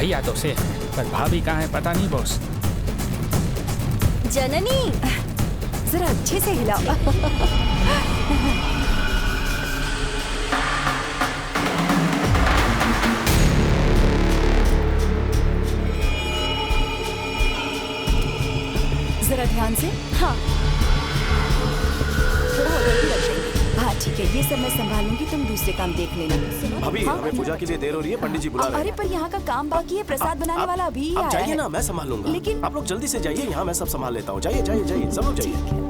भैया तो सेफ है, पर भाभी कहाँ है पता नहीं बॉस। जननी जरा अच्छे से हिलाओ। जरा ध्यान से। हाँ थोड़ा उधर भी रख देंगे। हाँ ठीक है, ये सब मैं संभाल लूंगी, तुम दूसरे काम देख लेना। अभी हाँ, हमें पूजा के लिए देर हो रही है, पंडित जी बुला रहे अरे हैं। पर यहाँ का काम बाकी है, प्रसाद बनाने वाला अभी ही आप आया जाइए है। ना, मैं संभाल लूंगा। लेकिन आप लोग जल्दी से जाइए, यहाँ मैं सब संभाल लेता हूँ। जाइए जाइए जाइए, सब लोग जाइए।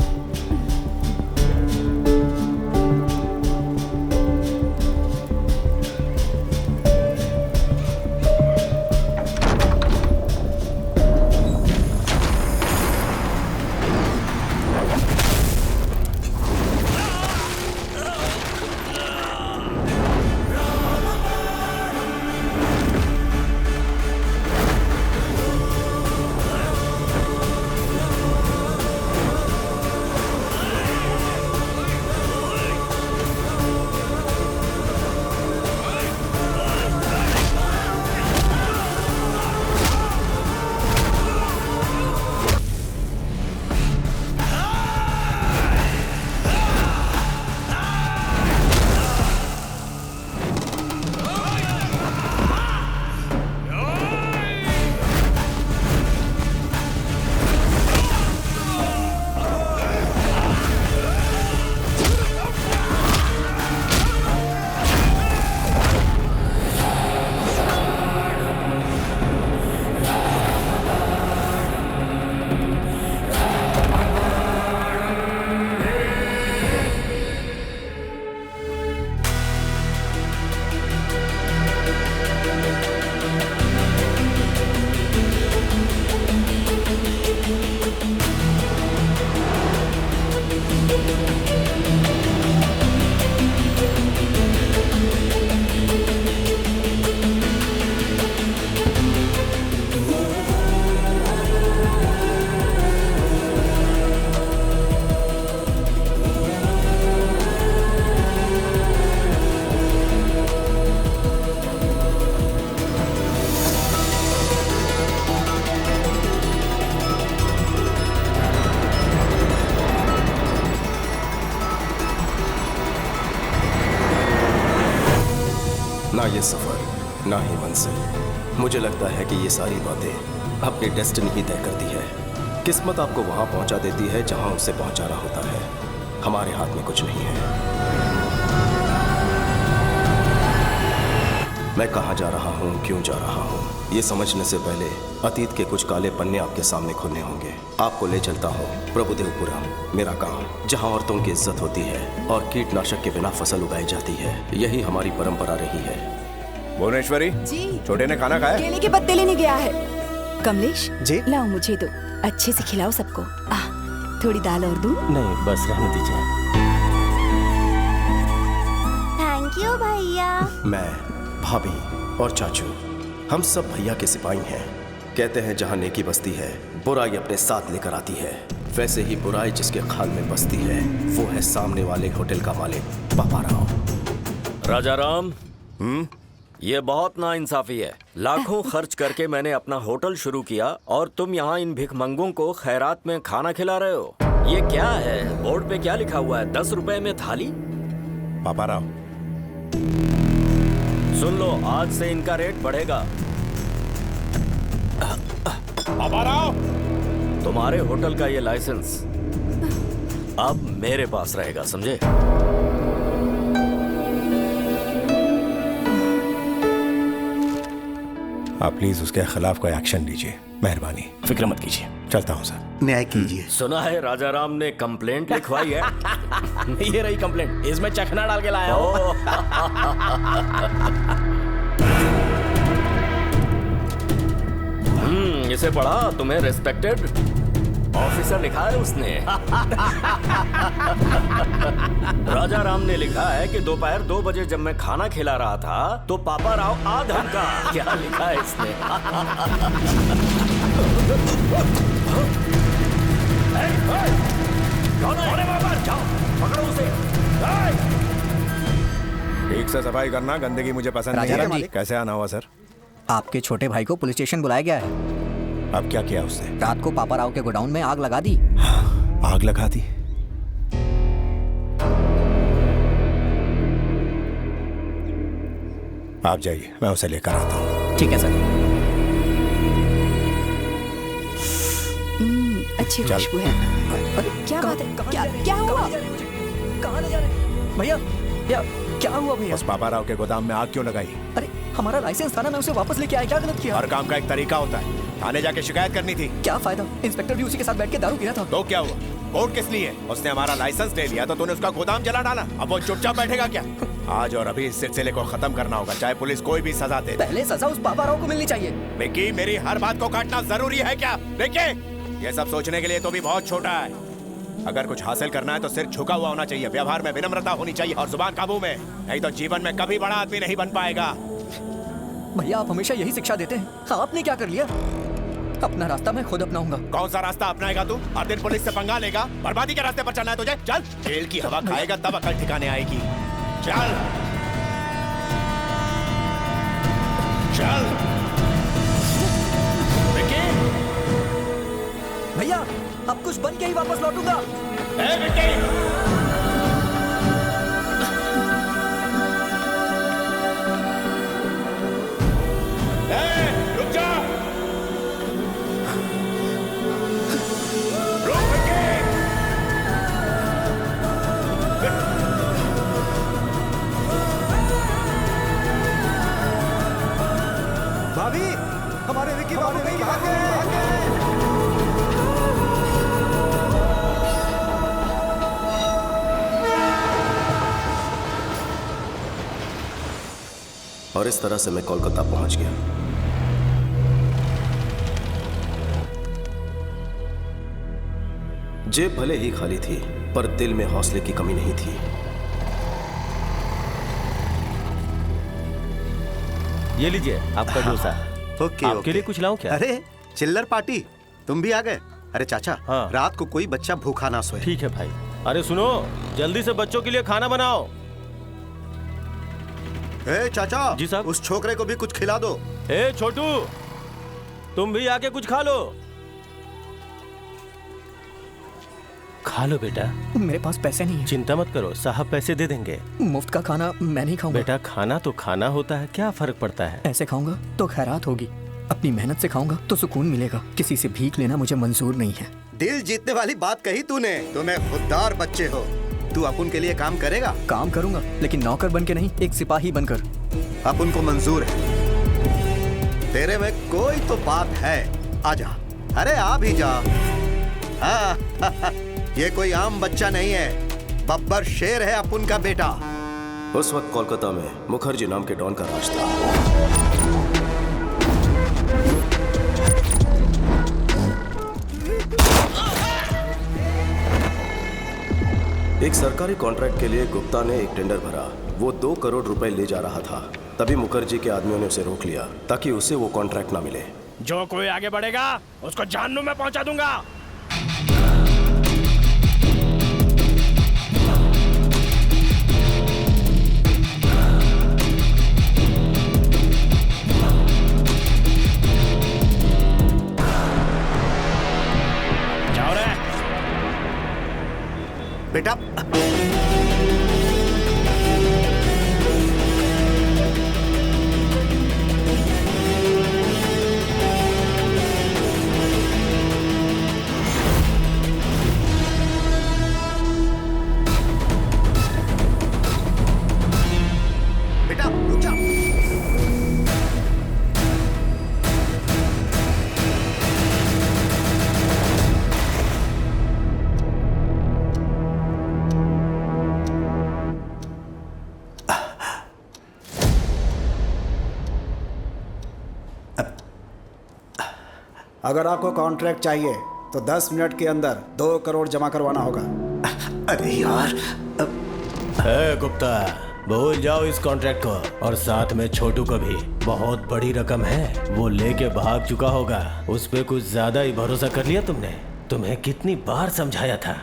ना ये सफर, ना ही मंजिल। मुझे लगता है कि ये सारी बातें अपनी डेस्टिनी ही तय करती है। किस्मत आपको वहां पहुंचा देती है जहां उसे पहुंचाना होता है। हमारे हाथ में कुछ नहीं है। मैं कहां जा रहा हूं, क्यों जा रहा हूं, ये समझने से पहले अतीत के कुछ काले पन्ने आपके सामने खुलने होंगे। आपको ले चलता हूं प्रभुदेवपुरम, मेरा गांव, जहां औरतों की इज्जत होती है और कीटनाशक के बिना फसल उगाई जाती है। यही हमारी परंपरा रही है। भुवनेश्वरी जी छोटे ने खाना खाया? केले के पत्ते लेने गया है। कमलेश जी? लाओ मुझे दो, अच्छे से खिलाओ सबको। थोड़ी दाल और दूं? नहीं बस रहने दीजिए। थैंक यू भैया। मैं, भाभी और चाचू, हम सब भैया के सिपाही हैं। कहते हैं जहां नेकी बसती है, बुराई अपने साथ लेकर आती है। वैसे ही बुराई जिसके खाल में बसती है, वो है सामने वाले होटल का मालिक पापा राव। राजा राम, ये बहुत नाइंसाफी है। लाखों खर्च करके मैंने अपना होटल शुरू किया और तुम यहाँ इन भिखमंगों को खैरात में खाना खिला रहे हो। ये क्या है? बोर्ड पे क्या लिखा हुआ है? 10 रुपए में थाली? पापा राव, सुन लो, आज से इनका रेट बढ़ेगा। पापा राव, तुम्हारे होटल का ये लाइसेंस अब मेरे पास रहेगा, समझे? आप प्लीज उसके खिलाफ कोई एक्शन लीजिए, मेहरबानी। फिक्र मत कीजिए, चलता हूँ सर। न्याय कीजिए। सुना है राजा राम ने कंप्लेंट लिखवाई है। ये रही कंप्लेंट, इसमें चखना डाल के लाया हूँ। इसे पढ़ा? तुम्हें रेस्पेक्टेड ऑफिसर लिखा है उसने। राजा राम ने लिखा है कि दोपहर 2 बजे जब मैं खाना खिला रहा था तो पापा राव आ धमका। क्या लिखा है इसने? कौन है? जाओ पकड़ो उसे। ठीक से सफाई करना, गंदगी मुझे पसंद नहीं है। कैसे आना हुआ सर? आपके छोटे भाई को पुलिस स्टेशन बुलाया गया है। अब क्या किया उसने? रात को पापा राव के गोडाउन में आग लगा दी। आग लगा दी? आप जाइए, मैं उसे लेकर आता हूँ। ठीक है सर। अच्छी चल। खुशबू है। अरे क्या बात है? क्या हुआ? कहाँ ले जा रहे हैं? भैया क्या हुआ भैया? उस पापा राव के गोदाम में आग क्यों लगाई? अरे हमारा लाइसेंस था ना, मैं उसे वापस लेके आया। क्या गलत किया? हर काम का एक तरीका होता है। थाने जाके शिकायत करनी थी। क्या फायदा? इंस्पेक्टर भी उसी के साथ बैठ के दारू पी रहा था। तो क्या हुआ? कोर्ट किस लिए? उसने हमारा लाइसेंस ले लिया तो तूने उसका गोदाम जला डाला। अब वो चुपचाप बैठेगा क्या? आज और अभी इस सिलसिले को खत्म करना होगा, चाहे पुलिस कोई भी सजा दे। पहले सजा उस पापा राव को मिलनी चाहिए। विक्की, मेरी हर बात को काटना जरूरी है क्या? विक्की, ये सब सोचने के लिए तो भी बहुत छोटा है। अगर कुछ हासिल करना है तो सिर झुका हुआ होना चाहिए, व्यवहार में विनम्रता होनी चाहिए और जुबान काबू में, नहीं तो जीवन में कभी बड़ा आदमी नहीं बन पाएगा। भैया आप हमेशा यही शिक्षा देते हैं, आपने क्या कर लिया? अपना रास्ता मैं खुद अपनाऊंगा। कौन सा रास्ता अपनाएगा तू? हर दिन पुलिस से पंगा लेगा? बर्बादी के रास्ते पर चलना है तुझे? चल, जेल की हवा खाएगा तब अकल ठिकाने आएगी। चल चल। भैया अब कुछ बन के ही वापस लौटूंगा। रुक जा, रुक विक्की। भाभी, हमारे विक्की बाबू कहीं भाग गए। और इस तरह से मैं कोलकाता पहुंच गया। जेब भले ही खाली थी, पर दिल में हौसले की कमी नहीं थी। ये लीजिए आपका डोसा। ओके, आपके लिए कुछ लाऊं क्या? अरे चिल्लर पार्टी, तुम भी आ गए? अरे चाचा, हाँ। रात को कोई बच्चा भूखा ना सोए। ठीक है भाई। अरे सुनो, जल्दी से बच्चों के लिए खाना बनाओ। ए चाचा जी साहब। उस छोकरे को भी कुछ खिला दो। ए छोटू, तुम भी आके कुछ खा लो। खा लो बेटा। मेरे पास पैसे नहीं है। चिंता मत करो, साहब पैसे दे देंगे। मुफ्त का खाना मैं नहीं खाऊंगा। बेटा खाना तो खाना होता है, क्या फर्क पड़ता है? ऐसे खाऊंगा तो खैरात होगी, अपनी मेहनत से खाऊंगा तो सुकून मिलेगा। किसी से भीख लेना मुझे मंजूर नहीं है। दिल जीतने वाली बात कही तूने। तुम्हें खुददार बच्चे हो। तू अपुन के लिए काम करेगा? काम करूंगा, लेकिन नौकर बन के नहीं, एक सिपाही बनकर। अपुन को मंजूर है। तेरे में कोई तो बात है। आजा, अरे आ भी जा। हाँ, ये कोई आम बच्चा नहीं है, बब्बर शेर है अपुन का बेटा। उस वक्त कोलकाता में मुखर्जी नाम के डॉन का राज था। एक सरकारी कॉन्ट्रैक्ट के लिए गुप्ता ने एक टेंडर भरा। वो 2 करोड़ रुपए ले जा रहा था। तभी मुखर्जी के आदमियों ने उसे रोक लिया ताकि उसे वो कॉन्ट्रैक्ट ना मिले। जो कोई आगे बढ़ेगा उसको जहन्नुम में पहुंचा दूंगा। जाओ रे बेटा। बेटा रुक जा। अगर आपको कॉन्ट्रैक्ट चाहिए तो 10 मिनट के अंदर 2 करोड़ जमा करवाना होगा। अरे यार, गुप्ता, भूल जाओ इस कॉन्ट्रैक्ट को, और साथ में छोटू को भी। बहुत बड़ी रकम है, वो लेके भाग चुका होगा। उस पे कुछ ज्यादा ही भरोसा कर लिया तुमने। तुम्हें कितनी बार समझाया था,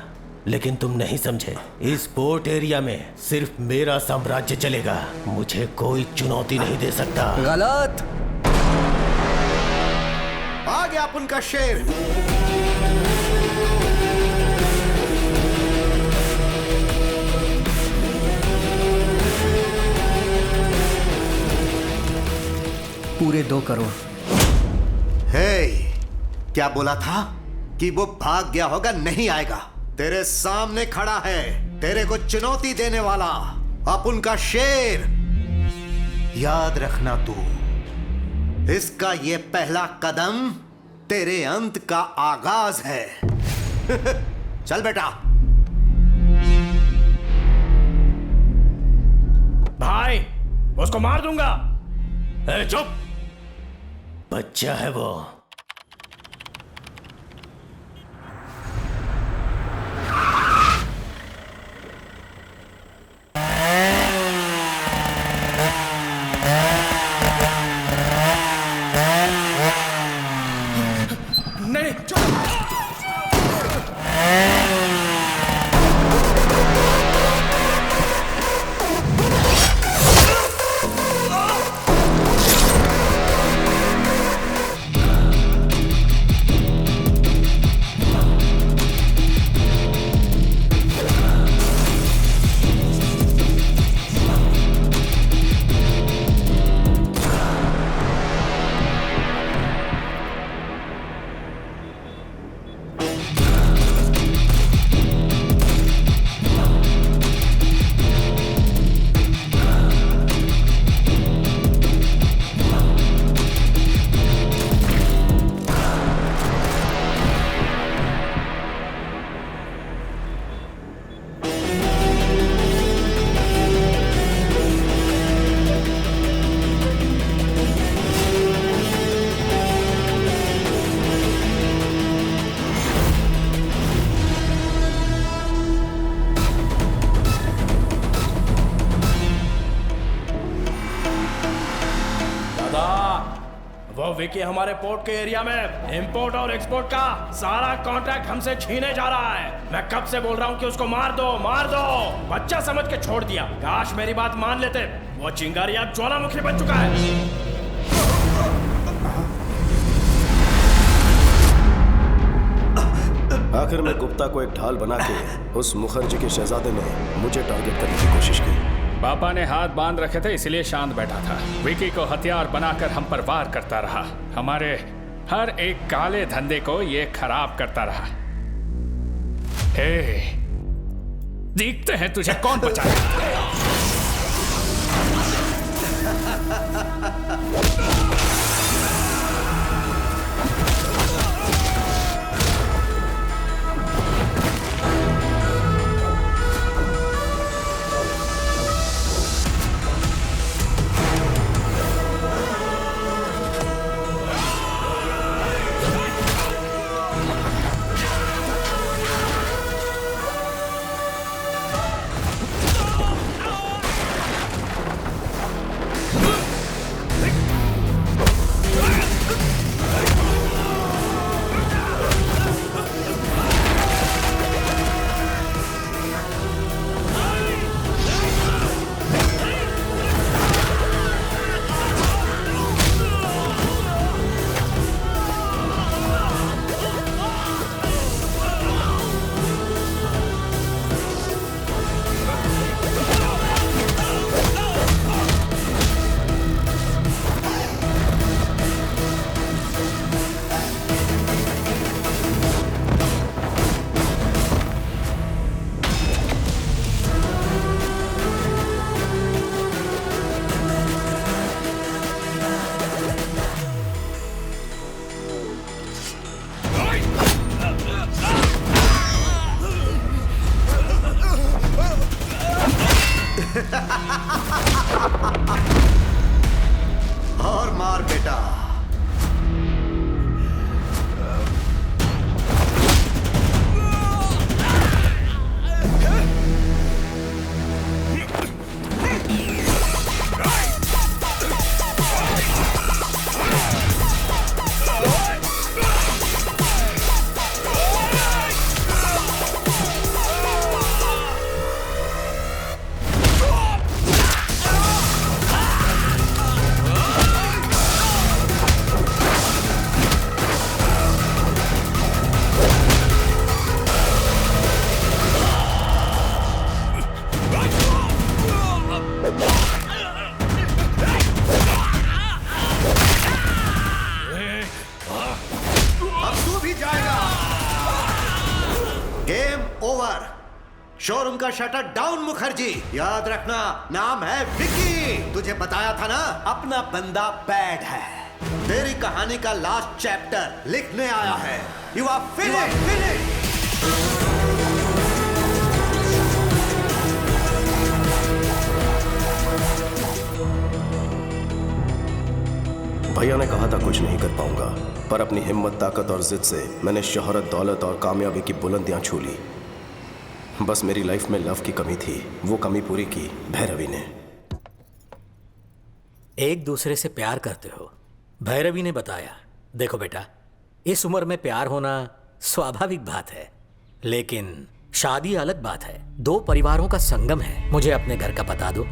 लेकिन तुम नहीं समझे। इस पोर्ट एरिया में सिर्फ मेरा साम्राज्य चलेगा, मुझे कोई चुनौती नहीं दे सकता। गलत। आ गया अपन का शेर। पूरे 2 करोड़। हे, क्या बोला था कि वो भाग गया होगा? नहीं आएगा। तेरे सामने खड़ा है, तेरे को चुनौती देने वाला अपन का शेर। याद रखना तू, इसका ये पहला कदम तेरे अंत का आगाज है। चल बेटा। भाई, उसको मार दूंगा। चुप, बच्चा है वो। नहीं, वो विकी हमारे पोर्ट के एरिया में इंपोर्ट और एक्सपोर्ट का सारा कॉन्ट्रैक्ट हमसे छीने जा रहा है। मैं कब से बोल रहा हूँ कि उसको मार दो, मार दो। बच्चा समझ के छोड़ दिया। काश मेरी बात मान लेते। वो चिंगारी अब ज्वालामुखी बन चुका है। आखिर में गुप्ता को एक ढाल बना के उस मुखर्जी के शहजादे ने मुझे टारगेट करने की कोशिश की। पापा ने हाथ बांध रखे थे, इसलिए शांत बैठा था। विकी को हथियार बनाकर हम पर वार करता रहा। हमारे हर एक काले धंधे को ये खराब करता रहा। हे, देखते हैं तुझे कौन बचाएगा। और मार बेटा। शोरूम का शटर डाउन मुखर्जी। याद रखना नाम है विकी। तुझे बताया था ना अपना बंदा बैड है। तेरी कहानी का लास्ट चैप्टर लिखने आया है। You are finished. भैया ने कहा था कुछ नहीं कर पाऊंगा, पर अपनी हिम्मत, ताकत और जिद से मैंने शोहरत, दौलत और कामयाबी की बुलंदियां छू ली। बस मेरी लाइफ में लव की कमी थी, वो कमी पूरी की भैरवी ने। एक दूसरे से प्यार करते हो, भैरवी ने बताया। देखो बेटा, इस उम्र में प्यार होना स्वाभाविक बात है, लेकिन शादी अलग बात है। दो परिवारों का संगम है। मुझे अपने घर का पता दो,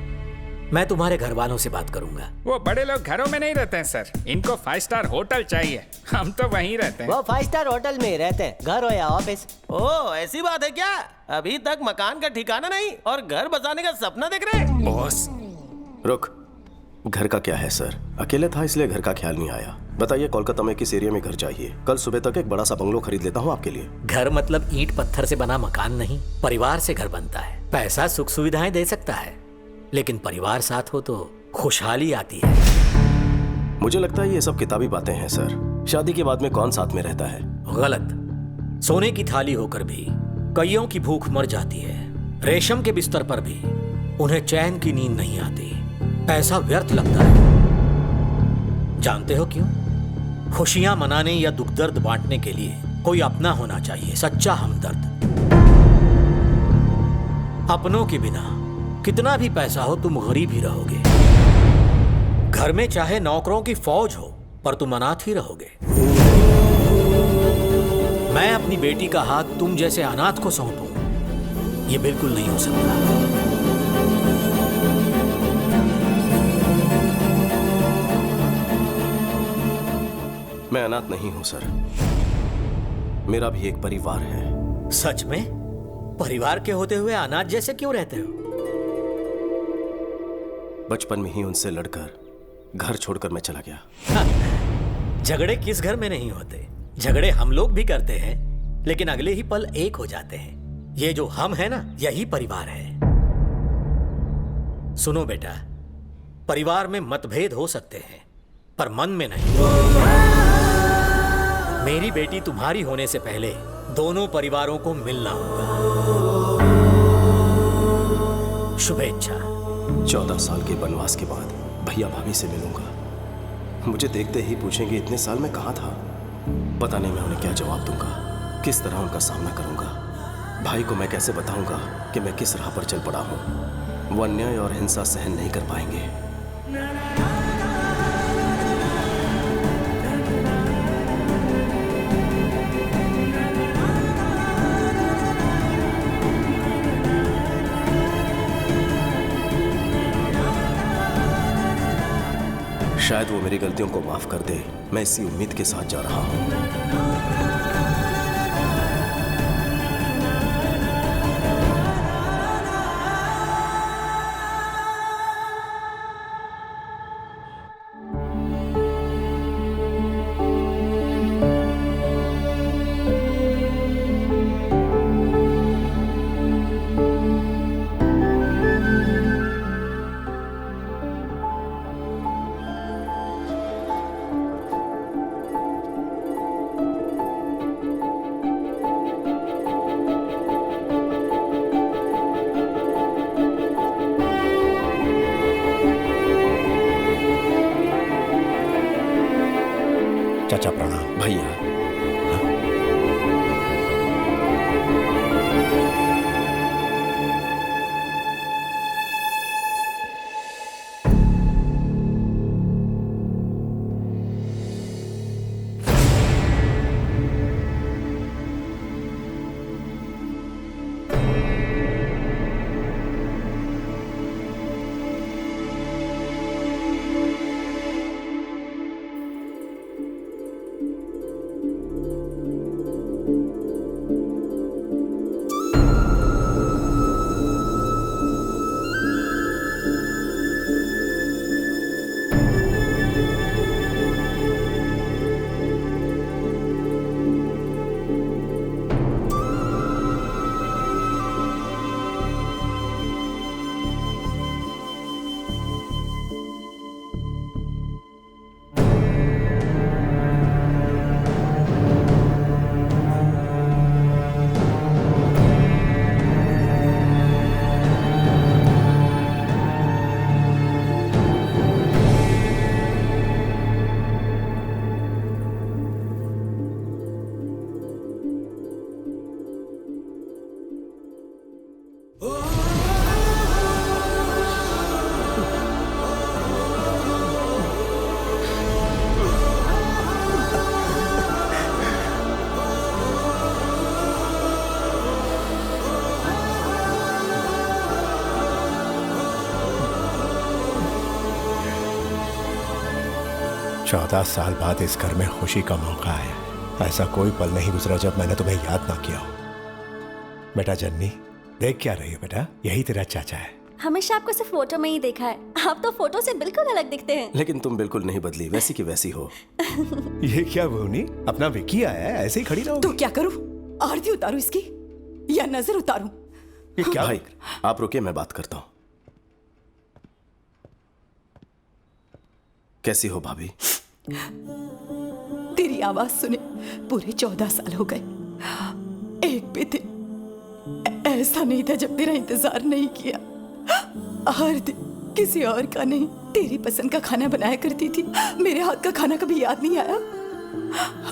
मैं तुम्हारे घर वालों से बात करूंगा। वो बड़े लोग घरों में नहीं रहते हैं सर, इनको 5 स्टार होटल चाहिए। हम तो वहीं रहते हैं। वो 5 स्टार होटल में ही रहते हैं, घर हो या ऑफिस। ओह, ऐसी बात है क्या? अभी तक मकान का ठिकाना नहीं और घर बसाने का सपना देख रहे हैं? बॉस रुक, घर का क्या है सर? अकेले था इसलिए घर का ख्याल नहीं आया। बताइए कोलकाता में किस एरिया में घर चाहिए? कल सुबह तक एक बड़ा सा बंगलो खरीद लेता हूँ आपके लिए। घर मतलब ईंट पत्थर से बना मकान नहीं, परिवार से घर बनता है। पैसा सुख सुविधाएं दे सकता है, लेकिन परिवार साथ हो तो खुशहाली आती है। मुझे लगता है ये सब किताबी बातें हैं सर। शादी के बाद में कौन साथ में रहता है? गलत। सोने की थाली होकर भी कईयों की भूख मर जाती है। रेशम के बिस्तर पर भी उन्हें चैन की नींद नहीं आती। पैसा व्यर्थ लगता है। जानते हो क्यों? खुशियां मनाने या दुख दर्द बांटने के लिए कोई अपना होना चाहिए, सच्चा हमदर्द। अपनों के बिना कितना भी पैसा हो तुम गरीब ही रहोगे। घर में चाहे नौकरों की फौज हो, पर तुम अनाथ ही रहोगे। मैं अपनी बेटी का हाथ तुम जैसे अनाथ को सौंपूं, ये बिल्कुल नहीं हो सकता। मैं अनाथ नहीं हूं सर, मेरा भी एक परिवार है। सच में? परिवार के होते हुए अनाथ जैसे क्यों रहते हो? बचपन में ही उनसे लड़कर घर छोड़कर मैं चला गया। झगड़े किस घर में नहीं होते? झगड़े हम लोग भी करते हैं, लेकिन अगले ही पल एक हो जाते हैं। ये जो हम है ना, यही परिवार है। सुनो बेटा, परिवार में मतभेद हो सकते हैं, पर मन में नहीं। मेरी बेटी तुम्हारी होने से पहले दोनों परिवारों को मिलना होगा। शुभेच्छा। 14 साल के वनवास के बाद भैया भाभी से मिलूंगा। मुझे देखते ही पूछेंगे इतने साल में कहाँ था। पता नहीं मैं उन्हें क्या जवाब दूंगा, किस तरह उनका सामना करूंगा। भाई को मैं कैसे बताऊंगा कि मैं किस राह पर चल पड़ा हूं। वो अन्याय और हिंसा सहन नहीं कर पाएंगे। शायद वो मेरी गलतियों को माफ कर दे। मैं इसी उम्मीद के साथ जा रहा हूं। चौदह साल बाद इस घर में खुशी का मौका आया। ऐसा कोई पल नहीं गुजरा जब मैंने तुम्हें याद ना किया हो। बेटा जन्नी, देख क्या रही हो बेटा? यही तेरा चाचा है। हमेशा आपको सिर्फ फोटो में ही देखा है, आप तो फोटो से बिल्कुल अलग दिखते हैं। लेकिन तुम बिल्कुल नहीं बदली, वैसी की वैसी हो। ये क्या भूनी, अपना विक्की आया है, ऐसे ही खड़ी रहो। तो क्या करूं? आरती उतारूं इसकी या नजर उतारूं? ये क्या भाई, आप रुकिए, मैं बात करता हूँ। कैसी हो भाभी? तेरी आवाज सुने पूरे 14 साल हो गए। एक भी दिन ऐसा नहीं था जब तेरा इंतजार नहीं किया। हर दिन किसी और का नहीं, तेरी पसंद का खाना बनाया करती थी। मेरे हाथ का खाना कभी याद नहीं आया?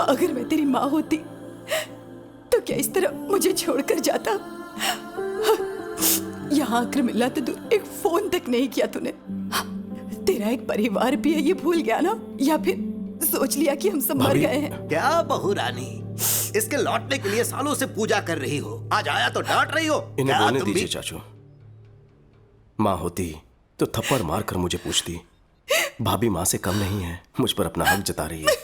अगर मैं तेरी माँ होती तो क्या इस तरह मुझे छोड़कर जाता? यहाँ आकर मिला तो दूर, एक फोन तक नहीं किया तूने। तेरा एक परिवार भी है, ये भूल गया ना? या फिर सोच लिया कि हम सब मर गए हैं? क्या बहू रानी, इसके लौटने के लिए सालों से पूजा कर रही हो, आज आया तो डांट रही हो? इन्हें बोलने दीजिए चाचू। माँ होती तो थप्पड़ मार कर मुझे पूछती। भाभी माँ से कम नहीं है, मुझ पर अपना हक जता रही है।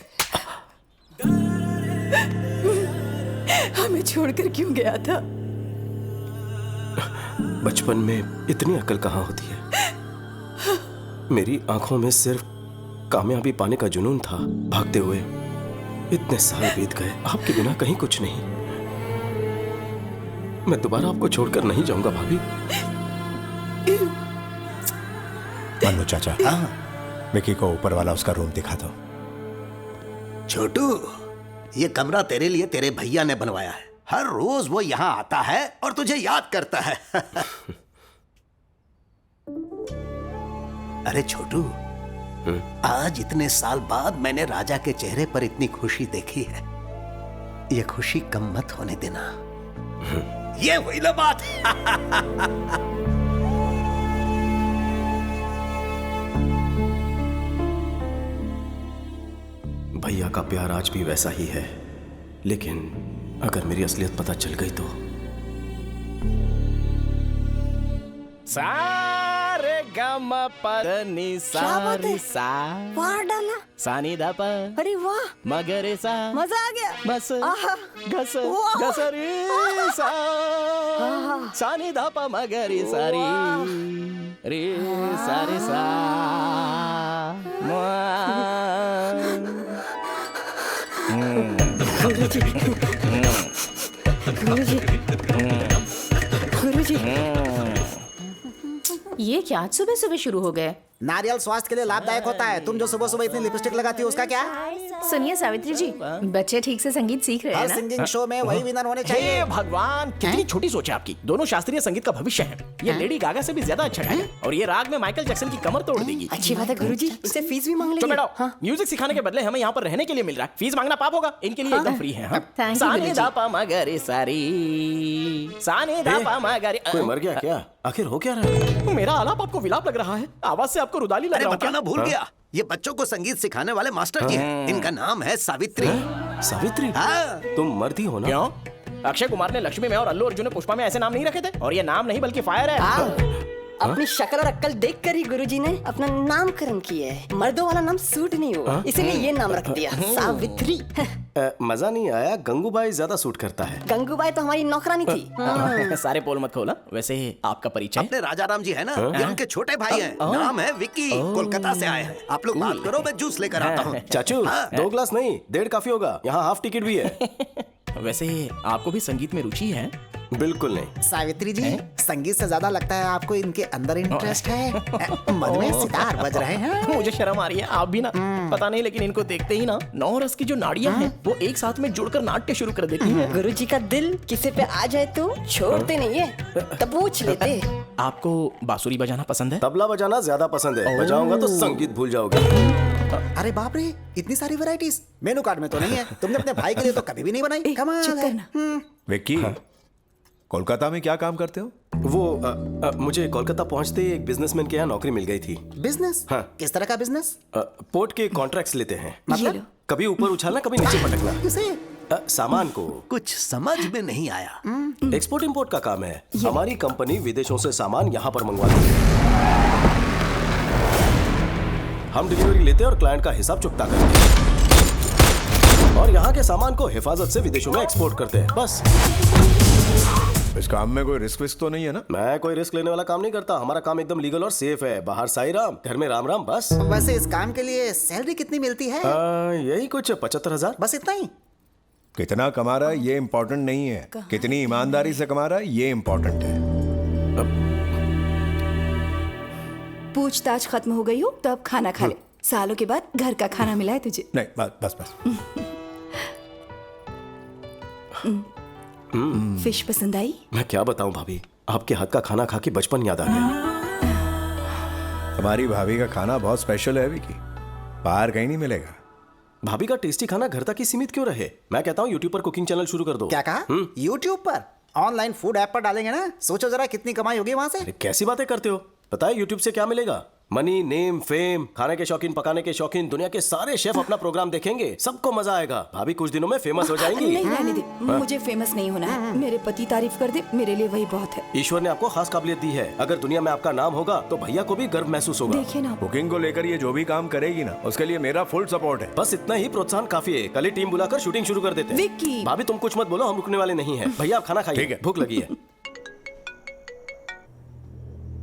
हमें छोड़कर क्यों गया था? बचपन में इतनी अकल कहाँ होती है। मेरी आंखों में सिर्फ कामयाबी पाने का जुनून था। भागते हुए इतने साल बीत गए, आपके बिना कहीं कुछ नहीं। मैं दोबारा आपको छोड़कर नहीं जाऊंगा भाभी। मन्नू चाचा, विक्की को ऊपर वाला उसका रूम दिखा दो। छोटू, ये कमरा तेरे लिए तेरे भैया ने बनवाया है। हर रोज वो यहाँ आता है और तुझे याद करता है। अरे छोटू, आज इतने साल बाद मैंने राजा के चेहरे पर इतनी खुशी देखी है। ये खुशी कम मत होने देना। ये हुई ना बात। भैया का प्यार आज भी वैसा ही है, लेकिन अगर मेरी असलियत पता चल गई तो। सारे गम पदनी सारी सा वाह डाला सानी दा पा। अरे वाह, मगरे सा मजा आ गया। बस घस वाह। घसरी सा सानी दा पा मगरे सारी रे सारे सा गुरुजी, गुरुजी, गुरुजी। ये क्या आज सुबह सुबह शुरू हो गए? नारियल स्वास्थ्य के लिए लाभदायक होता है। तुम जो सुबह सुबह इतनी लिपस्टिक लगाती हो उसका क्या? सुनिए सावित्री जी, बच्चे ठीक से संगीत सीख रहे हैं ना? सिंगिंग शो में वही विनर होने चाहिए। हे भगवान, कितनी छोटी सोच है आपकी। दोनों शास्त्रीय संगीत का भविष्य है। ये लेडी गागा से भी ज्यादा अच्छा है और ये राग में माइकल जैक्सन की कमर तोड़ देगी। अच्छी बात है गुरुजी, इससे फीस भी मांग तो लेंगे। बेटा, म्यूजिक सिखाने के बदले हमें यहाँ पर रहने के लिए मिल रहा है। फीस मांगना पाप होगा। इनके लिए एकदम फ्री है। सानी दा पा मगरे सारी सानी दा पा मगरे। कोई मर गया क्या? आखिर हो क्या रहा है? मेरा आलाप आपको विलाप लग रहा है। आवाज से आपको रुदाली लग रहा है। बताना भूल गया, ये बच्चों को संगीत सिखाने वाले मास्टर जी हैं। इनका नाम है सावित्री। सावित्री? हाँ। तुम मर्दी हो ना? क्यों? अक्षय कुमार ने लक्ष्मी में और अल्लू अर्जुन ने पुष्पा में ऐसे नाम नहीं रखे थे? और ये नाम नहीं बल्कि फायर है। अपनी शक्ल और अक्ल देखकर ही गुरुजी ने अपना नामकरण किया है। मर्दों वाला नाम सूट नहीं हुआ, इसलिए ये नाम रख दिया, सावित्री। मजा नहीं आया। गंगूबाई ज्यादा सूट करता है। गंगूबाई तो हमारी नौकरानी थी। सारे पोल मत खोला। वैसे आपका परिचय? अपने राजा राम जी है ना, ये उनके छोटे भाई हैं। नाम है विक्की, कोलकाता से आए हैं। आप लोग बात करो, मैं जूस लेकर आता हूँ। चाचू, 2 ग्लास नहीं, 1.5 काफी होगा। यहाँ हाफ टिकट भी है। वैसे आपको भी संगीत में रुचि है? बिल्कुल नहीं। सावित्री जी, संगीत से ज्यादा लगता है आपको इनके अंदर इंटरेस्ट है। मन में सितार बज रहे हैं। मुझे शर्म आ रही है। आप भी ना, पता नहीं, लेकिन इनको देखते ही ना 9 रस की जो नाड़ियां हैं वो एक साथ में जुड़कर नाट्य शुरू कर देती हैं। गुरुजी का दिल किसी पे आ जाए तो छोड़ते नहीं है, तो पूछ लेते। आपको बांसुरी बजाना पसंद है? तबला बजाना ज्यादा पसंद है। बजाऊंगा तो संगीत भूल जाओगे। अरे बाप रे, इतनी सारी वैरायटीज मेनू कार्ड में तो नहीं है। तुमने अपने भाई के लिए तो कभी भी नहीं बनाई। कमाल है। विक्की, कोलकाता में क्या काम करते हो? वो मुझे कोलकाता पहुंचते ही एक बिजनेसमैन के यहाँ नौकरी मिल गई थी। बिजनेस? हाँ। किस तरह का बिजनेस? पोर्ट के कॉन्ट्रैक्ट्स लेते हैं। मतलब? कभी ऊपर उछालना, कभी नीचे पटकना। किसे? सामान को। कुछ समझ में नहीं आया। एक्सपोर्ट इंपोर्ट का काम है। हमारी कंपनी विदेशों से सामान यहाँ पर मंगवाती है। हम डिलीवरी लेते हैं और क्लाइंट का हिसाब चुकता करते हैं और यहाँ के सामान को हिफाजत से विदेशों में एक्सपोर्ट करते हैं। बस। इस काम में कोई रिस्क विस्क तो नहीं है ना? मैं कोई रिस्क लेने वाला काम नहीं करता। हमारा काम एकदम लीगल और सेफ है। बाहर साई राम, घर में राम राम। बस। वैसे इस काम के लिए सैलरी कितनी मिलती है? यही कुछ 75,000। बस इतना ही? कितना कमा रहा है ये इम्पोर्टेंट नहीं है, कितनी ईमानदारी से कमा रहा है ये इम्पोर्टेंट है। पूछताछ खत्म हो गई हो तो अब खाना खा ले। सालों के बाद घर का खाना मिला है तुझे। नहीं, बस बस। फिश पसंद आई? मैं क्या बताऊं भाभी, आपके हाथ का खाना खा के बचपन याद आ गया। हमारी भाभी का खाना बहुत स्पेशल है विकी, बाहर कहीं नहीं मिलेगा। भाभी का टेस्टी खाना घर तक ही सीमित क्यों रहे? मैं कहता हूँ यूट्यूब पर कुकिंग चैनल शुरू कर दो। क्या कहा? यूट्यूब पर? ऑनलाइन फूड ऐप पर डालेंगे ना, सोचो जरा कितनी कमाई होगी वहां से। कैसी बातें करते हो? पता है यूट्यूब से क्या मिलेगा? Money, name, fame. खाने के शौकीन, पकाने के शौकीन, दुनिया के सारे शेफ अपना प्रोग्राम देखेंगे। सबको मजा आएगा। भाभी कुछ दिनों में फेमस हो जाएंगी। नहीं रहने दे, मुझे फेमस नहीं होना है। मेरे पति तारीफ कर दे, मेरे लिए वही बहुत है। ईश्वर ने आपको खास काबिलियत दी है। अगर दुनिया में आपका नाम होगा तो भैया को भी गर्व महसूस होगा। देखिए ना, कुकिंग को लेकर ये जो भी काम करेगी ना, उसके लिए मेरा फुल सपोर्ट है। बस इतना ही प्रोत्साहन काफी है। कल ही टीम बुलाकर शूटिंग शुरू कर देते हैं। भाभी तुम कुछ मत बोलो, हम रुकने वाले नहीं है। भैया आप खाना खाइए, भूख लगी है।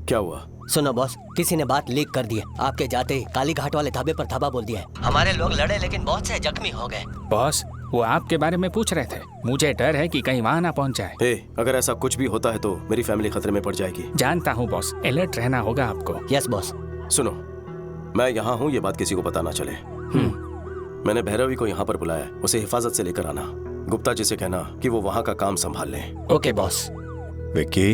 क्या हुआ? सुनो बॉस, किसी ने बात लीक कर दी है। आपके जाते ही काली घाट वाले ढाबे पर धाबा बोल दिया है। हमारे लोग लड़े लेकिन बहुत से जख्मी हो गए। बॉस, वो आपके बारे में पूछ रहे थे। मुझे डर है कि कहीं वहाँ ना पहुँच जाए। अगर ऐसा कुछ भी होता है तो मेरी फैमिली खतरे में पड़ जाएगी। जानता हूँ बॉस, अलर्ट रहना होगा आपको। Yes boss. सुनो, मैं यहाँ हूँ, ये बात किसी को पता ना चले। मैंने भैरवी को यहाँ पर बुलाया, उसे हिफाजत से लेकर आना। गुप्ता जी से कहना कि वो वहाँ का काम संभाल लें। Okay boss. विक्की,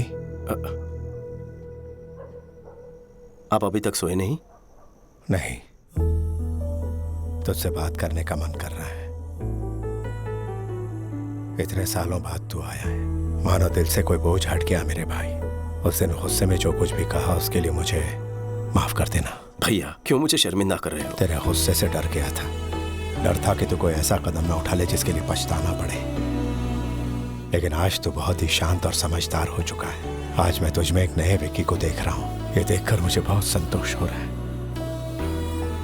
आप अभी तक सोए नहीं? नहीं, तुझसे बात करने का मन कर रहा है। इतने सालों बाद तू आया है, मानो दिल से कोई बोझ हट गया मेरे भाई। उस दिन गुस्से में जो कुछ भी कहा उसके लिए मुझे माफ कर देना। भैया क्यों मुझे शर्मिंदा कर रहे हो? तेरे गुस्से से डर गया था। डर था कि तू कोई ऐसा कदम ना उठा ले जिसके लिए पछताना पड़े। लेकिन आज तू बहुत ही शांत और समझदार हो चुका है। आज मैं तुझ में एक नए विक्की को देख रहा हूँ। ये देखकर मुझे बहुत संतोष हो रहा है।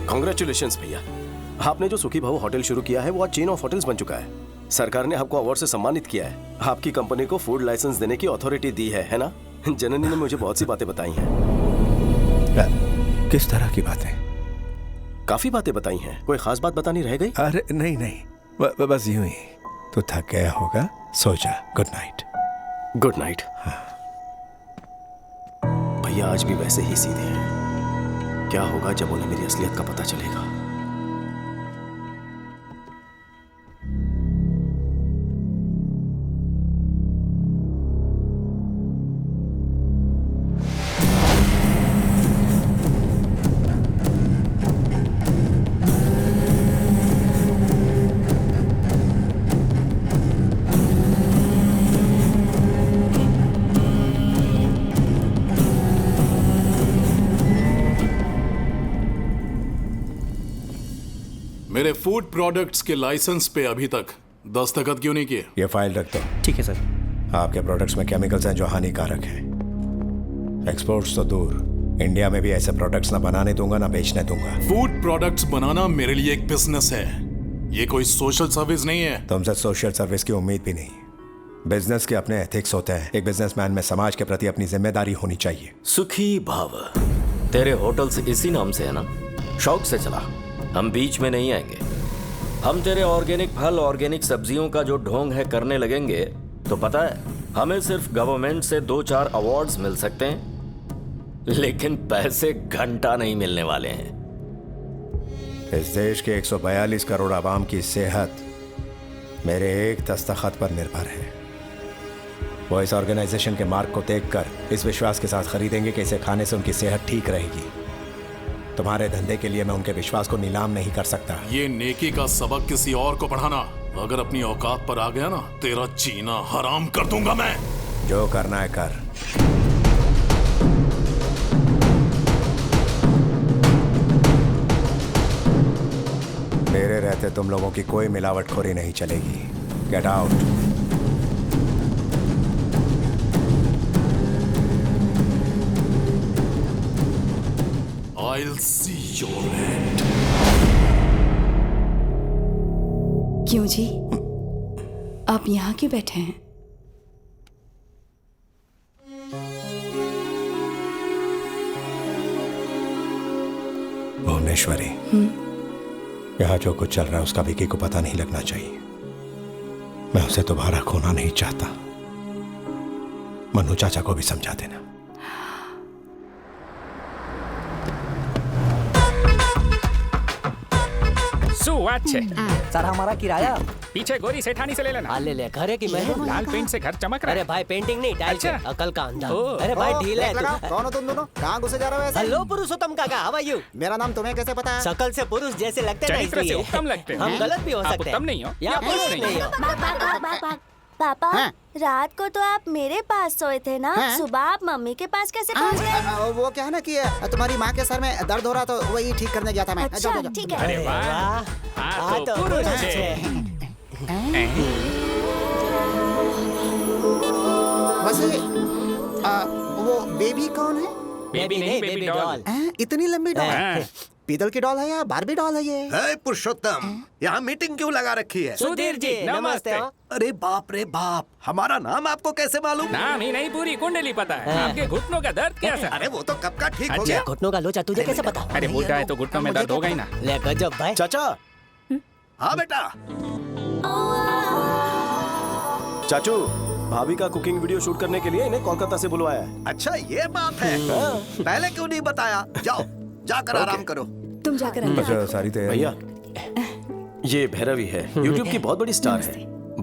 कांग्रेचुलेशंस भैया, आपने जो सुखी भाव होटल शुरू किया है वो आज चेन ऑफ होटल्स बन चुका है। सरकार ने आपको अवार्ड से सम्मानित किया है। आपकी कंपनी को फूड लाइसेंस देने की अथॉरिटी दी है ना? जननी ने मुझे बहुत सी बातें बताई हैं। किस तरह की बातें? काफी बातें बताई हैं। कोई खास बात बतानी रह गई? अरे नहीं, बस यूं ही। तू थक गया होगा, सो जा। Good night. Good night. भैया आज भी वैसे ही सीधे हैं। क्या होगा जब उन्हें मेरी असलियत का पता चलेगा? मेरे फूड प्रोडक्ट्स के लाइसेंस पे अभी तक दस्तखत क्यों नहीं किए? ये फाइल रख दो। ठीक है सर। आपके प्रोडक्ट्स में केमिकल्स हैं जो हानिकारक हैं। एक्सपोर्ट्स तो दूर, इंडिया में भी ऐसे प्रोडक्ट्स ना बनाने दूंगा ना बेचने दूंगा। फूड प्रोडक्ट्स बनाना मेरे लिए एक बिजनेस है, ये कोई सोशल सर्विस नहीं है। तुमसे सोशल सर्विस की उम्मीद भी नहीं। बिजनेस के अपने एथिक्स होते हैं। एक बिजनेसमैन में समाज के प्रति अपनी जिम्मेदारी होनी चाहिए। सुखी भाव, तेरे होटल्स इसी नाम से है ना? शौक से चला, हम बीच में नहीं आएंगे। हम तेरे ऑर्गेनिक फल, ऑर्गेनिक सब्जियों का जो ढोंग है करने लगेंगे तो पता है हमें सिर्फ गवर्नमेंट से 2-4 अवार्ड्स मिल सकते हैं, लेकिन पैसे घंटा नहीं मिलने वाले हैं। इस देश के 142 करोड़ आवाम की सेहत मेरे एक दस्तखत पर निर्भर है। वो इस ऑर्गेनाइजेशन के मार्क को देखकर इस विश्वास के साथ खरीदेंगे कि इसे खाने से उनकी सेहत ठीक रहेगी। तुम्हारे धंधे के लिए मैं उनके विश्वास को नीलाम नहीं कर सकता। ये नेकी का सबक किसी और को पढ़ाना, अगर अपनी औकात पर आ गया ना, तेरा जीना हराम कर दूंगा मैं। जो करना है कर। मेरे रहते तुम लोगों की कोई मिलावटखोरी नहीं चलेगी। Get out. I'll see your end. क्यों जी? आप यहाँ क्यों बैठे हैं? भुवनेश्वरी, यहाँ जो कुछ चल रहा है उसका विकी को पता नहीं लगना चाहिए। मैं उसे दोबारा खोना नहीं चाहता। मनु चाचा को भी समझा देना। अच्छे सर हमारा किराया पीछे गोरी सेठानी से ले लेना। ले ले घरे की मैं लाल पेंट से घर चमक रहा है। अरे भाई पेंटिंग नहीं टाइल से अकल का अंधा। अरे भाई ढील है तू। कौन हो तुम दोनों? कहाँ घुसे जा रहे हो ऐसे? हेलो पुरुषोत्तम काका, हाउ आर यू? मेरा नाम तुम्हें कैसे पता है? शकल से पुरुष जैसे लगते हैं, चरित्र से उत्तम लगते हैं। हम गलत भी हो सकते हैं। उत्तम नहीं हो या पुरुष नहीं हो। पापा रात को तो आप मेरे पास सोए थे ना, सुबह आप मम्मी के पास कैसे पहुंच गए? वो क्या है ना कि तुम्हारी माँ के सर में दर्द हो रहा तो वही ठीक करने गया था मैं। अच्छा ठीक है। अरे वाह, तो पुरुष है। वैसे वो बेबी कौन है? बेबी नहीं, बेबी डॉल। इतनी लंबी डॉल? पीतल की डॉल है या बारबी डॉल है ये? पुरुषोत्तम, यहाँ मीटिंग क्यों लगा रखी है? सुधीर जी नमस्ते। अरे बाप रे बाप, हमारा नाम आपको कैसे मालूम? नाम ही नहीं पूरी कुंडली पता है। आपके घुटनों का दर्द कैसा? अरे वो तो कब का ठीक हो गया। घुटनों का लोचा तुझे कैसे पता? अरे बूढ़ा है तो घुटनों में दर्द होगा ही ना। ले गजब भाई। चाचा। हाँ बेटा। चाचू, भाभी का कुकिंग वीडियो शूट करने के लिए इन्हें कोलकाता से बुलवाया है। अच्छा ये बात है। पहले क्यों नहीं बताया? जाओ जाकर आराम करो। तुम जाकर अच्छा सारी तैयारी। भैया, ये भैरवी है, यूट्यूब की बहुत बड़ी स्टार है।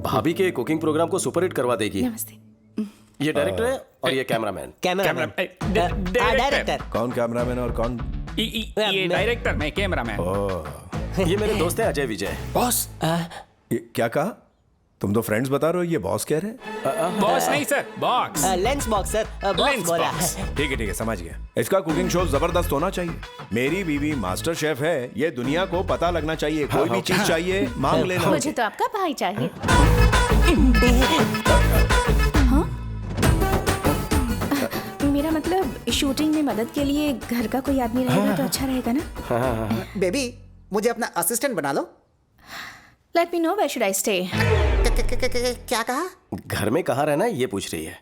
भाभी के कुकिंग प्रोग्राम को सुपरहिट करवा देगी। नमस्ते। ये डायरेक्टर है और ये कैमरामैन। डायरेक्टर। कौन कैमरामैन और कौन? ये डायरेक्टर, मैं कैमरामैन। ये मेरे दोस्त हैं अजय विजय। बॉस? क्या कहा? तुम तो फ्रेंड्स बता रहे हो, ये बॉस कह रहे हैं? बॉस नहीं sir, box. Lens box sir, box बोला। ठीक है समझ गया। इसका कुकिंग शो जबरदस्त होना चाहिए। मेरी बीवी मास्टर शेफ है, ये दुनिया को पता लगना चाहिए। कोई भी चीज चाहिए मांग लेना। मुझे तो आपका भाई चाहिए। मेरा मतलब शूटिंग में मदद के लिए घर का कोई आदमी रहेगा तो अच्छा रहेगा ना। बेबी मुझे अपना असिस्टेंट बना लो। Let me know where should I stay. क्या कहा? घर में कहाँ रहना है ये पूछ रही है।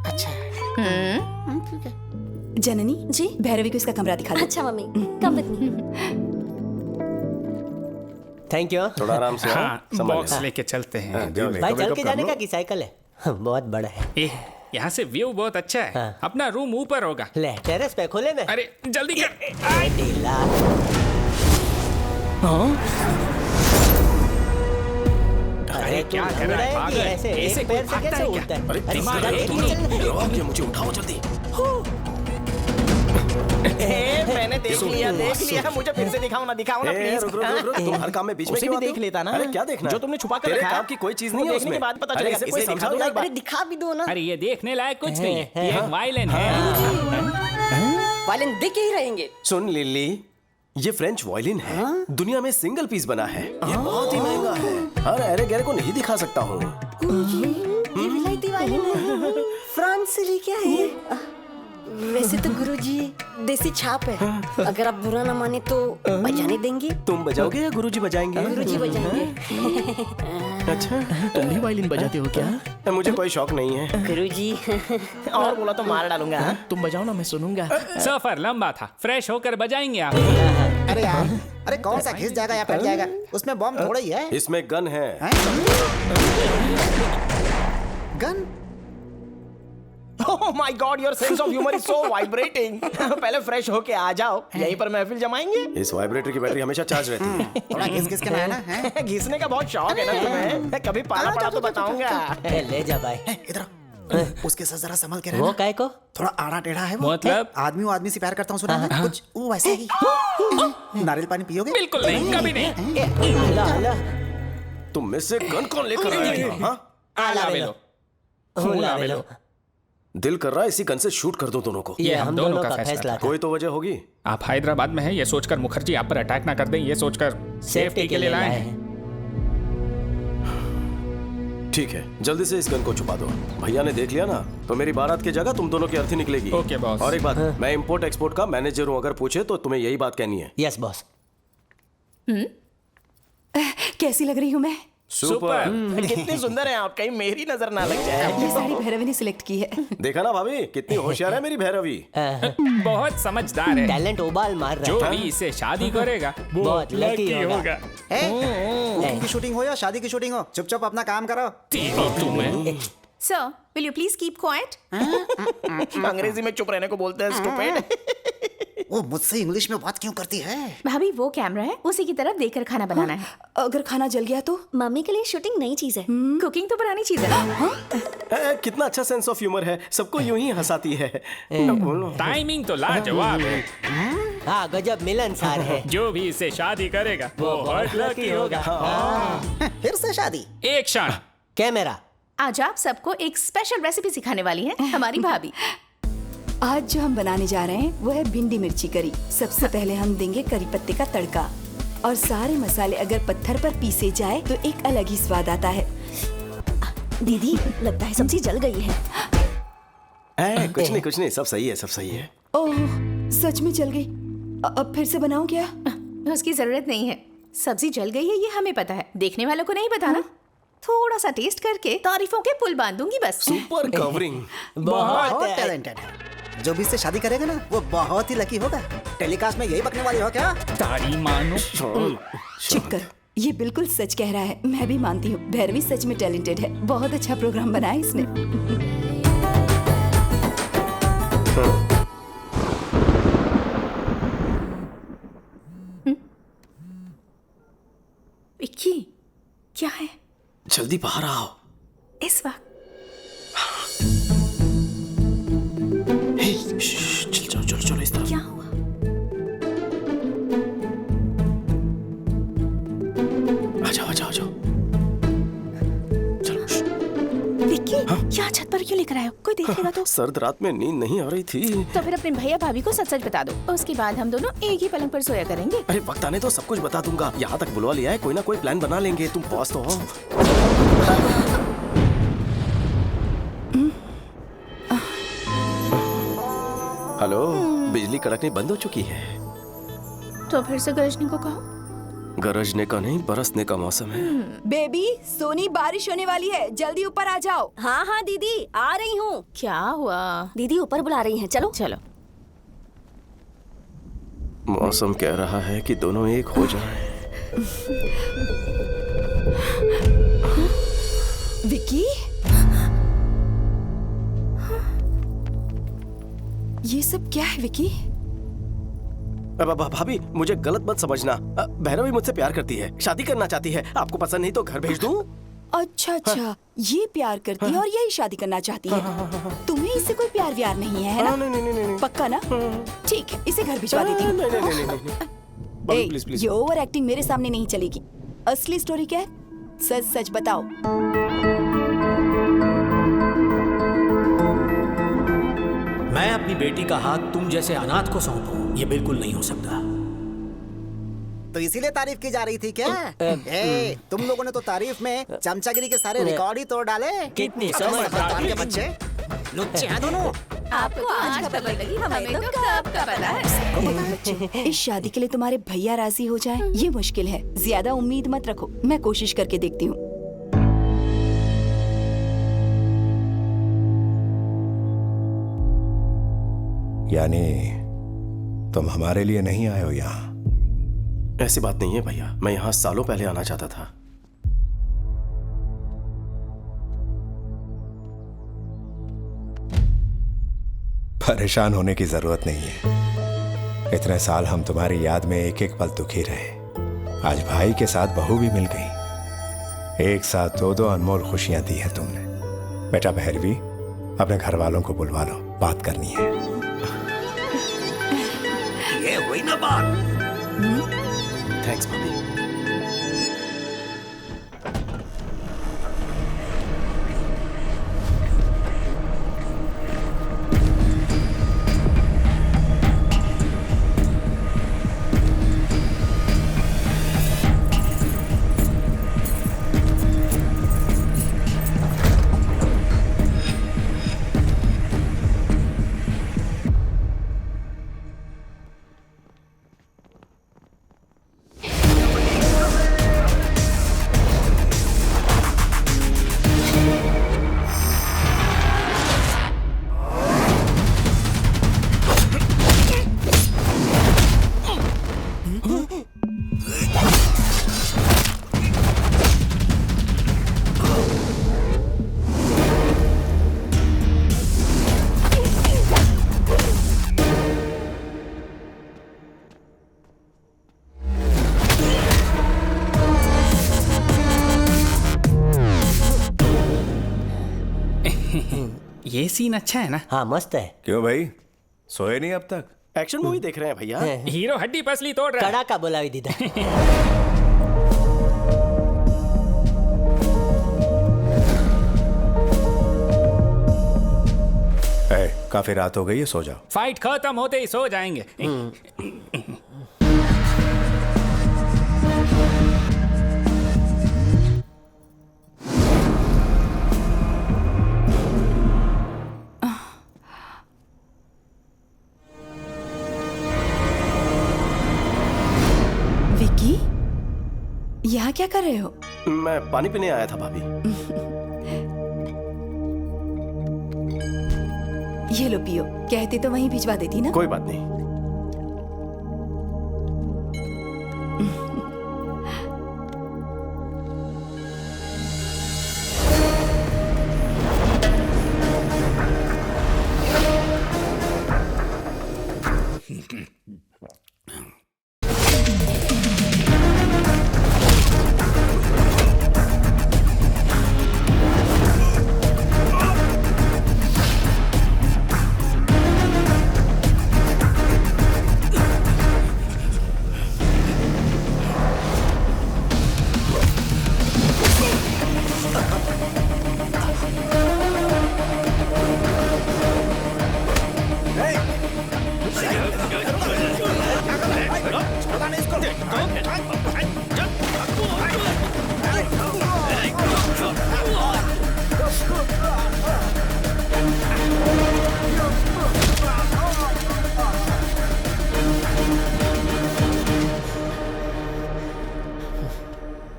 अच्छा ठीक है। जननी जी, भैरवी को इसका कमरा दिखा दो। अच्छा mummy, come with me. Thank you. थोड़ा आराम से बॉक्स लेके चलते हैं। भाई चल के जाने का की साइकिल है? बहुत बड़ा है। यहाँ से व्यू बहुत अच्छा है। अपना रूम ऊपर होगा। ले टेरेस पे खोले में। अरे जल्दी कर। अरे क्या कर रहा है पागल? ऐसे पैर से कैसे उठता है? अरे दिमाग है, मुझे उठाओ जल्दी। मैंने देख लिया। मुझे फिर से दिखाओ ना प्लीज। रुक, तुम हर काम में बीच में उसे भी देख लेता ना। अरे क्या देखना? जो तुमने छुपा कर तेरे रखा है। काम की कोई चीज नहीं है देखने उसमें। के बाद पता अरे चलेगा। इसे कोई इसे समझा दिखा दो दो। एक बार। दिखा भी दो ना। अरे ये देखने लायक कुछ नहीं है। ये एक वायलिन है। वायलिन दिख ही रहेंगे। सुन लिली, ये फ्रेंच वायलिन है। दुनिया में सिंगल पीस बना है। ये बहुत ही महंगा है। हर अरे गहरे को नहीं दिखा सकता हूँ। फ्रांस से लेके आए हैं। वैसे तो गुरुजी देसी छाप है। अगर आप बुरा ना माने तो बजाने देंगे? तुम बजाओगे या गुरुजी बजाएंगे? गुरुजी बजाएंगे। अच्छा, तुम भी वायलिन बजाते हो क्या? मुझे कोई शौक नहीं है। गुरुजी और बोला तो मार डालूंगा। तुम बजाओ ना, मैं सुनूंगा। सफर लंबा था, फ्रेश होकर बजाएंगे आप। अरे यार, अरे कौन सा घिस जाएगा या फट जाएगा? उसमें बम थोड़ा ही है। इसमें गन है। Gun? Oh my God, your sense of humor is so vibrating. पहले फ्रेश होके आ जाओ, यहीं पर महफिल जमाएंगे। इस वाइब्रेटर की बैटरी हमेशा चार्ज रहती है। थोड़ा घिस के ना है ना। घिसने का बहुत शौक है ना तुम्हें? कभी पाला पड़ा तो बताऊंगा। ले जा भाई। इधर उसके साथ जरा संभल के रहना। वो काय को? थोड़ा आड़ा टेढ़ा है वो। मतलब? आदमी से प्यार करता हूँ, सुना है कुछ वो वैसे ही। नारियल पानी पियोगे? बिल्कुल नहीं, कभी नहीं। तुम में से गन कौन लेकर आया? आला लो। खून आवेलो। दिल कर रहा है इसी गन से शूट कर दूं दोनों को। ये हम दोनों का फैसला था। कोई तो वजह होगी। आप हैदराबाद में हैं ये सोचकर मुखर्जी आप पर अटैक ना कर दें ये सोचकर सेफ्टी के लिए लाए हैं। ठीक है, जल्दी से इस गन को छुपा दो। भैया ने देख लिया ना तो मेरी बारात की जगह तुम दोनों की अर्थी निकलेगी। Okay boss. और एक बात, मैं इंपोर्ट एक्सपोर्ट का मैनेजर हूँ, अगर पूछे तो तुम्हें यही बात कहनी है। Yes boss. कैसी लग रही हूँ मैं? सुपर। कितनी सुंदर है आप, कहीं मेरी नजर ना लग जाए। ये साड़ी भैरवी ने सिलेक्ट की है। देखा ना भाभी कितनी होशियार है मेरी भैरवी। बहुत समझदार है। टैलेंट उबाल मार रहा है। जो भी इससे शादी करेगा बहुत लकी होगा। फिल्म की शूटिंग हो या शादी की शूटिंग हो, चुपचाप अपना काम करो। Sir, will you please keep quiet? अंग्रेजी में चुप रहने को बोलते हैं स्टूपिड। वो मुझसे इंग्लिश में बात क्यों करती है? भाभी वो कैमरा है, उसी की तरफ देखकर खाना बनाना है। अगर खाना जल गया तो? मम्मी के लिए शूटिंग नई चीज है। कुकिंग तो पुरानी चीज है। कितना अच्छा सेंस ऑफ ह्यूमर है, सबको यूं ही हंसाती है। टाइमिंग तो लाजवाब है। हाँ गजब मिलनसार है। जो भी इससे शादी करेगा वो बहुत लकी होगा। फिर से शादी। एक क्षण। कैमरा। आज आप सबको एक स्पेशल रेसिपी सिखाने वाली है हमारी भाभी। आज जो हम बनाने जा रहे हैं वो है भिंडी मिर्ची करी। सबसे पहले हम देंगे करी पत्ते का तड़का और सारे मसाले अगर पत्थर पर पीसे जाए तो एक अलग ही स्वाद आता है। दीदी लगता है सब्जी जल गई है। कुछ नहीं सब सही है, सब सही है। ओह सच में जल गई। अब फिर से बनाऊं क्या? उसकी जरूरत नहीं है, सब्जी जल गई है ये हमें पता है, देखने वालों को नहीं पता ना। थोड़ा सा टेस्ट करके तारीफों के पुल बांधूंगी बस। Super covering. बहुत टैलेंटेड है। जो भी इससे शादी करेगा ना वो बहुत ही लकी होगा। टेलीकास्ट में यही बकने वाली हो क्या? तारी मानो। चुप कर, ये बिल्कुल सच कह रहा है। मैं भी मानती हूँ भैरवी सच में टैलेंटेड है। बहुत अच्छा प्रोग्राम बनाया इसने। विक्की क्या है? जल्दी बाहर आओ। इस वक्त चलो इस तरफ। क्या हुआ? आ जाओ। चलो। विक्की यहाँ छत पर क्यों लेकर आए हो? कोई देखेगा तो? सर्द रात में नींद नहीं आ रही थी। तो फिर अपने भैया भाभी को सच बता दो, उसके बाद हम दोनों एक ही पलंग पर सोया करेंगे। अरे वक्त आने तो सब कुछ बता दूंगा। यहाँ तक बुलवा लिया है, कोई ना कोई प्लान बना लेंगे। तुम बॉस तो हो। हेलो, बिजली कड़कनी बंद हो चुकी है। तो फिर से गरजने को कहो। गरजने का नहीं, बरसने का मौसम है। बेबी सोनी बारिश होने वाली है, जल्दी ऊपर आ जाओ। हाँ हाँ दीदी आ रही हूँ। क्या हुआ? दीदी ऊपर बुला रही हैं, चलो। चलो। मौसम कह रहा है कि दोनों एक हो जाएं। विक्की ये सब क्या है विक्की? भाभी मुझे गलत मत समझना। भैरवी मुझसे प्यार करती है, शादी करना चाहती है। आपको पसंद नहीं तो घर भेज दूं? अच्छा ये प्यार करती है और यही शादी करना चाहती है। तुम्हें इससे कोई प्यार व्यार नहीं है ना? नहीं। पक्का ना? ठीक है, इसे घर भिजवा देती हूँ। ये ओवर एक्टिंग मेरे सामने नहीं चलेगी। असली स्टोरी क्या है? सच सच बताओ। मैं अपनी बेटी का हाथ तुम जैसे अनाथ को सौंपूं, ये बिल्कुल नहीं हो सकता। तो इसीलिए तारीफ की जा रही थी क्या? तुम लोगों ने तो तारीफ में चमचागिरी के सारे रिकॉर्ड ही तोड़ डाले। कितनी समझदार के बच्चे लुच्चे हैं दोनों। आपको आज खबर लगी, हमें तो कब का पता है। इस शादी के लिए तुम्हारे भैया राजी हो जाएं, ये मुश्किल है। ज्यादा उम्मीद मत रखो, मैं कोशिश करके देखती हूँ। यानी तुम हमारे लिए नहीं आए हो यहाँ? ऐसी बात नहीं है भैया, मैं यहाँ सालों पहले आना चाहता था। परेशान होने की जरूरत नहीं है। इतने साल हम तुम्हारी याद में एक एक पल दुखी रहे। आज भाई के साथ बहू भी मिल गई। एक साथ दो अनमोल खुशियां दी है तुमने। बेटा भैरवी, अपने घर वालों को बुलवा लो, बात करनी है। ये हुई ना बात। Thanks mummy. ये सीन अच्छा है ना? हाँ मस्त है। क्यों भाई, सोए नहीं अब तक? एक्शन मूवी देख रहे हैं भैया। हीरो हड्डी पसली तोड़ रहा है। कड़ा का बोला दीदा। काफी रात हो गई है, सो जाओ। फाइट खत्म होते ही सो जाएंगे। विकी, यहाँ क्या कर रहे हो? मैं पानी पीने आया था भाभी। ये लो पियो, कहते तो वहीं भिजवा देती ना। कोई बात नहीं।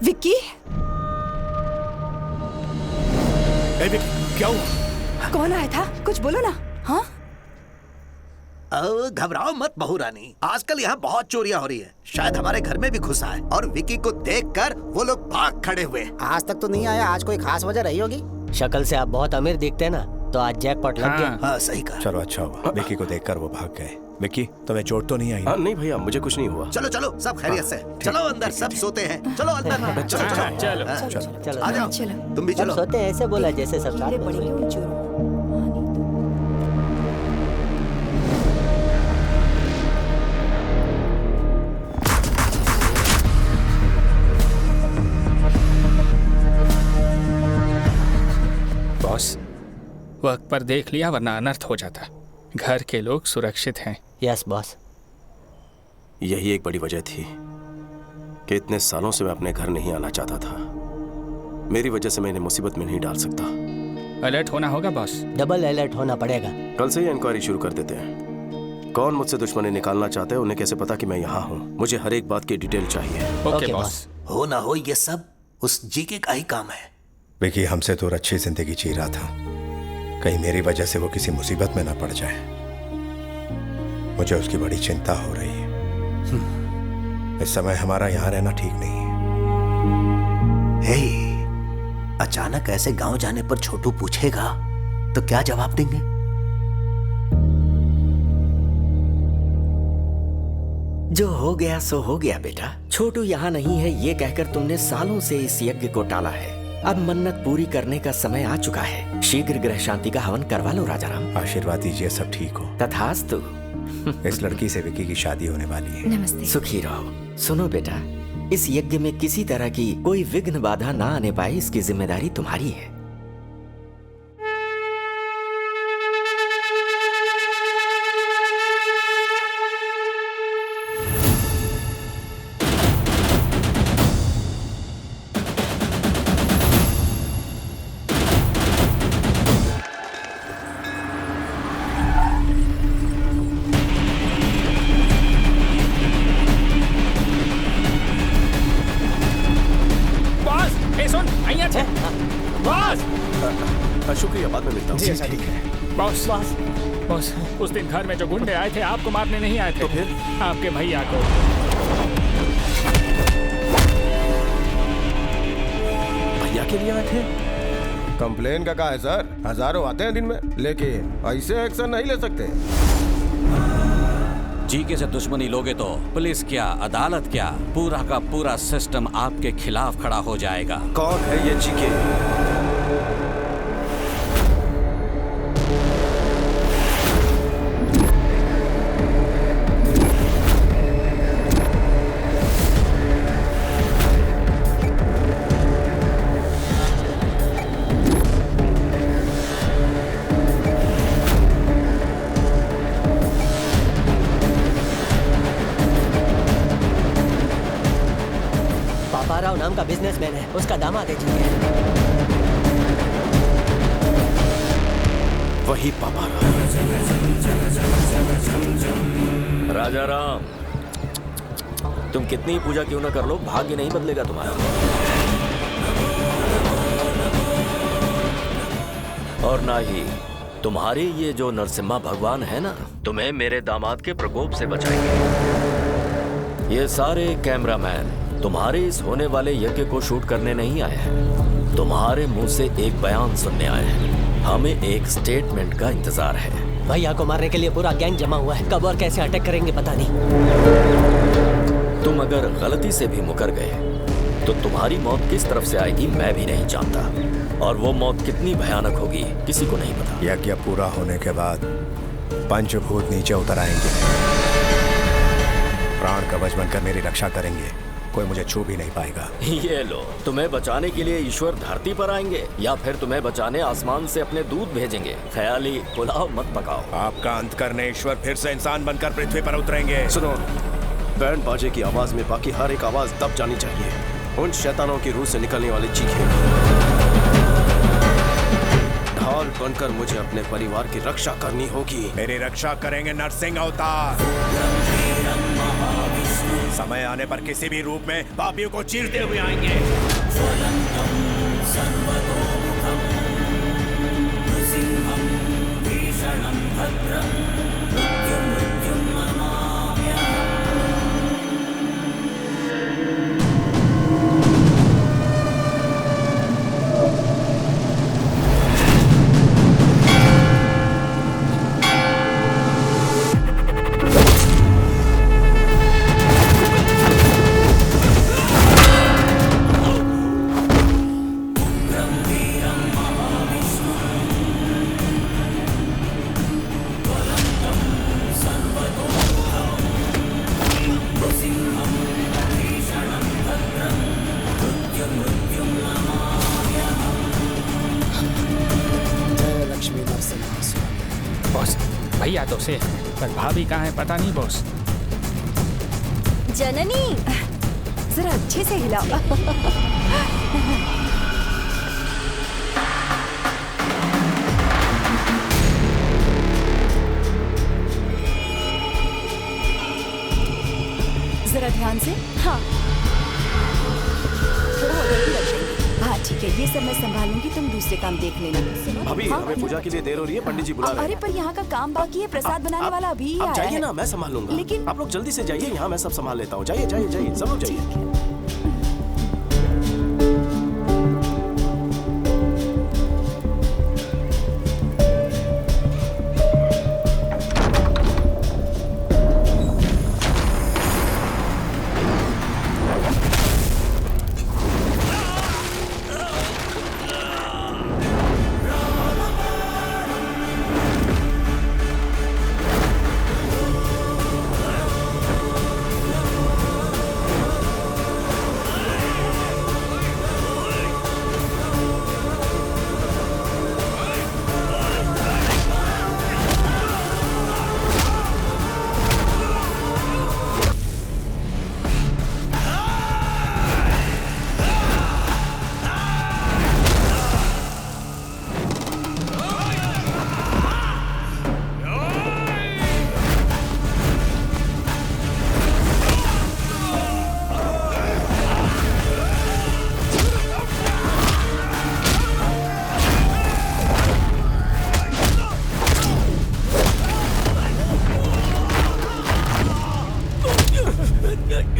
विक्की, क्या हुआ? कौन आया था? कुछ बोलो ना। हाँ, घबराओ मत बहू रानी, आजकल यहाँ बहुत चोरियां हो रही है। शायद हमारे घर में भी घुसा है और विकी को देखकर वो लोग भाग खड़े हुए। आज तक तो नहीं आया, आज कोई खास वजह रही होगी। शक्ल से आप बहुत अमीर दिखते हैं ना, तो आज जैकपॉट लग गया। हाँ सही कहा। चलो अच्छा हुआ, विकी को देखकर वो भाग गए। विकी, तुम्हें चोट तो नहीं आई? नहीं भैया, मुझे कुछ नहीं हुआ। चलो चलो, सब खैरियत से। चलो अंदर, सब सोते हैं। चलो अंदर। चलो आ जाओ, तुम भी चलो। सोते हैं ऐसे बोला जैसे सब साथ में। बॉस, वक्त पर देख लिया वरना अनर्थ हो जाता। घर के लोग सुरक्षित हैं। Yes boss. यही एक बड़ी वजह थी कि इतने सालों से मैं अपने घर नहीं आना चाहता था। मेरी वजह से मैं इन्हें मुसीबत में नहीं डाल सकता। अलर्ट होना होगा बॉस। डबल अलर्ट होना पड़ेगा। कल से ही इंक्वायरी शुरू कर देते हैं। कौन मुझसे दुश्मनी निकालना चाहते हैं, उन्हें कैसे पता कि मैं यहाँ हूँ? मुझे हर एक बात की डिटेल चाहिए। Okay boss. हो ना हो, ये सब उस जीके का ही काम है। विकी हमसे दूर अच्छी जिंदगी जी रहा था, कहीं मेरी वजह से वो किसी मुसीबत में ना पड़ जाए। मुझे उसकी बड़ी चिंता हो रही है। इस समय हमारा यहाँ रहना ठीक नहीं है। अचानक ऐसे गांव जाने पर छोटू पूछेगा तो क्या जवाब देंगे? जो हो गया सो हो गया बेटा। छोटू यहाँ नहीं है ये कहकर तुमने सालों से इस यज्ञ को टाला है। अब मन्नत पूरी करने का समय आ चुका है। शीघ्र ग्रह शांति का हवन करवा लो राजाराम। आशीर्वाद दीजिए सब ठीक हो। तथास्तु। इस लड़की से विकी की शादी होने वाली है। नमस्ते। सुखी रहो। सुनो बेटा, इस यज्ञ में किसी तरह की कोई विघ्न बाधा ना आने पाए, इसकी जिम्मेदारी तुम्हारी है। शुक्रिया, बाद में मिलता हूँ। ठीक है बॉस। बॉस, उस दिन घर में जो गुंडे आए थे आपको मारने नहीं आए थे। तो फिर आपके भैया को। भैया के लिए आए थे? कंप्लेन का कहा है सर, हजारों आते हैं दिन में, लेकिन ऐसे एक्शन नहीं ले सकते। जीके से दुश्मनी लोगे तो पुलिस क्या, अदालत क्या, पूरा का पूरा सिस्टम आपके खिलाफ खड़ा हो जाएगा। कौन है ये जीके? बिजनेसमैन है, उसका दामाद है जी। वही पापा राजा राम, तुम कितनी ही पूजा क्यों ना कर लो, भाग्य नहीं बदलेगा तुम्हारा। और ना ही तुम्हारे ये जो नरसिम्हा भगवान है ना, तुम्हें मेरे दामाद के प्रकोप से बचाएंगे। ये सारे कैमरामैन तुम्हारे इस होने वाले यज्ञ को शूट करने नहीं आए हैं, तुम्हारे मुंह से एक बयान सुनने आए हैं। हमें एक स्टेटमेंट का इंतजार है। भैया को मारने के लिए पूरा गैंग जमा हुआ है, कब और कैसे अटैक करेंगे पता नहीं। तुम अगर गलती से भी मुकर गए तो तुम्हारी मौत किस तरफ से आएगी मैं भी नहीं जानता, और वो मौत कितनी भयानक होगी किसी को नहीं पता। यज्ञ पूरा होने के बाद पंचभूत नीचे उतर आएंगे, प्राण कवच बनकर मेरी रक्षा करेंगे, कोई मुझे छू भी नहीं पाएगा। ये लो, तुम्हें बचाने के लिए ईश्वर धरती पर आएंगे या फिर तुम्हें बचाने आसमान से अपने दूत भेजेंगे। ख्याली पुलाव मत पकाओ। आपका अंत करने ईश्वर फिर से इंसान बनकर पृथ्वी पर उतरेंगे। सुनो, बैंड बाजे की आवाज में बाकी हर एक आवाज दब जानी चाहिए। उन शैतानों की रूह से निकलने वाली चीखें ढाल बनकर मुझे अपने परिवार की रक्षा करनी होगी। मेरी रक्षा करेंगे नरसिंह अवतार। समय आने पर किसी भी रूप में पापियों को चीरते हुए आएंगे। बॉस, भैया तो से पर भाभी कहाँ है पता नहीं बॉस। जननी, जरा अच्छे से हिलाओ। जरा ध्यान से। हाँ, थोड़ा उधर भी रखेंगे। हाँ ठीक है, ये सब मैं संभाल लूंगी, तुम दूसरे काम देख लेना। अभी हाँ? हमें पूजा के लिए देर हो रही है, पंडित जी बुला रहे हैं। अरे पर यहाँ का काम बाकी है, प्रसाद बनाने वाला अभी ही आप आया जाइए है। ना, मैं संभाल लूंगा। लेकिन आप लोग जल्दी से जाइए, यहाँ मैं सब संभाल लेता हूँ। जाइए जाइए जाइए, सब लोग जाइए।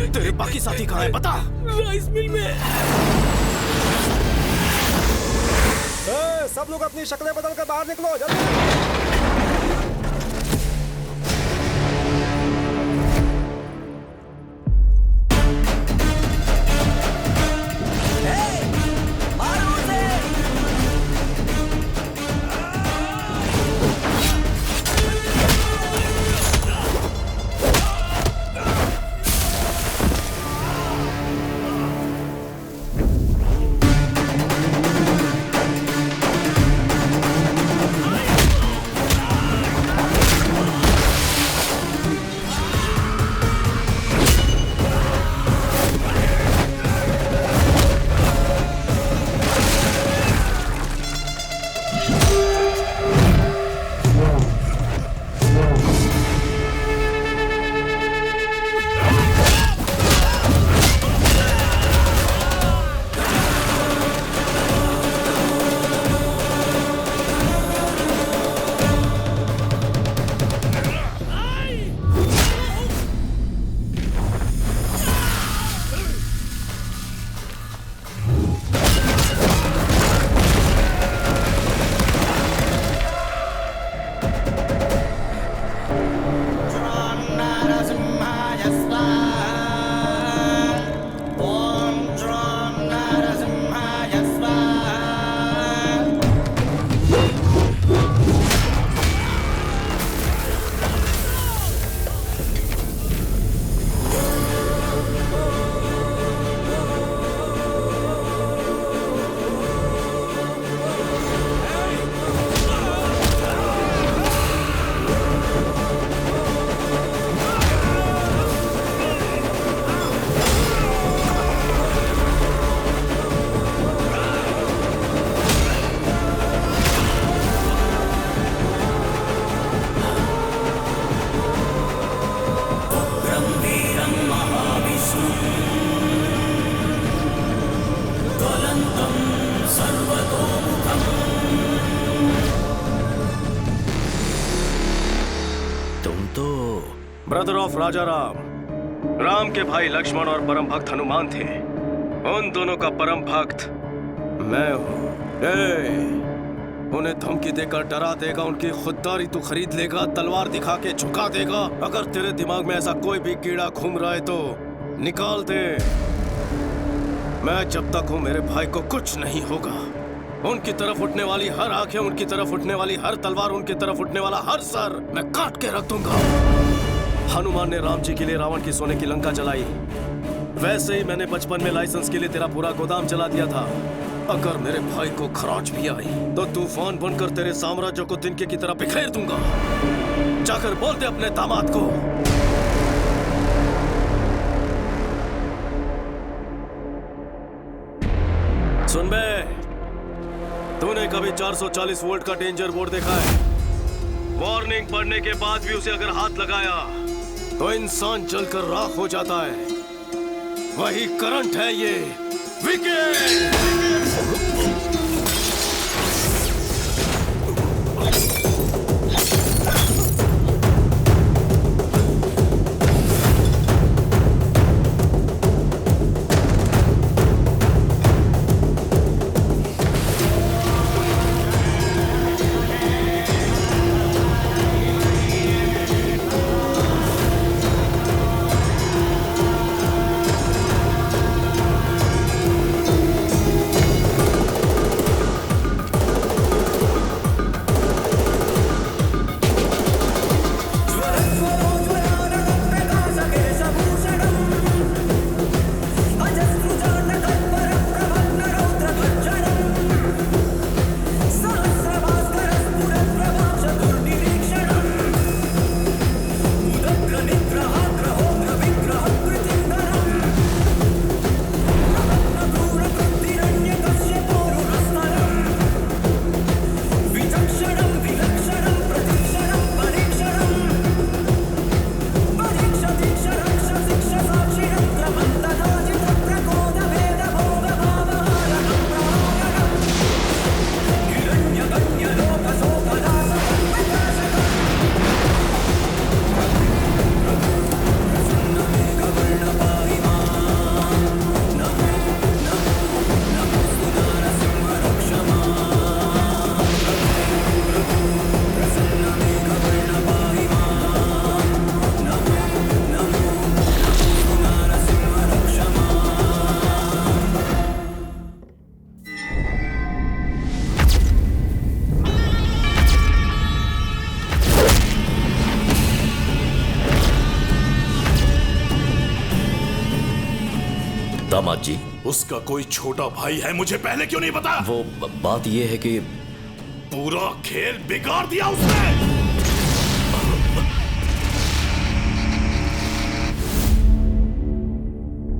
तेरे बाकी साथी कहाँ है बता? राइस मिल में। सब लोग अपनी शक्लें बदलकर बाहर निकलो जल्दी। तुम तो ब्रदर ऑफ राजा राम, राम के भाई लक्ष्मण और परम भक्त हनुमान थे। उन दोनों का परम भक्त मैं हूँ। उन्हें धमकी देकर डरा देगा, उनकी खुददारी तू खरीद लेगा, तलवार दिखा के झुका देगा। अगर तेरे दिमाग में ऐसा कोई भी कीड़ा घूम रहा है तो निकाल दे। मैं जब तक हूँ मेरे भाई को कुछ नहीं होगा। उनकी तरफ उठने वाली हर आंखें, उनकी तरफ उठने वाली हर तलवार, उनकी तरफ उठने वाला हर सर मैं काट के रख दूंगा। हनुमान ने राम जी के लिए रावण की सोने की लंका जलाई, वैसे ही मैंने बचपन में लाइसेंस के लिए तेरा पूरा गोदाम जला दिया था। अगर मेरे भाई को खरोंच भी आई तो तूफान बनकर तेरे साम्राज्य को तिनके की तरह बिखेर दूंगा। जाकर बोल दे अपने दामाद को। सुन बे, तूने कभी 440 वोल्ट का डेंजर बोर्ड देखा है? वार्निंग पढ़ने के बाद भी उसे अगर हाथ लगाया तो इंसान जलकर राख हो जाता है। वही करंट है ये। विकेट! दामाद जी, उसका कोई छोटा भाई है, मुझे पहले क्यों नहीं बताया? वो बात ये है कि पूरा खेल बिगाड़ दिया उसने।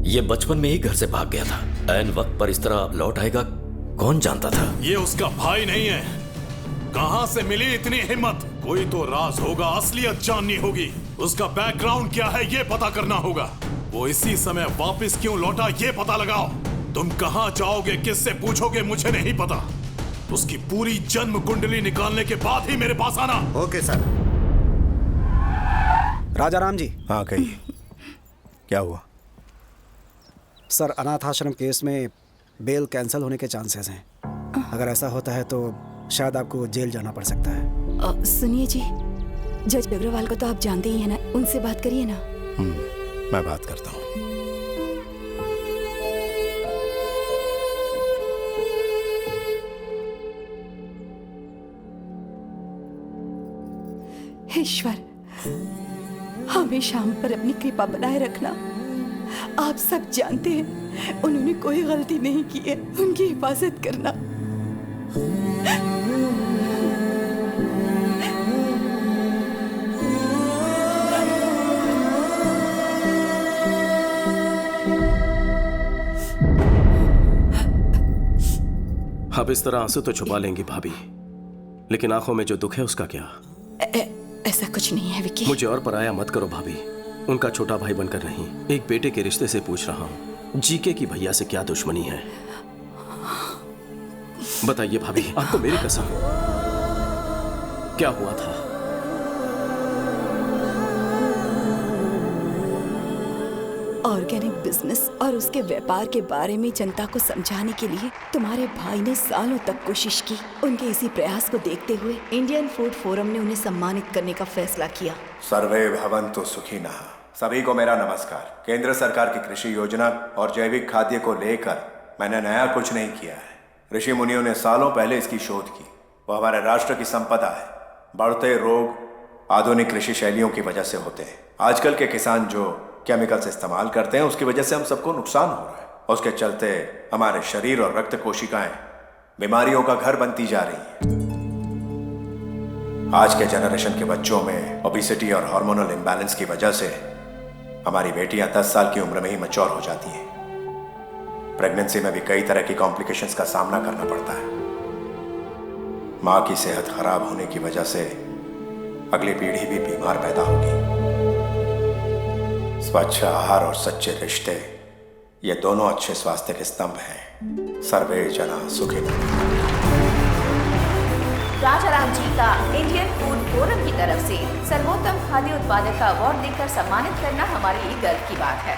ये बचपन में ही घर से भाग गया था। ऐन वक्त पर इस तरह लौट आएगा कौन जानता था। ये उसका भाई नहीं है। कहां से मिली इतनी हिम्मत? कोई तो राज होगा, असलियत जाननी होगी। उसका बैकग्राउंड क्या है ये पता करना होगा। वो इसी समय वापस क्यों लौटा ये पता लगाओ। तुम कहां जाओगे, किससे पूछोगे, मुझे नहीं पता। उसकी पूरी जन्म कुंडली निकालने के बाद ही मेरे पास आना। Okay sir. राजा राम जी। हाँ कहिए, क्या हुआ? सर, अनाथ आश्रम केस में बेल कैंसिल होने के चांसेस हैं। अगर ऐसा होता है तो शायद आपको जेल जाना पड़ सकता है। सुनिए जी, जज अग्रवाल को तो आप जानते ही हैं ना, उनसे बात करिए ना। मैं बात करता हूँ। ईश्वर, हमेशा हम पर अपनी कृपा बनाए रखना। आप सब जानते हैं उन्होंने कोई गलती नहीं की है, उनकी हिफाजत करना। अब इस तरह आंसू तो छुपा लेंगी भाभी, लेकिन आंखों में जो दुख है उसका क्या? ऐसा कुछ नहीं है विकी। मुझे और पराया मत करो भाभी। उनका छोटा भाई बनकर नहीं, एक बेटे के रिश्ते से पूछ रहा हूँ। जीके की भैया से क्या दुश्मनी है? बताइए भाभी, आपको मेरी कसम, क्या हुआ था? ऑर्गेनिक बिजनेस और उसके व्यापार के बारे में जनता को समझाने के लिए तुम्हारे भाई ने सालों तक कोशिश की। उनके इसी प्रयास को देखते हुए इंडियन फूड फोरम ने उन्हें सम्मानित करने का फैसला किया। सर्वे भवन्तु सुखिनः। सभी को मेरा नमस्कार। केंद्र सरकार की कृषि योजना और जैविक खाद्य को लेकर मैंने नया कुछ नहीं किया है। ऋषि मुनियों ने सालों पहले इसकी शोध की। वो हमारे राष्ट्र की संपदा है। बढ़ते रोग आधुनिक कृषि शैलियों की वजह से होते हैं। आजकल के किसान जो केमिकल्स इस्तेमाल करते हैं उसकी वजह से हम सबको नुकसान हो रहा है। उसके चलते हमारे शरीर और रक्त कोशिकाएं बीमारियों का घर बनती जा रही हैं। आज के जनरेशन के बच्चों में ओबेसिटी और हार्मोनल इम्बैलेंस की वजह से हमारी बेटियां 10 साल की उम्र में ही मैच्योर हो जाती हैं। प्रेगनेंसी में भी कई तरह की कॉम्प्लिकेशंस का सामना करना पड़ता है। मां की सेहत खराब होने की वजह से अगली पीढ़ी भी बीमार पैदा होगी। स्वच्छ आहार और सच्चे रिश्ते, ये दोनों अच्छे स्वास्थ्य के स्तंभ हैं। सर्वे जना सुखिनः। राजाराम जी का इंडियन फूड फोरम की तरफ से सर्वोत्तम खाद्य उत्पादक का अवार्ड देकर सम्मानित करना हमारे लिए गर्व की बात है।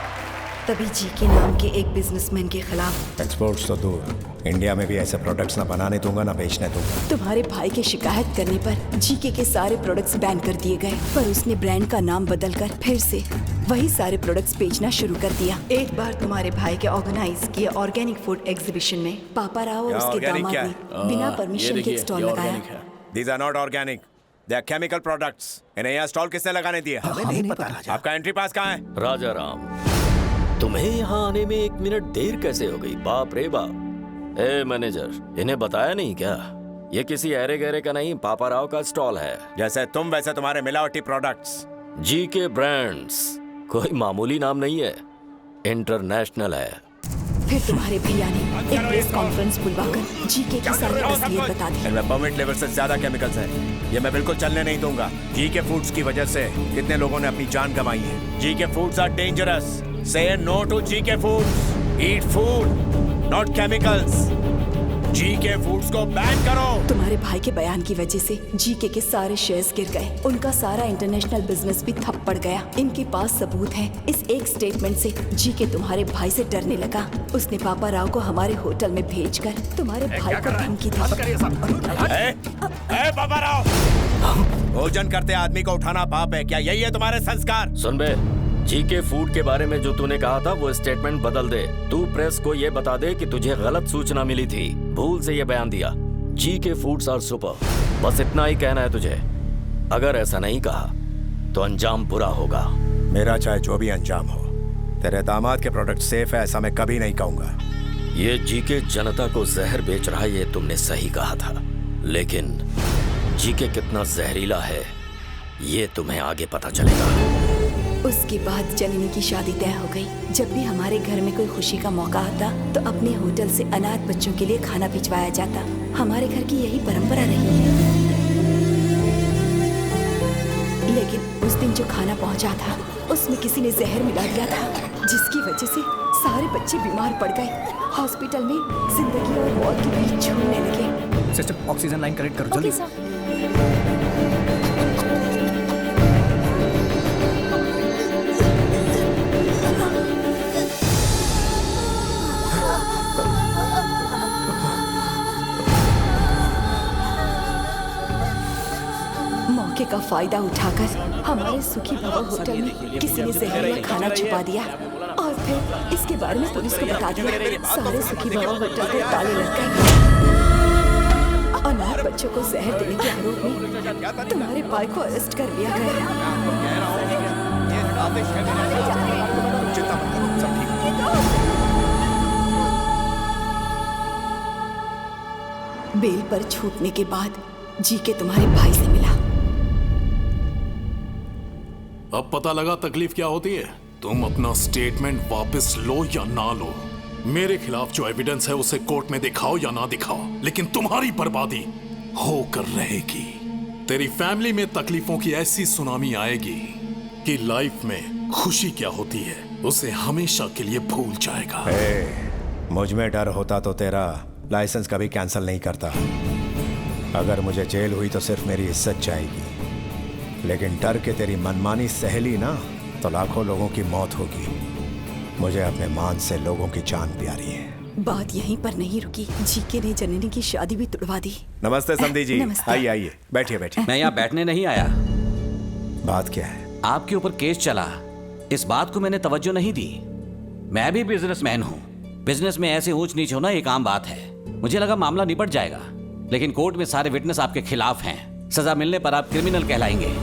तभी जीके नाम के एक बिजनेसमैन के खिलाफ एक्सपोर्ट्स तो दूर, इंडिया में भी ऐसे प्रोडक्ट्स ना बनाने दूंगा ना बेचने दूंगा। तुम्हारे भाई के शिकायत करने पर जीके के सारे प्रोडक्ट्स बैन कर दिए गए, पर उसने ब्रांड का नाम बदलकर फिर से वही सारे प्रोडक्ट्स बेचना शुरू कर दिया। एक बार तुम्हारे भाई के ऑर्गेनाइज किए ऑर्गेनिक फूड एग्जीबिशन में पापा राव और उसके दामाद ने बिना परमिशन के स्टॉल लगाया। These are not organic. They are chemical products. इन्हें यहाँ स्टॉल किसने लगाने दिया? हमें नहीं पता राजा। आपका एंट्री पास कहाँ है? राजा राम, तुम्हें यहाँ आने में 1 मिनट देर कैसे हो गई? बाप रे बाप। ए मैनेजर, इन्हें बताया नहीं क्या? ये किसी ऐरे गहरे का नहीं, पापा राव का स्टॉल है। जैसे तुम वैसे तुम्हारे मिलावटी प्रोडक्ट्स। जीके ब्रांड्स कोई मामूली नाम नहीं है, इंटरनेशनल है। फिर तुम्हारे भैया ने एक प्रेस कॉन्फ्रेंस बुलवाकर जीके की सारी असलियत बता दी। इनमें परमिट लेवल से ज्यादा केमिकल्स हैं। ये मैं बिल्कुल चलने नहीं दूंगा। जीके फूड्स की वजह से कितने लोगों ने अपनी जान गंवाई है। GK foods are dangerous. Say no to GK foods. Eat food not chemicals. GK foods को बैन करो। तुम्हारे भाई के बयान की वजह से जीके के सारे शेयर्स गिर गए। उनका सारा इंटरनेशनल बिजनेस भी ठप पड़ गया। इनके पास सबूत है। इस एक स्टेटमेंट से जीके तुम्हारे भाई से डरने लगा। उसने पापा राव को हमारे होटल में भेजकर तुम्हारे भाई को धमकी दी। पापा राव, भोजन करते आदमी को उठाना पाप है क्या? यही है तुम्हारे संस्कार? सुन बे, जीके फूड के बारे में जो तूने कहा था वो स्टेटमेंट बदल दे। तू प्रेस को ये बता दे कि तुझे गलत सूचना मिली थी, भूल से ये बयान दिया। जीके फूड्स आर सुपर, बस इतना ही कहना है तुझे। अगर ऐसा नहीं कहा तो अंजाम बुरा होगा। मेरा चाहे जो भी अंजाम हो, तेरे दामाद के प्रोडक्ट सेफ है ऐसा मैं कभी नहीं कहूंगा। ये जीके जनता को जहर बेच रहा है, ये तुमने सही कहा था, लेकिन जीके कितना जहरीला है ये तुम्हें आगे पता चलेगा। उसके बाद जननी की शादी तय हो गई। जब भी हमारे घर में कोई खुशी का मौका आता तो अपने होटल से अनाथ बच्चों के लिए खाना भिजवाया जाता। हमारे घर की यही परंपरा रही है। लेकिन उस दिन जो खाना पहुंचा था उसमें किसी ने जहर मिला दिया था, जिसकी वजह से सारे बच्चे बीमार पड़ गए। हॉस्पिटल में जिंदगी और मौत के बीच झूलने लगे। सिस्टर, ऑक्सीजन लाइन कनेक्ट करो जल्दी। मौके का फायदा उठाकर हमारे सुखी भवन होटल में किसी ने जहरीला खाना छुपा दिया और फिर इसके बारे में पुलिस को बता दिया। सारे सुखी भवन होटल को ताले लग गए। अनाथ बच्चों को जहर देने के आरोप में तुम्हारे भाई को अरेस्ट कर लिया गया। बेल पर छूटने के बाद जीके तुम्हारे भाई से मिला। अब पता लगा तकलीफ क्या होती है। तुम अपना स्टेटमेंट वापस लो या ना लो, मेरे खिलाफ जो एविडेंस है उसे कोर्ट में दिखाओ या ना दिखाओ, लेकिन तुम्हारी बर्बादी होकर रहेगी। तेरी फैमिली में तकलीफों की ऐसी सुनामी आएगी कि लाइफ में खुशी क्या होती है उसे हमेशा के लिए भूल जाएगा। मुझ में डर होता तो तेरा लाइसेंस कभी कैंसिल नहीं करता। अगर मुझे जेल हुई तो सिर्फ मेरी इज्जत जाएगी, लेकिन डर के तेरी मनमानी सहेली ना तो लाखों लोगों की मौत होगी। मुझे अपने मान से लोगों की जान प्यारी है। बात यहीं पर नहीं रुकी, जीके ने जननी की शादी भी तुड़वा दी। नमस्ते समधी जी। नमस्ते। आइए आइए, बैठिए बैठिए। मैं यहाँ बैठने नहीं आया। बात क्या है? आपके ऊपर केस चला, इस बात को मैंने तवज्जो नहीं दी। मैं भी बिजनेसमैन हूँ, बिजनेस में ऐसे ऊंच नीच होना एक आम बात है। मुझे लगा मामला निपट जाएगा, लेकिन कोर्ट में सारे विटनेस आपके खिलाफ हैं। सजा मिलने पर आप क्रिमिनल कहलाएंगे।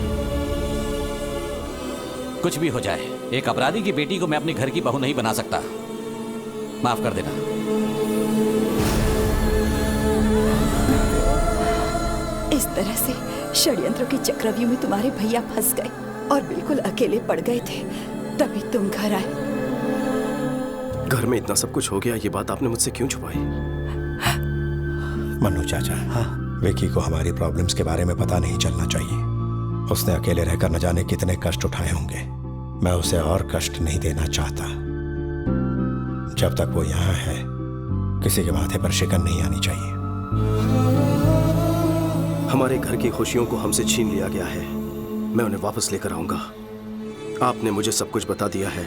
कुछ भी हो जाए, एक अपराधी की बेटी को मैं अपने घर की बहू नहीं बना सकता। माफ कर देना। इस तरह से षड्यंत्रों के चक्रव्यूह में तुम्हारे भैया फंस गए और बिल्कुल अकेले पड़ गए थे, तभी तुम घर आए। घर में इतना सब कुछ हो गया, ये बात आपने मुझसे क्यों छुपाई? मन्नू चाचा, हाँ, विकी को हमारी प्रॉब्लम्स के बारे में पता नहीं चलना चाहिए। उसने अकेले रहकर न जाने कितने कष्ट उठाए होंगे। मैं उसे और कष्ट नहीं देना चाहता। जब तक वो यहाँ है, किसी के माथे पर शिकन नहीं आनी चाहिए। हमारे घर की खुशियों को हमसे छीन लिया गया है, मैं उन्हें वापस लेकर आऊंगा। आपने मुझे सब कुछ बता दिया है,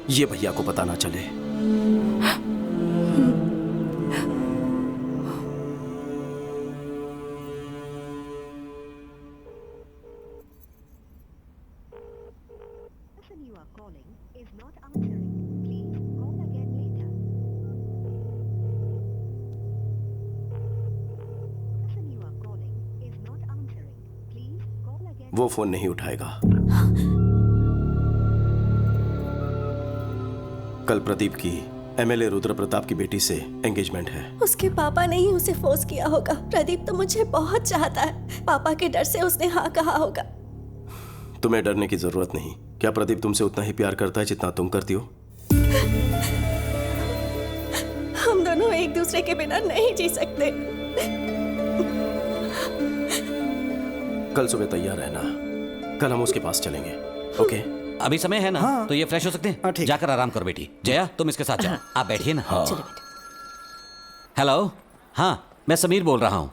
ये भैया को पता ना चले। वो फोन नहीं उठाएगा। कल प्रदीप की एमएलए रुद्र प्रताप की बेटी से एंगेजमेंट है। उसके पापा ने ही उसे फोर्स किया होगा। प्रदीप तो मुझे बहुत चाहता है, पापा के डर से उसने हाँ कहा होगा। तुम्हें डरने की जरूरत नहीं। क्या प्रदीप तुमसे उतना ही प्यार करता है जितना तुम करती हो? हम दोनों एक दूसरे के बिना नहीं जी सकते। कल सुबह तैयार रहना, कल हम उसके पास चलेंगे। ओके? अभी समय है ना? हाँ। तो ये फ्रेश हो सकते हैं? जाकर आराम करो बेटी। जया, तुम इसके साथ जाओ। आप बैठिए ना। हाँ। हेलो, हाँ, मैं समीर बोल रहा हूँ।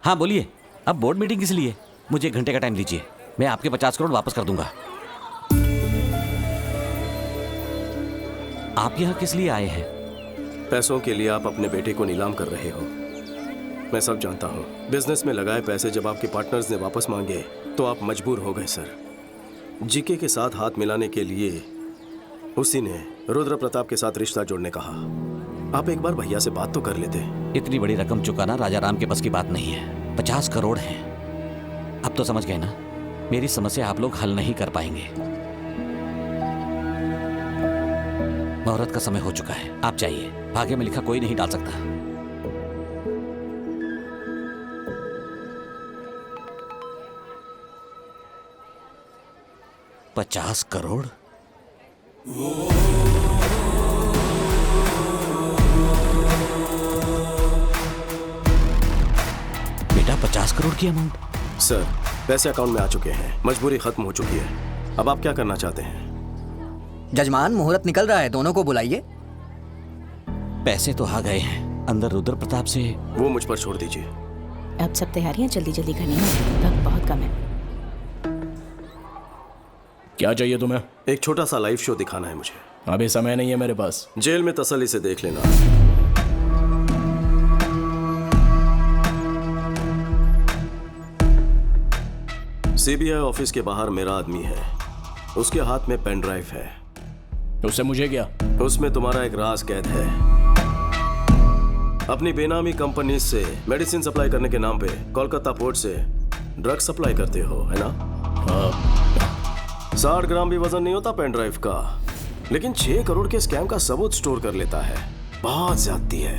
हाँ बोलिए। अब बोर्ड मीटिंग किस लिए? मुझे 1 घंटे का टाइम दीजिए, मैं आपके 50 करोड़ वापस कर दूंगा। आप यहाँ किस लिए आए हैं? पैसों के लिए आप अपने बेटे को नीलाम कर रहे हो। मैं सब जानता हूँ। बिजनेस में लगाए पैसे जब आपके पार्टनर्स ने वापस मांगे तो आप मजबूर हो गए सर। जीके के साथ हाथ मिलाने के लिए उसी ने रुद्र प्रताप के साथ रिश्ता जोड़ने कहा। आप एक बार भैया से बात तो कर लेते। इतनी बड़ी रकम चुकाना राजा राम के बस की बात नहीं है। 50 करोड़ हैं। अब तो समझ गए ना, मेरी समस्या आप लोग हल नहीं कर पाएंगे। मुहूर्त का समय हो चुका है, आप जाइए। भाग्य में लिखा कोई नहीं डाल सकता। $50 करोड़? बेटा 50 करोड़ की अमाउंट? सर, पैसे अकाउंट में आ चुके हैं, मजबूरी खत्म हो चुकी है। अब आप क्या करना चाहते हैं? जजमान, मुहूर्त निकल रहा है, दोनों को बुलाइए। पैसे तो आ गए हैं, अंदर रुद्र प्रताप से। वो मुझ पर छोड़ दीजिए। अब सब तैयारियां जल्दी जल्दी करनी है, वक्त बहुत कम है। क्या चाहिए तुम्हें? एक छोटा सा लाइव शो दिखाना है मुझे। अभी समय नहीं है मेरे पास। जेल में तसल्ली से देख लेना। सीबीआई ऑफिस के बाहर मेरा आदमी है, उसके हाथ में पेन ड्राइव है। उससे मुझे क्या? उसमें तुम्हारा एक राज कैद है। अपनी बेनामी कंपनी से मेडिसिन सप्लाई करने के नाम पे कोलकाता पोर्ट से ड्रग सप्लाई करते हो, है ना? हाँ। 60 ग्राम भी वजन नहीं होता पेन ड्राइव का, लेकिन 6 करोड़ के स्कैम का सबूत स्टोर कर लेता है। बहुत ज्यादती है।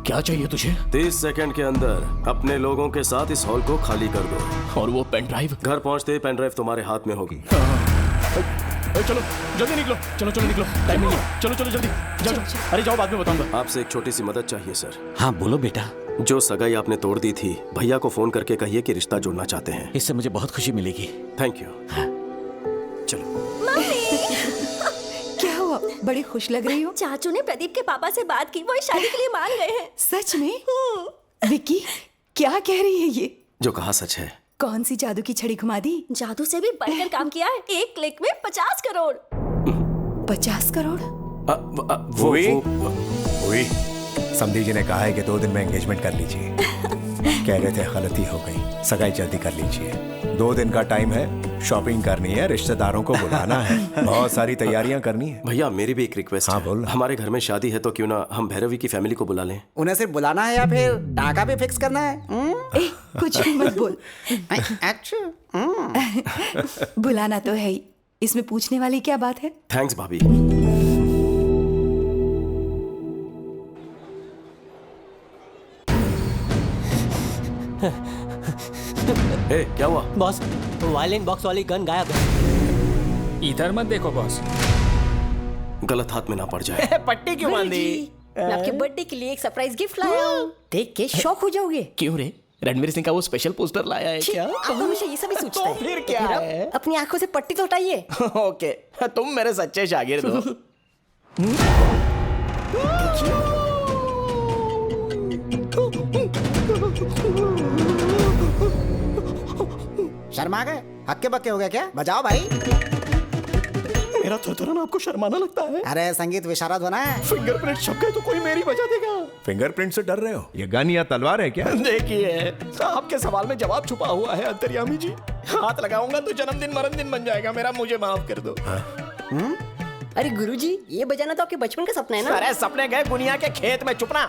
क्या चाहिए तुझे? 30 सेकंड के अंदर अपने लोगों के साथ इस हॉल को खाली कर दो। और वो पेन ड्राइव? घर पहुंचते ही पेन ड्राइव तुम्हारे हाथ में होगी। चलो जल्दी निकलो, चलो निकलो, टाइम नहीं है। चलो जल्दी जाओ। अरे जाओ, बाद में बताऊंगा। आपसे एक छोटी सी मदद चाहिए सर। हाँ बोलो बेटा। जो सगाई आपने तोड़ दी थी, भैया को फोन करके कहिए कि रिश्ता जोड़ना चाहते हैं। इससे मुझे बहुत खुशी मिलेगी। Thank you. चलो। क्या हुआ? बड़ी खुश लग रही हो। चाचू ने प्रदीप के पापा से बात की, वो इस शादी के लिए मान गए हैं। सच में? विक्की, क्या कह रही है ये? जो कहा सच है। कौन सी जादू की छड़ी घुमा दी? जादू से भी बढ़कर काम किया है। एक क्लिक में 50 करोड़। 50 करोड़? वही समधी जी ने कहा है कि 2 दिन में एंगेजमेंट कर लीजिए। कह रहे थे गलती हो गई, सगाई जल्दी कर लीजिए। 2 दिन का टाइम है, शॉपिंग करनी है, रिश्तेदारों को बुलाना है, बहुत सारी तैयारियां करनी है। भैया मेरी भी एक रिक्वेस्ट है। बोल। हमारे घर में शादी है तो क्यों ना हम भैरवी की फैमिली को बुला लें। उन्हें सिर्फ बुलाना है या फिर टाका भी फिक्स करना है? कुछ भी मत बोल। बुलाना तो है ही, इसमें पूछने वाली क्या बात है? थैंक्स भाभी। ए, क्या हुआ? बॉस, वायलिन बॉक्स वाली गन गायब है। इधर मत देखो बॉस, गलत हाथ में ना पड़ जाए। पट्टी क्यों बांधी? मैं आपके बर्थडे के लिए एक सरप्राइज गिफ्ट लाया हूँ, देख के शॉक हो जाओगे। क्यों रे? रणवीर सिंह का वो स्पेशल पोस्टर लाया है क्या? आप हमेशा ये सभी सोचते हैं। फिर क्या है? अपनी आंखों से पट्टी तो हटाइए। ओके, तुम मेरे सच्चे शागिर्द हो। शर्मा गए? हक्के बक्के हो गए क्या? बजाओ भाई। मेरा थरथराना आपको शर्माना लगता है? अरे संगीत विशारद होना है। फिंगरप्रिंट छप गए तो कोई मेरी बजा देगा। फिंगरप्रिंट से डर रहे हो? ये गन या तलवार है क्या? देखिए, आपके सवाल में जवाब छुपा हुआ है अंतर्यामी जी। हाथ लगाऊंगा तो जन्मदिन मरणदिन बन जाएगा मेरा, मुझे माफ कर दो। अरे गुरुजी, ये बजाना तो आपके बचपन का सपना है ना? अरे सपने गए गुनिया के खेत में, चुप ना।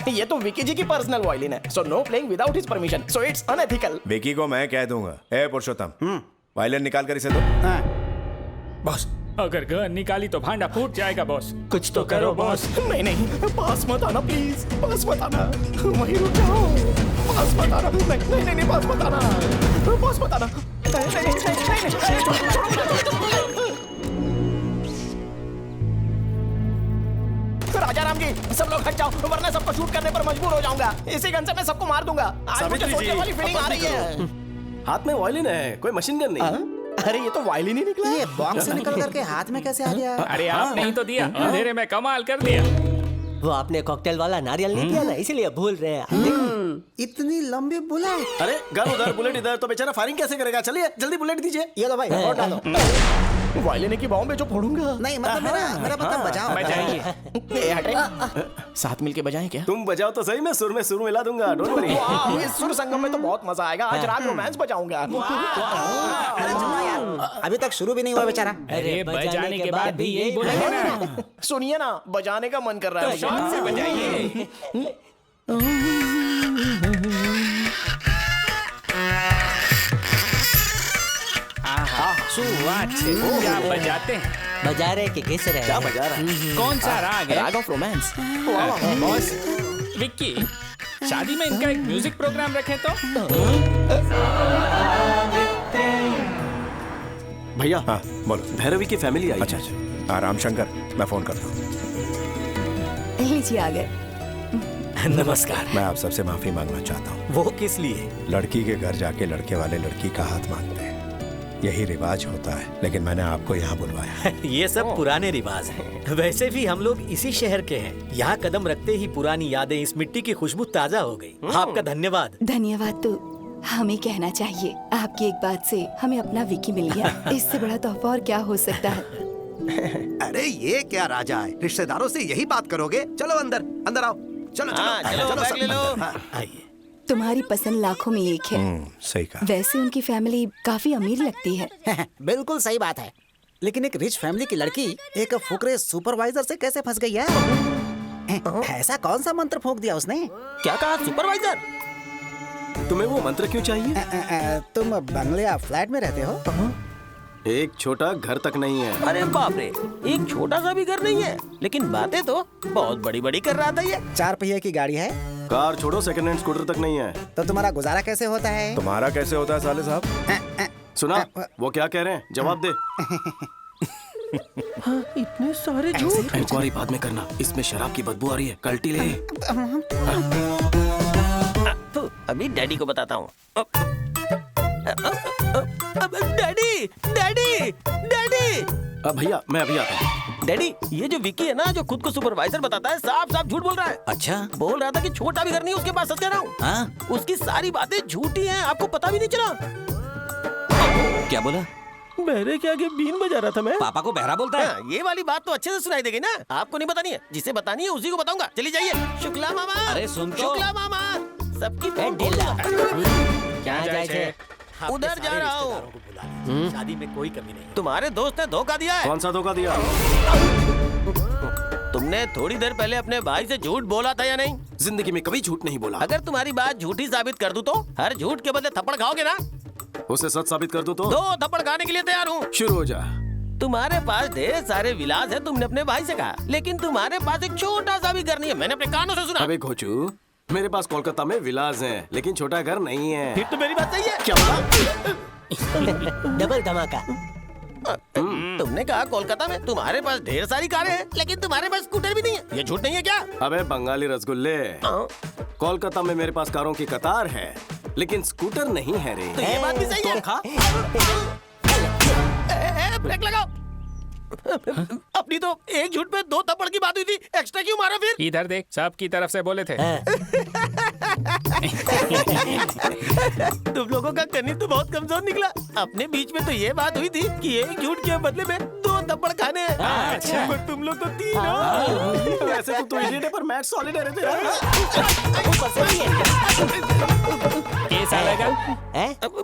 ये तो विकी जी की पर्सनल वायलिन है, so know playing without his permission, so it's unethical. Vicky को मैं कह दूंगा। ए पुरुषोत्तम, वायलिन निकाल कर इसे दो। बॉस, अगर गन निकाली तो भांडा फूट जाएगा बॉस। कुछ तो करो बॉस। नहीं नहीं, पास मत आना प्लीज, पास मत आना, वहीं रुक जाओ। पास मत आना, नहीं नहीं नहीं, पास मत आना, पास मत आना। राजा राम जी, सब लोग हट जाओ, वरना सबको शूट करने पर मजबूर हो जाऊंगा। इसी गन से मैं सबको मार दूंगा। आज मुझे सोचने वाली फीलिंग आ रही है। हाथ में वायलिन है, कोई मशीन गन नहीं। अरे ये तो वायलिन ही निकला। ये बॉक्स से निकल करके हाथ में कैसे आ गया? अरे आपने ही तो दिया, अंधेरे में कमाल कर दिया। वो आपने कॉकटेल वाला नारियल नहीं दिया ना, इसीलिए भूल रहे हैं। देखो इतनी लंबी बुलेट। अरे गन उधर, बुलेट इधर, तो बेचारा फायरिंग कैसे करेगा? चलिए जल्दी बुलेट दीजिए। ये लो भाई, और डालो। वायलिन की बाहों में जो फोड़ूंगा। नहीं मतलब मेरा मतलब बजाओ। बजाइए। साथ मिलके बजाएं क्या? तुम बजाओ तो सही, मैं सुर में सुर मिला दूंगा। Don't worry. इस सुर संगम में तो बहुत मजा आएगा। आज रात रोमांस बजाऊंगा। अभी तक शुरू भी नहीं हुआ बेचारा। अरे बजाने के बाद भी यही बोलेंगे ना। सुनिए ना, बजाने का मन कर रहा है। शान से बजाइए। क्या बजाते हैं? बजा रहे कि किस रहे? क्या बजा रहा है? कौन सा राग है? राग ऑफ रोमांस। बॉस, विक्की, शादी में इनका एक म्यूजिक प्रोग्राम रखे तो? भैया, हाँ बोलो। भैरवी की फैमिली आई। अच्छा अच्छा, राम शंकर, मैं फोन करता हूँ। लीजिए आ गए। नमस्कार। मैं आप सबसे माफी मांगना चाहता हूँ। वो किस लिए? लड़की के घर जाके लड़के वाले लड़की का हाथ मांगते हैं, यही रिवाज होता है, लेकिन मैंने आपको यहाँ बुलवाया है। ये सब पुराने रिवाज हैं। वैसे भी हम लोग इसी शहर के हैं। यहाँ कदम रखते ही पुरानी यादें, इस मिट्टी की खुशबू ताजा हो गई। आपका धन्यवाद। धन्यवाद तो हमें कहना चाहिए। आपकी एक बात से हमें अपना विकी मिल गया। इससे बड़ा तोहफा और क्या हो सकता है? अरे ये क्या राजा है, रिश्तेदारों से यही बात करोगे? चलो अंदर, अंदर आओ। चलो चलो बैग ले लो। आइए। तुम्हारी पसंद लाखों में एक है। सही कहा। वैसे उनकी फैमिली काफी अमीर लगती है। बिल्कुल सही बात है, लेकिन एक रिच फैमिली की लड़की एक फुकरे सुपरवाइजर से कैसे फंस गई है? ऐसा कौन सा मंत्र फूंक दिया उसने? क्या कहा? सुपरवाइजर? तुम्हें वो मंत्र क्यों चाहिए? तुम बंगले या फ्लैट में रहते हो? एक छोटा घर तक नहीं है। अरे बाप रे, एक छोटा सा भी घर नहीं है, लेकिन बातें तो बहुत बड़ी बड़ी कर रहा था ये। 4 पहिए की गाड़ी है? कार छोड़ो, सेकंड हैंड स्कूटर तक नहीं है। तो तुम्हारा गुजारा कैसे होता है? तुम्हारा कैसे होता है साले साहब? सुना, वो क्या कह रहे हैं? जवाब दे। हाँ, इतने सारे झूठ। इंक्वायरी बाद में करना, इसमें शराब की बदबू आ रही है, कल्टी ले। तो अभी डैडी को बताता हूँ। Daddy daddy daddy. भैया मैं अभी आता हूँ। डैडी, ये जो विकी है ना, जो खुद को सुपरवाइजर बताता है, साफ साफ झूठ बोल रहा है। अच्छा, बोल रहा था कि छोटा भी घर नहीं उसके पास, सच कह रहा हूँ। हाँ? उसकी सारी बातें झूठी हैं, आपको पता भी नहीं चला। क्या बोला? बहरे के आगे बीन बजा रहा था मैं। पापा को बहरा बोलता है? हाँ, ये वाली बात तो अच्छे से सुनाई देगी ना। आपको नहीं बतानी है, जिसे बतानी है उसी को बताऊंगा। चली जाइए। शुक्ला मामा। अरे सुन तो। शुक्ला मामा सबकी क्या जाए थे? उधर जा रहा हूँ। शादी में कोई कमी नहीं। तुम्हारे दोस्त ने धोखा दिया है। कौन सा धोखा दिया? तुमने थोड़ी देर पहले अपने भाई से झूठ बोला था या नहीं? जिंदगी में कभी झूठ नहीं बोला। अगर तुम्हारी बात झूठी साबित कर दूं तो हर झूठ के बदले थप्पड़ खाओगे ना? उसे सच साबित कर दूं तो? 2 थप्पड़ खाने के लिए तैयार हूँ। शुरू हो जा। तुम्हारे पास ढेर सारे विलास है, तुमने अपने भाई से कहा, लेकिन तुम्हारे पास एक छोटा सा भी घर नहीं है। मैंने अपने कानों से सुना। अबे घोचू, मेरे पास कोलकाता में विलास है, लेकिन छोटा घर नहीं है। फिर तो मेरी बात सही है। क्या डबल धमाका। तुमने कहा कोलकाता में तुम्हारे पास ढेर सारी कारें हैं, लेकिन तुम्हारे पास स्कूटर भी नहीं है। ये झूठ नहीं है क्या? अबे बंगाली रसगुल्ले, कोलकाता में मेरे पास कारों की कतार है, लेकिन स्कूटर नहीं है रे। तो ये बात भी सही है। ब्रेक लगाओ। अपनी तो एक झूठ पे 2 थप्पड़ की बात हुई थी, एक्स्ट्रा क्यों मारा फिर? इधर देख, सब की तरफ से बोले थे। तुम लोगों का गणित तो बहुत कमजोर निकला। अपने बीच में तो ये बात हुई थी कि एक झूठ के बदले में 2 थप्पड़ खाने हैं। अच्छा। पर तुम लोग तो 3 हो। वैसे तो इडियट है, पर मैथ सॉलिड है रे। कैसा लगा?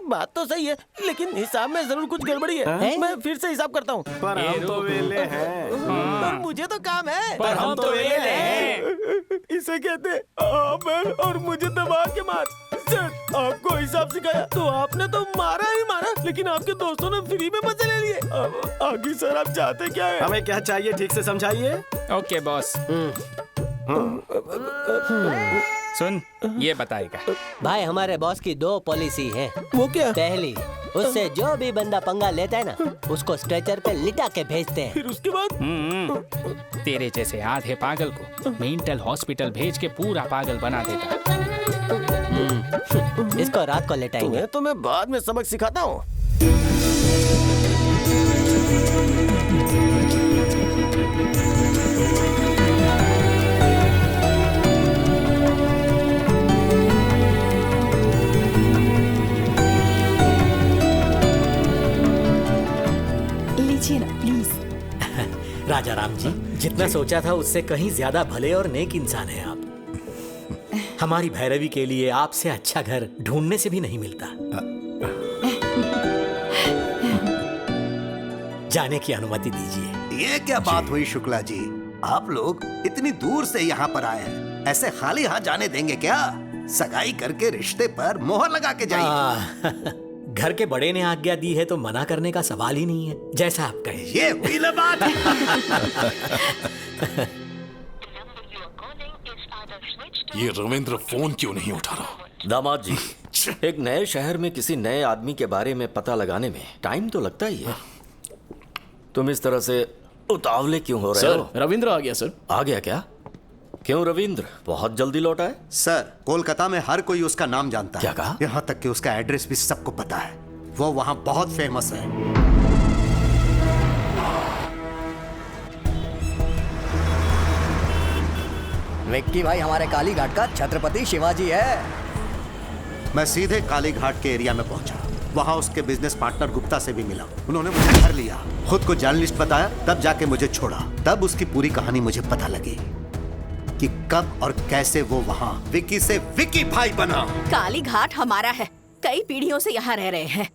बात तो सही है, लेकिन हिसाब में जरूर कुछ गड़बड़ी है। मैं फिर से हिसाब करता हूँ। पर हम तो वेले हैं। पर मुझे तो काम है। पर हम तो वेले हैं। इसे कहते हैं आमर और मुझे दबा के मार। सर, आपको हिसाब सिखाया तो आपने तो मारा ही मारा, लेकिन आपके दोस्तों ने फ्री में मजे ले लिए। अब आगे सर आप चाहते क्या है? हमें क्या चाहिए ठीक से समझाइए। Okay boss. सुन, ये बताएगा। भाई हमारे बॉस की 2 पॉलिसी है। वो क्या? पहली, उससे जो भी बंदा पंगा लेता है ना, उसको स्ट्रेचर पे लिटा के भेजते हैं। फिर उसके बाद तेरे जैसे आधे पागल को मेंटल हॉस्पिटल भेज के पूरा पागल बना देता। इसको रात को लेटाएंगे। तुम्हें तो मैं बाद में सबक सिखाता हूँ। लीजिए ना प्लीज। राजा राम जी, जितना सोचा था उससे कहीं ज्यादा भले और नेक इंसान है आप। हमारी भैरवी के लिए आपसे अच्छा घर ढूंढने से भी नहीं मिलता। जाने की अनुमति दीजिए। ये क्या बात हुई शुक्ला जी? आप लोग इतनी दूर से यहाँ पर आए हैं, ऐसे खाली हाथ जाने देंगे क्या? सगाई करके रिश्ते पर मोहर लगा के जाइए। घर के बड़े ने आज्ञा दी है तो मना करने का सवाल ही नहीं है, जैसा आप कहें। ये हुई ना बात। ये रविंद्र फोन क्यों नहीं उठा रहा? दामाद जी, एक नए शहर में किसी नए आदमी के बारे में पता लगाने में टाइम तो लगता ही है। तुम इस तरह से उतावले क्यों हो रहे हो? रविंद्र आ गया सर। आ गया क्या? क्यों रविंद्र बहुत जल्दी लौटा है? सर, कोलकाता में हर कोई उसका नाम जानता है। क्या कहा? यहाँ तक कि उसका एड्रेस भी सबको पता है। वो वहाँ बहुत फेमस है। विक्की भाई हमारे काली घाट का छत्रपति शिवाजी है। मैं सीधे काली घाट के एरिया में पहुंचा। वहाँ उसके बिजनेस पार्टनर गुप्ता से भी मिला। उन्होंने मुझे घर लिया, खुद को जर्नलिस्ट बताया, तब जाके मुझे छोड़ा। तब उसकी पूरी कहानी मुझे पता लगी कि कब और कैसे वो वहाँ विक्की से विक्की भाई बना। काली घाट हमारा है, कई पीढ़ियों से यहाँ रह रहे हैं,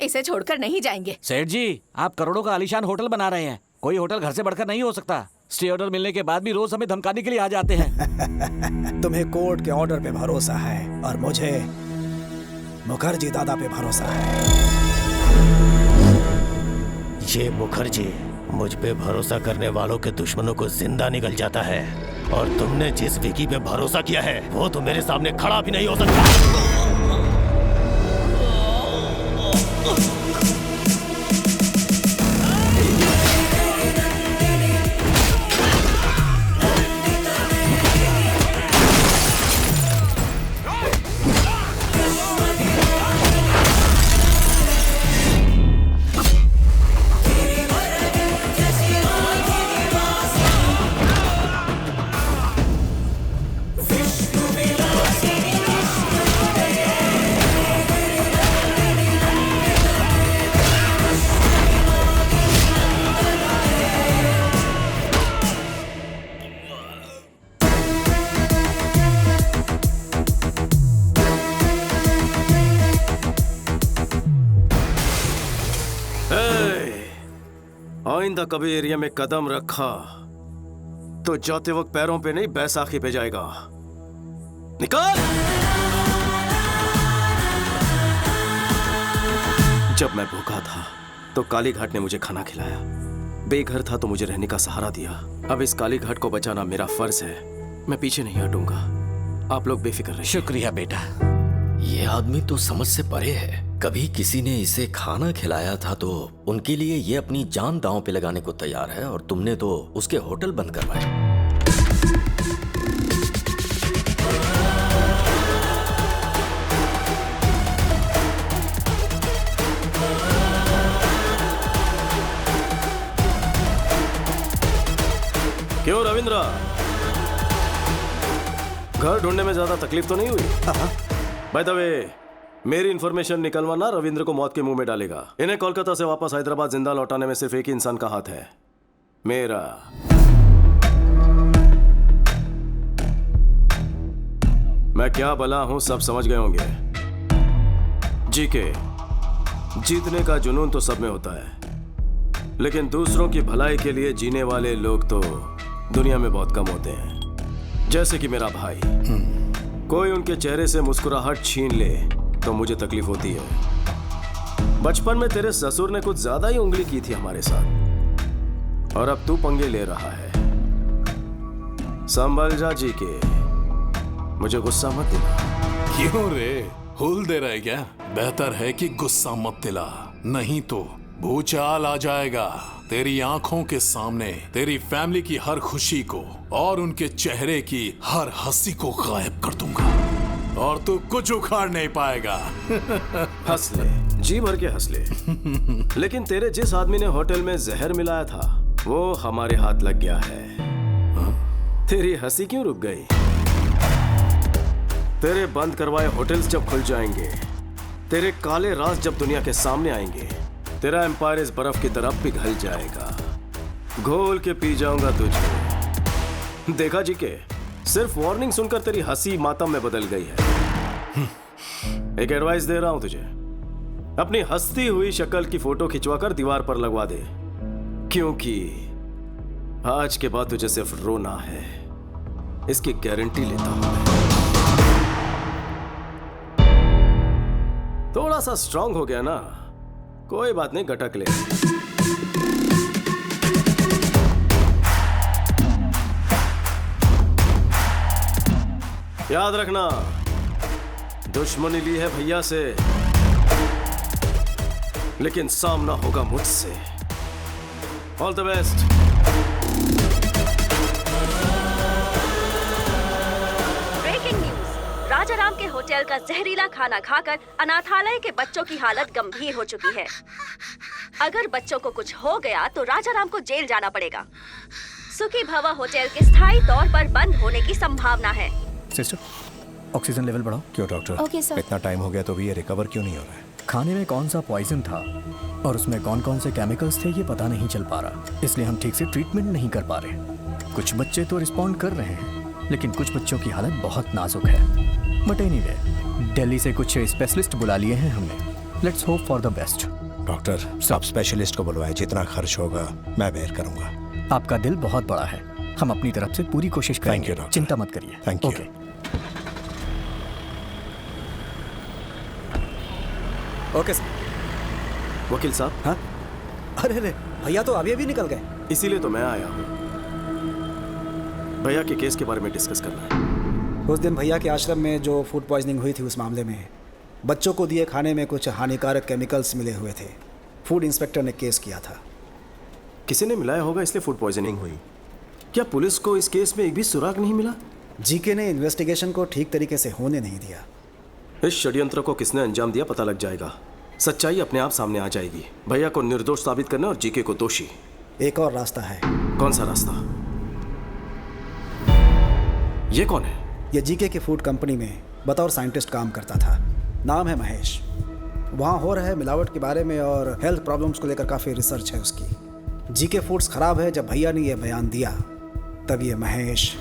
इसे छोड़कर नहीं जाएंगे। सेठ जी, आप करोड़ों का आलीशान होटल बना रहे हैं, कोई होटल घर से बढ़कर नहीं हो सकता। स्टे ऑर्डर मिलने के बाद भी रोज हमें धमकाने के लिए आ जाते हैं। तुम्हें कोर्ट के ऑर्डर पे भरोसा है और मुझे मुखर्जी दादा पे भरोसा है। ये मुखर्जी मुझ पे भरोसा करने वालों के दुश्मनों को जिंदा निकल जाता है, और तुमने जिस विकी पे भरोसा किया है वो तो मेरे सामने खड़ा भी नहीं हो सकता। आइंदा कभी एरिया में कदम रखा तो जाते वक्त पैरों पे नहीं बैसाखी पे जाएगा। निकाल। जब मैं भूखा था तो काली घाट ने मुझे खाना खिलाया, बेघर था तो मुझे रहने का सहारा दिया। अब इस काली घाट को बचाना मेरा फर्ज है, मैं पीछे नहीं हटूंगा। आप लोग बेफिक्र रहिए। शुक्रिया बेटा। ये आदमी तो समझ से परे है। कभी किसी ने इसे खाना खिलाया था तो उनके लिए ये अपनी जान दांव पे लगाने को तैयार है, और तुमने तो उसके होटल बंद करवाए। क्यों रविंद्र, घर ढूंढने में ज्यादा तकलीफ तो नहीं हुई? बाय द वे, मेरी इंफॉर्मेशन निकलवाना रविंद्र को मौत के मुंह में डालेगा। इन्हें कोलकाता से वापस हैदराबाद जिंदा लौटाने में सिर्फ एक ही इंसान का हाथ है, मेरा। मैं क्या भला हूं सब समझ गए होंगे। जीके, जीतने का जुनून तो सब में होता है, लेकिन दूसरों की भलाई के लिए जीने वाले लोग तो दुनिया में बहुत कम होते हैं। जैसे कि मेरा भाई, कोई उनके चेहरे से मुस्कुराहट छीन ले तो मुझे तकलीफ होती है। बचपन में तेरे ससुर ने कुछ ज्यादा ही उंगली की थी हमारे साथ, और अब तू पंगे ले रहा है। संभल जा जी के, मुझे गुस्सा मत दिला। क्यों रे, हुल दे रहा है क्या? बेहतर है कि गुस्सा मत दिला, नहीं तो भूचाल आ जाएगा। तेरी आंखों के सामने तेरी फैमिली की हर खुशी को और उनके चेहरे की हर हंसी को गायब कर दूंगा, और तू कुछ उखाड़ नहीं पाएगा। हंस ले, जी भर के हंस ले। लेकिन तेरे जिस आदमी ने होटल में जहर मिलाया था वो हमारे हाथ लग गया है। तेरी हंसी क्यों रुक गई? तेरे बंद करवाए होटल्स जब खुल जाएंगे, तेरे काले राज जब दुनिया के सामने आएंगे, तेरा एम्पायर इस बर्फ की तरफ पिघल जाएगा। घोल के पी जाऊंगा तुझे। देखा जी के, सिर्फ वार्निंग सुनकर तेरी हंसी मातम में बदल गई है। एक एडवाइस दे रहा हूं तुझे, अपनी हंसती हुई शक्ल की फोटो खिंचवाकर दीवार पर लगवा दे, क्योंकि आज के बाद तुझे सिर्फ रोना है, इसकी गारंटी लेता हूं। थोड़ा सा स्ट्रांग हो गया ना, कोई बात नहीं, गटक ले। याद रखना, दुश्मनी ली है भैया से, लेकिन सामना होगा मुझसे। All the best. Breaking news, Rajaram के होटल का जहरीला खाना खाकर अनाथालय के बच्चों की हालत गंभीर हो चुकी है। अगर बच्चों को कुछ हो गया तो राजाराम को जेल जाना पड़ेगा। सुखी भवा होटल के स्थायी तौर पर बंद होने की संभावना है। सिस्टर, ऑक्सीजन लेवल बढ़ाओ। क्यों डॉक्टर? Okay sir. इतना टाइम हो गया तो भी ये रिकवर क्यों नहीं हो रहा है? खाने में कौन सा पॉइजन था और उसमें कौन कौन से केमिकल्स थे ये पता नहीं चल पा रहा, इसलिए हम ठीक से ट्रीटमेंट नहीं कर पा रहे। कुछ बच्चे तो रिस्पॉन्ड कर रहे हैं, लेकिन कुछ बच्चों की हालत बहुत नाजुक है। बट एनीवे, दिल्ली से कुछ स्पेशलिस्ट बुला लिए हैं हमने। Let's hope for the best. Doctor, सब स्पेशलिस्ट को बुलवाए, जितना खर्च होगा मैं बेयर करूंगा। आपका दिल बहुत बड़ा है, हम अपनी तरफ से पूरी कोशिश करेंगे। Thank you doctor. चिंता मत करिए। Thank you. Okay sir. वकील साहब। हाँ? अरे भैया तो अभी निकल गए। इसीलिए तो मैं आया हूँ, भैया के केस के बारे में डिस्कस करना है। उस दिन भैया के आश्रम में जो फूड पॉइजनिंग हुई थी, उस मामले में बच्चों को दिए खाने में कुछ हानिकारक केमिकल्स मिले हुए थे। फूड इंस्पेक्टर ने केस किया था। किसी ने मिलाया होगा, इसलिए फूड पॉइजनिंग हुई। क्या पुलिस को इस केस में एक भी सुराग नहीं मिला? जीके ने इन्वेस्टिगेशन को ठीक तरीके से होने नहीं दिया। इस षड्यंत्र को किसने अंजाम दिया पता लग जाएगा, सच्चाई अपने आप सामने आ जाएगी। भैया को निर्दोष साबित करना और जीके को दोषी। एक और रास्ता है। कौन सा रास्ता? ये कौन है? ये जीके की फूड कंपनी में बतौर साइंटिस्ट काम करता था। नाम है महेश। वहाँ हो रहे मिलावट के बारे में और हेल्थ प्रॉब्लम्स को लेकर काफ़ी रिसर्च है उसकी। जीके फूड्स खराब है। जब भैया ने यह बयान दिया तब ये महेश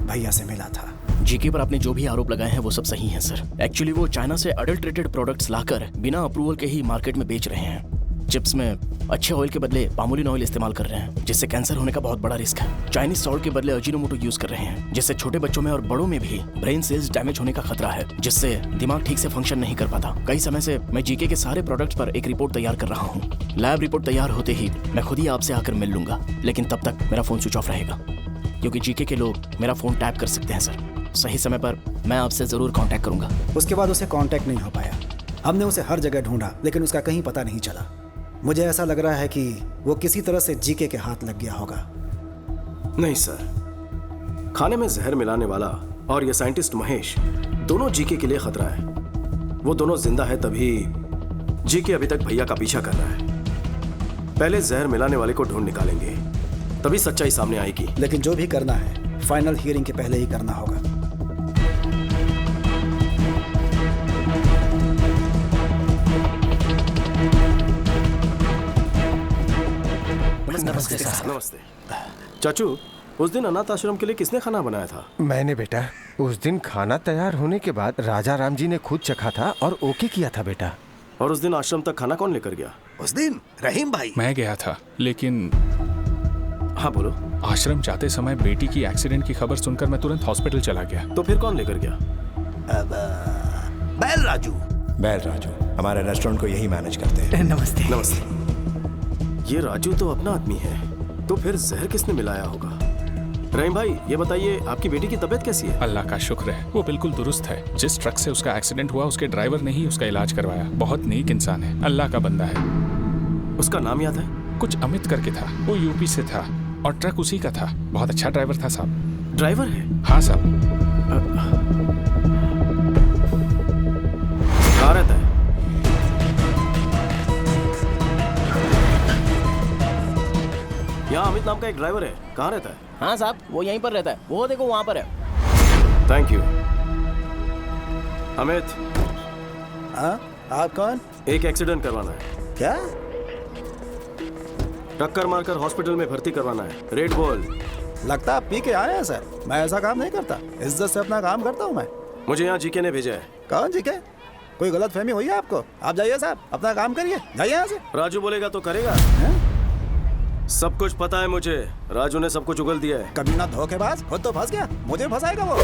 भैया से मिला था। जीके पर आपने जो भी आरोप लगाए हैं वो सब सही हैं सर। एक्चुअली वो चाइना से अडल्ट्रेटेड प्रोडक्ट्स लाकर बिना अप्रूवल के ही मार्केट में बेच रहे हैं। चिप्स में अच्छे ऑयल के बदले पामोलिन ऑयल इस्तेमाल कर रहे हैं, जिससे कैंसर होने का बहुत बड़ा रिस्क है। चाइनीज सॉल्ट के बदले अजीनोमोटो यूज कर रहे हैं, जिससे छोटे बच्चों में और बड़ों में भी ब्रेन सेल्स डैमेज होने का खतरा है, जिससे दिमाग ठीक से फंक्शन नहीं कर पाता। कई समय से मैं जीके के सारे प्रोडक्ट्स पर एक रिपोर्ट तैयार कर रहा हूँ। लैब रिपोर्ट तैयार होते ही मैं खुद ही आपसे आकर मिल लूंगा, लेकिन तब तक मेरा फोन स्विच ऑफ रहेगा, क्योंकि जीके के लोग मेरा फोन टैप कर सकते हैं। सर, सही समय पर मैं आपसे जरूर कांटेक्ट करूंगा। उसके बाद उसे कांटेक्ट नहीं हो पाया। हमने उसे हर जगह ढूंढा, लेकिन उसका कहीं पता नहीं चला। मुझे ऐसा लग रहा है कि वो किसी तरह से जीके के हाथ लग गया होगा। नहीं सर, खाने में जहर मिलाने वाला और ये साइंटिस्ट महेश दोनों जीके के लिए खतरा है। वो दोनों जिंदा है तभी जीके अभी तक भैया का पीछा कर रहा है। पहले जहर मिलाने वाले को ढूंढ निकालेंगे, तभी सच्चाई सामने आएगी। लेकिन जो भी करना है फाइनल हियरिंग के पहले ही करना होगा। नमस्ते साहब। नमस्ते चाचू, उस दिन अनाथ आश्रम के लिए किसने खाना बनाया था? मैंने बेटा। उस दिन खाना तैयार होने के बाद राजा राम जी ने खुद चखा था और ओके किया था बेटा। और उस दिन आश्रम तक खाना कौन लेकर गया? उस दिन रहीम भाई। मैं गया था, लेकिन हाँ बोलो। आश्रम जाते समय बेटी की एक्सीडेंट की खबर सुनकर मैं तुरंत हॉस्पिटल चला गया। तो फिर कौन लेकर गया? बैल राजू। बैल राजू हमारे रेस्टोरेंट को यही मैनेज करते हैं। नमस्ते। नमस्ते। ये राजू तो अपना आदमी है, तो फिर जहर किसने मिलाया होगा? रहीम भाई, ये बताइए आपकी बेटी की तबीयत कैसी है? अल्लाह का शुक्र है, वो बिल्कुल दुरुस्त है। जिस ट्रक से उसका एक्सीडेंट हुआ उसके ड्राइवर ने ही उसका इलाज करवाया। बहुत नेक इंसान है, अल्लाह का बंदा है। उसका नाम याद है? कुछ अमित करके था। वो यूपी से था और ट्रक उसी का था। बहुत अच्छा ड्राइवर था साहब। ड्राइवर है? हाँ साहब। कहाँ रहता है? यहाँ अमित नाम का एक ड्राइवर है, कहाँ रहता है? हाँ साहब, वो यहीं पर रहता है। वो देखो वहाँ पर है। Thank you. अमित। हाँ, आप कौन? एक एक्सीडेंट करवाना है। क्या? टक्कर मारकर हॉस्पिटल में भर्ती करवाना है। रेड बोल। लगता है आप पी के आए हैं सर। मैं ऐसा काम नहीं करता, इज्जत से अपना काम करता हूँ मैं। मुझे यहाँ जीके ने भेजा है। कौन जीके? कोई गलत फहमी हुई है आपको? आप जाइए साहब, अपना काम करिए, जाइए यहाँ से। राजू बोलेगा तो करेगा। सब कुछ पता है मुझे। राजू ने सब कुछ उगल दिया है। कभी ना धोखेबाज, खुद तो फंस गया, मुझे फंसाएगा वो।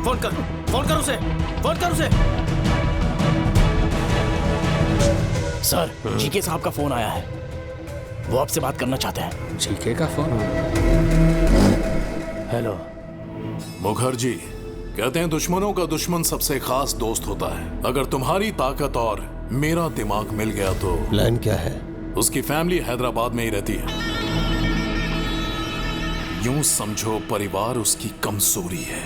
फोन कर, फोन कर उसे, फोन कर उसे। सर, जीके साहब का फोन आया है। वो आपसे बात करना चाहते हैं। जीके का फोन? हेलो। मुखर्जी, कहते हैं दुश्मनों का दुश्मन सबसे खास दोस्त होता है। अगर तुम्हारी ताकत और मेरा दिमाग मिल गया तो प्लान क्या है? उसकी फैमिली हैदराबाद में ही रहती है। यूं समझो परिवार उसकी कमजोरी है।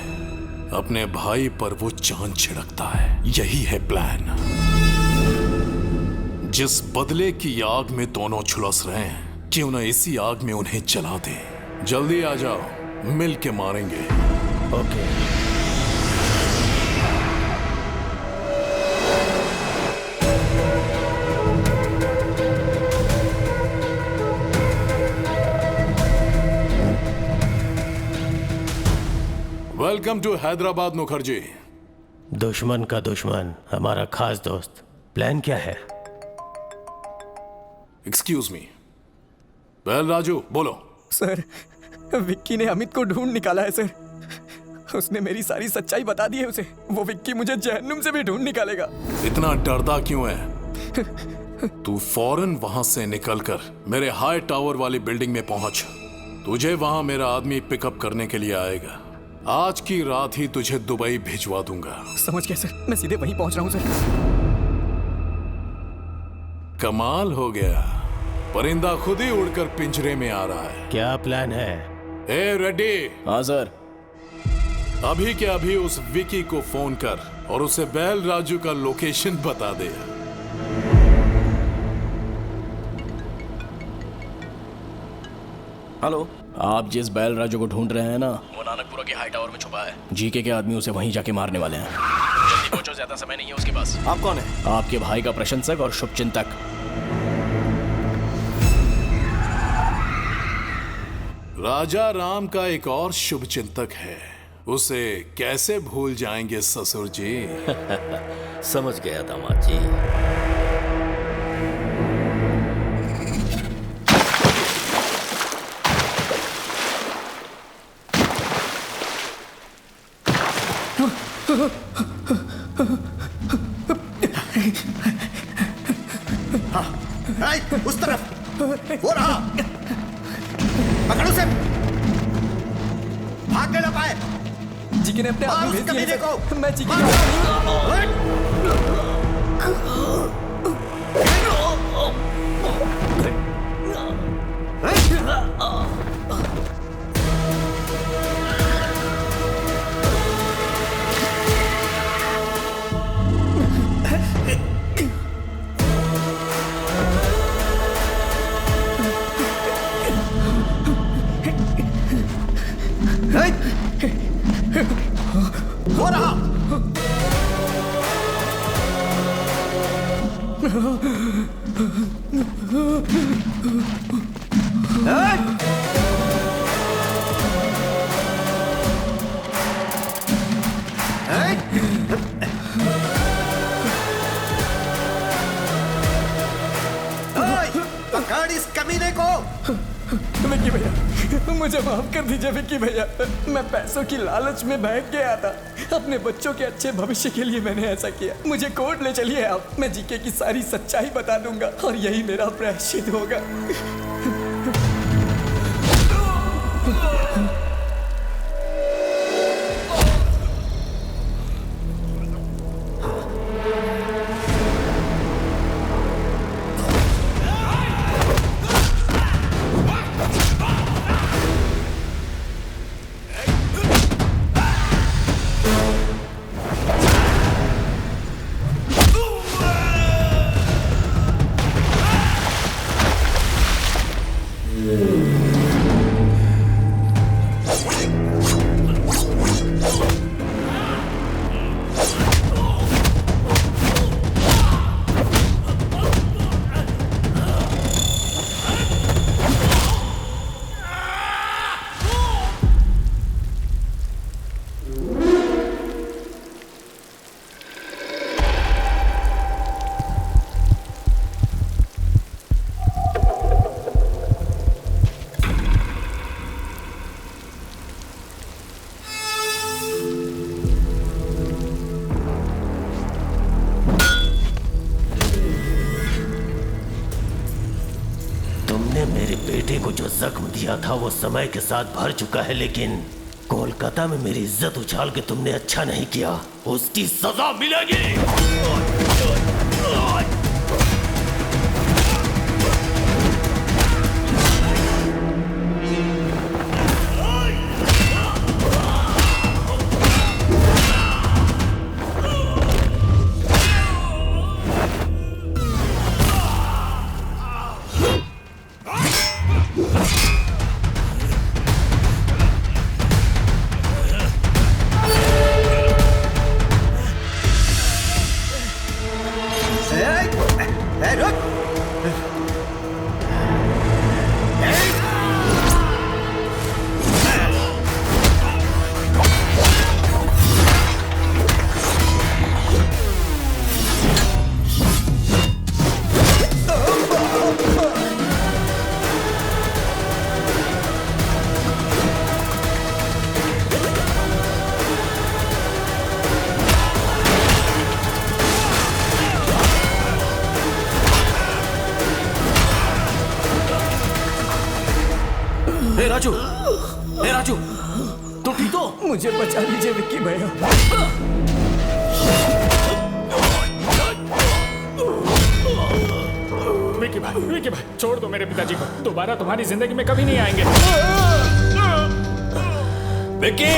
अपने भाई पर वो जान छिड़कता है। यही है प्लान। जिस बदले की आग में दोनों झुलस रहे हैं, क्यों ना इसी आग में उन्हें जला दे। जल्दी आ जाओ, मिल के मारेंगे। Okay. Welcome to Hyderabad Mukherjee. दुश्मन का दुश्मन हमारा खास दोस्त। प्लान क्या है? Excuse me. वेल राजू, बोलो। सर, विक्की ने अमित को ढूंढ निकाला है सर। उसने मेरी सारी सच्चाई बता दी है उसे। वो विक्की मुझे जहन्नुम से भी ढूंढ निकालेगा। इतना डरता क्यों है? तू फौरन वहां से निकलकर मेरे हाई टावर वाली बिल्डिंग में पहुंच। तुझे वहां मेरा आदमी पिकअप करने के लिए आएगा। आज की रात ही तुझे दुबई भिजवा दूंगा। समझ गया सर, मैं सीधे वहीं पहुंच रहा हूं सर। कमाल हो गया, परिंदा खुद ही उड़कर पिंजरे में आ रहा है। क्या प्लान है? ए रेड्डी। हाँ सर। अभी के अभी उस विकी को फोन कर और उसे बैल राजू का लोकेशन बता दे। हेलो। आप जिस बैल राजू को ढूंढ रहे हैं ना, वो नानकपुरा के हाई टावर में छुपा है। जीके के आदमी उसे वहीं जाके मारने वाले हैं। जल्दी पहुंचो, ज्यादा समय नहीं है उसके पास। आप कौन है? आपके भाई का प्रशंसक और शुभचिंतक। राजा राम का एक और शुभचिंतक है, उसे कैसे भूल जाएंगे ससुर जी। समझ गया दामाद जी। रहा? पकड़ो उसे। भागने ना पाए। जी ने अपने आदमी भेज दिए को। मैं जी हो रहा। पकड़ इस कमीने को। विक्की भैया, मुझे माफ कर दीजिए विक्की भैया। मैं पैसों की लालच में बहक गया था। अपने बच्चों के अच्छे भविष्य के लिए मैंने ऐसा किया। मुझे कोर्ट ले चलिए आप, मैं जीके की सारी सच्चाई बता दूंगा और यही मेरा प्रायश्चित होगा। जख्म दिया था वो समय के साथ भर चुका है, लेकिन कोलकाता में मेरी इज्जत उछाल के तुमने अच्छा नहीं किया, उसकी सजा मिलेगी। राजू, तुम ठीक हो? मुझे बचा लीजिए विक्की भैया। विक्की भाई, छोड़ दो मेरे पिताजी को। दोबारा तुम्हारी जिंदगी में कभी नहीं आएंगे। विक्की!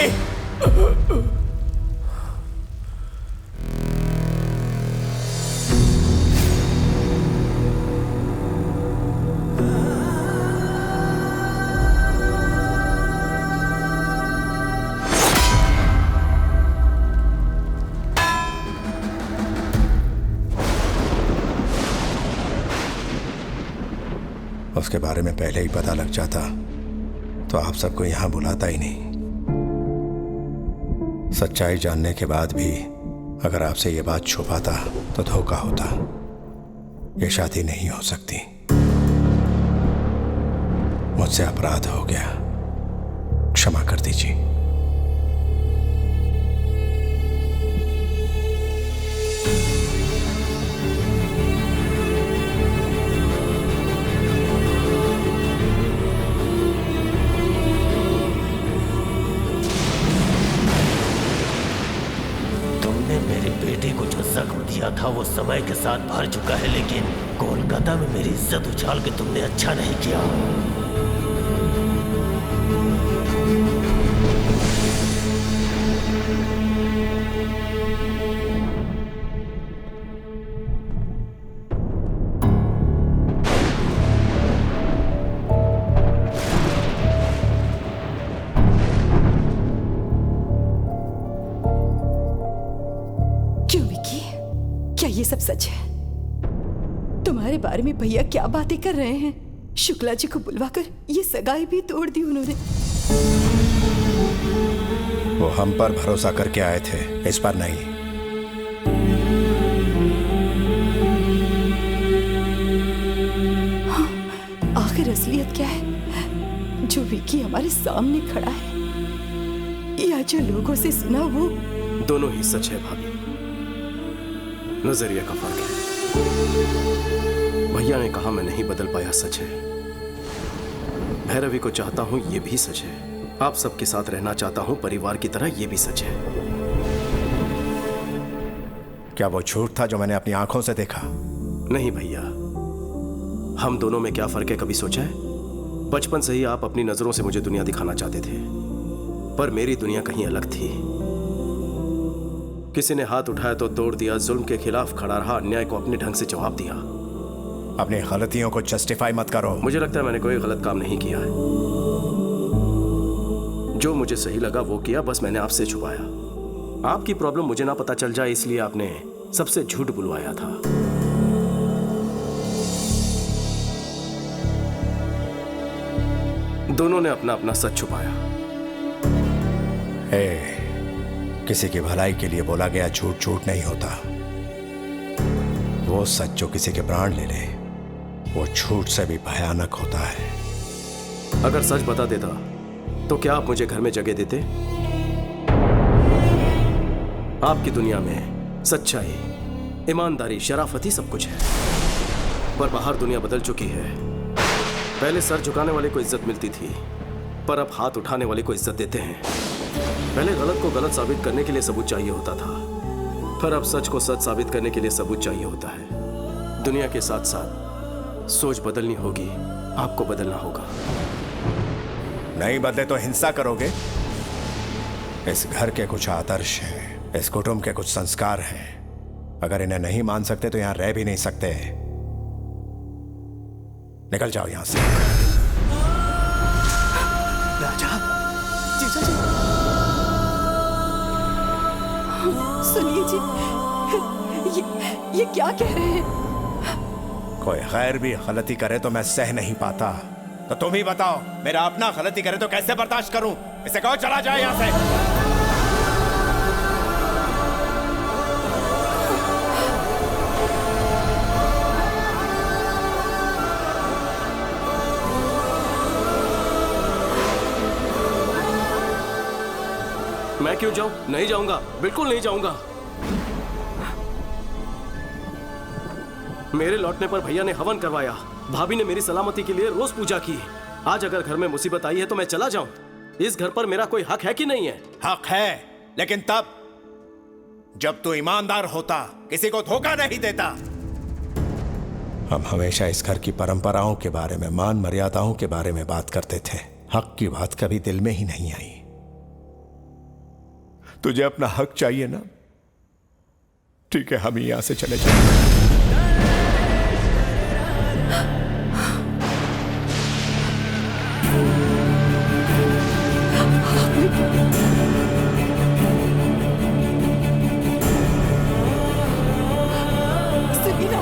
उसके बारे में पहले ही पता लग जाता तो आप सबको यहां बुलाता ही नहीं। सच्चाई जानने के बाद भी अगर आपसे ये बात छुपाता तो धोखा होता। ये शादी नहीं हो सकती। मुझसे अपराध हो गया, क्षमा कर दीजिए। वो समय के साथ भर चुका है, लेकिन कोलकाता में मेरी इज्जत उछाल के तुमने अच्छा नहीं किया। क्यों विकी? क्या ये सब सच है? तुम्हारे बारे में भैया क्या बातें कर रहे हैं? शुक्ला जी को बुलवाकर ये सगाई भी तोड़ दी उन्होंने। वो हम पर भरोसा करके आए थे, इस पर नहीं। हाँ, आखिर असलियत क्या है? जो विकी हमारे सामने खड़ा है या जो लोगों से सुना वो? दोनों ही सच है भाभी, नजरिया का फर्क है। भैया ने कहा मैं नहीं बदल पाया, सच है। भैरवी को चाहता हूं, ये भी सच है। आप सबके साथ रहना चाहता हूं परिवार की तरह, ये भी सच है। क्या वो झूठ था जो मैंने अपनी आंखों से देखा? नहीं भैया, हम दोनों में क्या फर्क है कभी सोचा है? बचपन से ही आप अपनी नजरों से मुझे दुनिया दिखाना चाहते थे, पर मेरी दुनिया कहीं अलग थी। किसी ने हाथ उठाया तो तोड़ दिया, जुल्म के खिलाफ खड़ा रहा, अन्याय को अपने ढंग से जवाब दिया। अपनी गलतियों को जस्टिफाई मत करो। मुझे लगता है मैंने कोई गलत काम नहीं किया है। जो मुझे सही लगा वो किया, बस मैंने आपसे छुपाया। आपकी प्रॉब्लम मुझे ना पता चल जाए, इसलिए आपने सबसे झूठ बुलवाया था। दोनों ने अपना अपना सच छुपाया। किसी की भलाई के लिए बोला गया झूठ झूठ नहीं होता। वो सच जो किसी के प्राण ले ले, वो झूठ से भी भयानक होता है। अगर सच बता देता तो क्या आप मुझे घर में जगह देते? आपकी दुनिया में सच्चाई, ईमानदारी, शराफत ही सब कुछ है, पर बाहर दुनिया बदल चुकी है। पहले सर झुकाने वाले को इज्जत मिलती थी, पर अब हाथ उठाने वाले को इज्जत देते हैं। पहले गलत को गलत साबित करने के लिए सबूत चाहिए होता था, पर अब सच को सच साबित करने के लिए सबूत चाहिए होता है। दुनिया के साथ साथ सोच बदलनी होगी, आपको बदलना होगा। नहीं बदले तो हिंसा करोगे? इस घर के कुछ आदर्श हैं, इस कुटुंब के कुछ संस्कार हैं। अगर इन्हें नहीं मान सकते तो यहां रह भी नहीं सकते। निकल जाओ यहां से। राजा, जीजा जी, सुनिए जी, ये क्या कह रहे हैं? कोई गैर भी गलती करे तो मैं सह नहीं पाता, तो तुम ही बताओ, मेरा अपना गलती करे तो कैसे बर्दाश्त करूं? इसे कहो चला जाए यहां से। मैं क्यों जाऊं? नहीं जाऊंगा, बिल्कुल नहीं जाऊंगा। मेरे लौटने पर भैया ने हवन करवाया, भाभी ने मेरी सलामती के लिए रोज पूजा की। आज अगर घर में मुसीबत आई है तो मैं चला जाऊं? इस घर पर मेरा कोई हक है कि नहीं है? हक है, लेकिन तब जब तू ईमानदार होता, किसी को धोखा नहीं देता। हम हमेशा इस घर की परंपराओं के बारे में, मान मर्यादाओं के बारे में बात करते थे। हक की बात कभी दिल में ही नहीं आई। तुझे अपना हक चाहिए ना? ठीक है, हम यहां से चले जाएंगे। समीरा,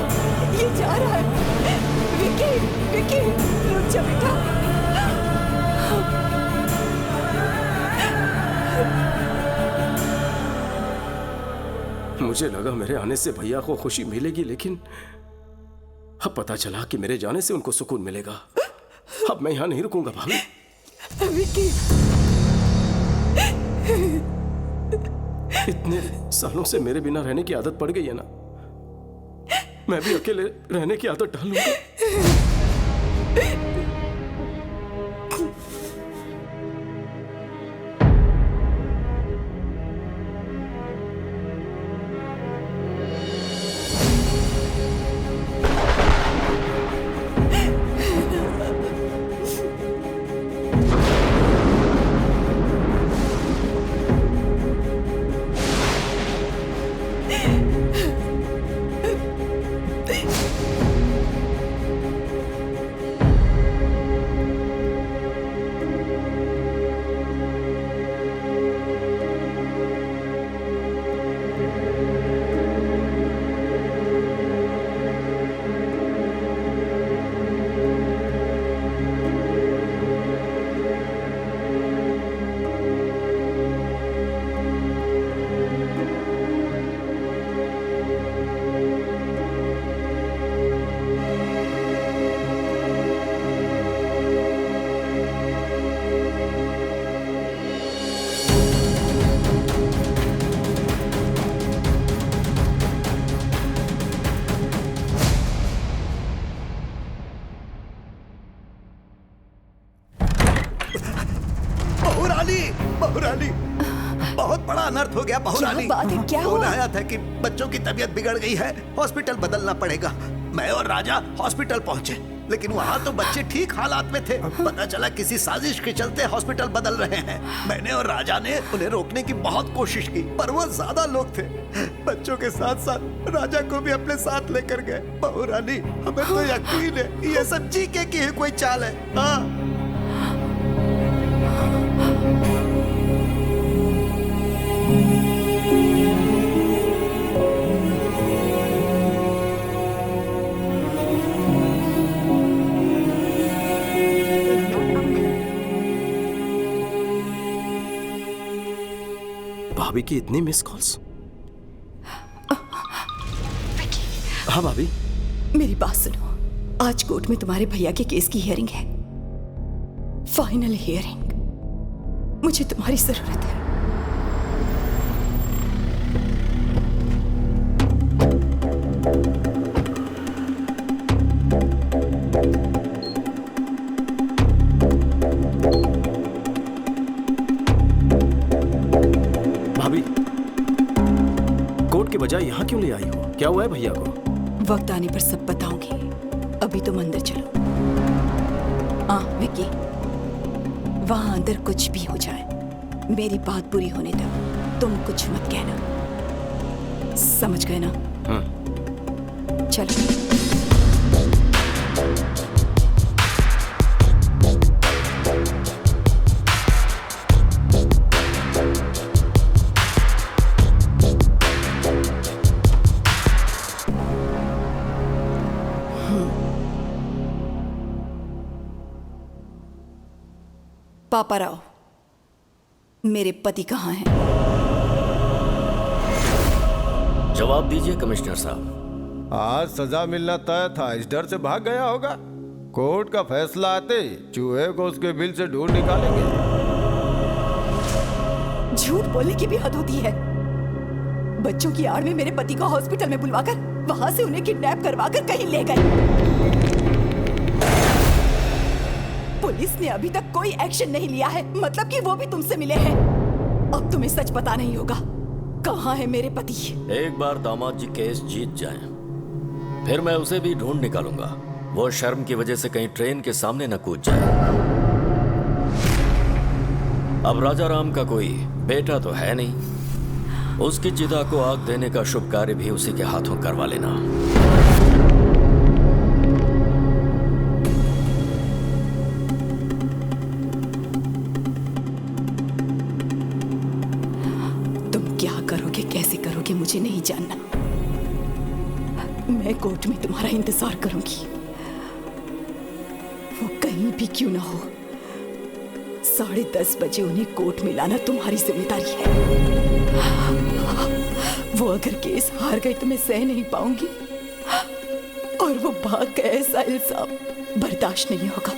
ये जा रहा है। विकी, विकी, रुक जा बेटा। मुझे लगा मेरे आने से भैया को खुशी मिलेगी, लेकिन अब पता चला कि मेरे जाने से उनको सुकून मिलेगा। अब मैं यहां नहीं रुकूंगा भाभी। विकी, इतने सालों से मेरे बिना रहने की आदत पड़ गई है ना, मैं भी अकेले रहने की आदत डालूंगा। बहुरानी, बहुरानी, बहुत बड़ा अनर्थ हो गया बहुरानी। क्या बात है, क्या हुआ? फोन आया था कि बच्चों की तबीयत बिगड़ गई है, हॉस्पिटल बदलना पड़ेगा। मैं और राजा हॉस्पिटल पहुंचे, लेकिन वहाँ तो बच्चे ठीक हालात में थे। पता चला किसी साजिश के चलते हॉस्पिटल बदल रहे हैं। मैंने और राजा ने उन्हें रोकने की बहुत कोशिश की, पर वो ज्यादा लोग थे। बच्चों के साथ साथ राजा को भी अपने साथ लेकर गए। बहुरानी, हमें तो यकीन है ये सब जीके की ही कोई चाल है। हाँ। भाभी की इतनी मिस कॉल्स। हाँ भाभी। मेरी बात सुनो, आज कोर्ट में तुम्हारे भैया के केस की हियरिंग है, फाइनल हियरिंग। मुझे तुम्हारी जरूरत है। भाभी, कोर्ट के बजाय यहाँ क्यों ले आई हो? क्या हुआ है भैया को? वक्त आने पर सब बताऊंगी, अभी तुम अंदर चलो। विक्की, वहां अंदर कुछ भी हो जाए, मेरी बात पूरी होने दो। तुम कुछ मत कहना, समझ गए ना? चलो। पापा राव, मेरे पति कहाँ हैं? जवाब दीजिए कमिश्नर साहब। आज सजा मिलना तय था, इस डर से भाग गया होगा। कोर्ट का फैसला आते ही चूहे को उसके बिल से ढूंढ निकालेंगे। झूठ बोलने की भी हद होती है। बच्चों की आड़ में मेरे पति को हॉस्पिटल में बुलवाकर वहां से उन्हें किडनैप करवाकर कहीं ले गए। पुलिस ने अभी तक कोई एक्शन नहीं लिया है, मतलब कि वो भी तुमसे मिले हैं। अब तुम्हें सच पता नहीं होगा, कहाँ है मेरे पति? एक बार दामाद जी केस जीत जाएं, फिर मैं उसे भी ढूंढ निकालूंगा। वो शर्म की वजह से कहीं ट्रेन के सामने न कूद जाए। अब राजा राम का कोई बेटा तो है नहीं, उसकी चिता को आग देने का शुभ कार्य भी उसी के हाथों करवा लेना। कैसे करोगे मुझे नहीं जानना। मैं कोर्ट में तुम्हारा इंतजार करूंगी, वो कहीं भी क्यों ना हो। 10:30 बजे उन्हें कोर्ट में लाना तुम्हारी जिम्मेदारी है। वो अगर केस हार गई तो मैं सह नहीं पाऊंगी, और वो भाग गए, ऐसा इल्जाम बर्दाश्त नहीं होगा।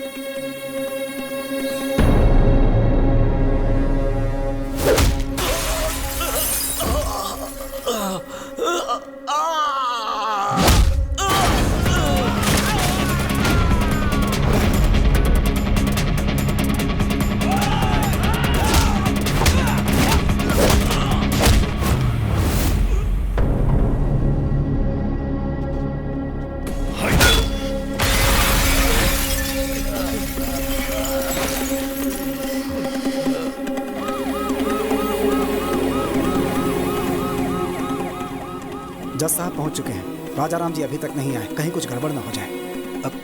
जज साहब पहुंच चुके हैं। राजा राम जी अभी तक नहीं आए, कहीं कुछ गड़बड़ ना हो जाए।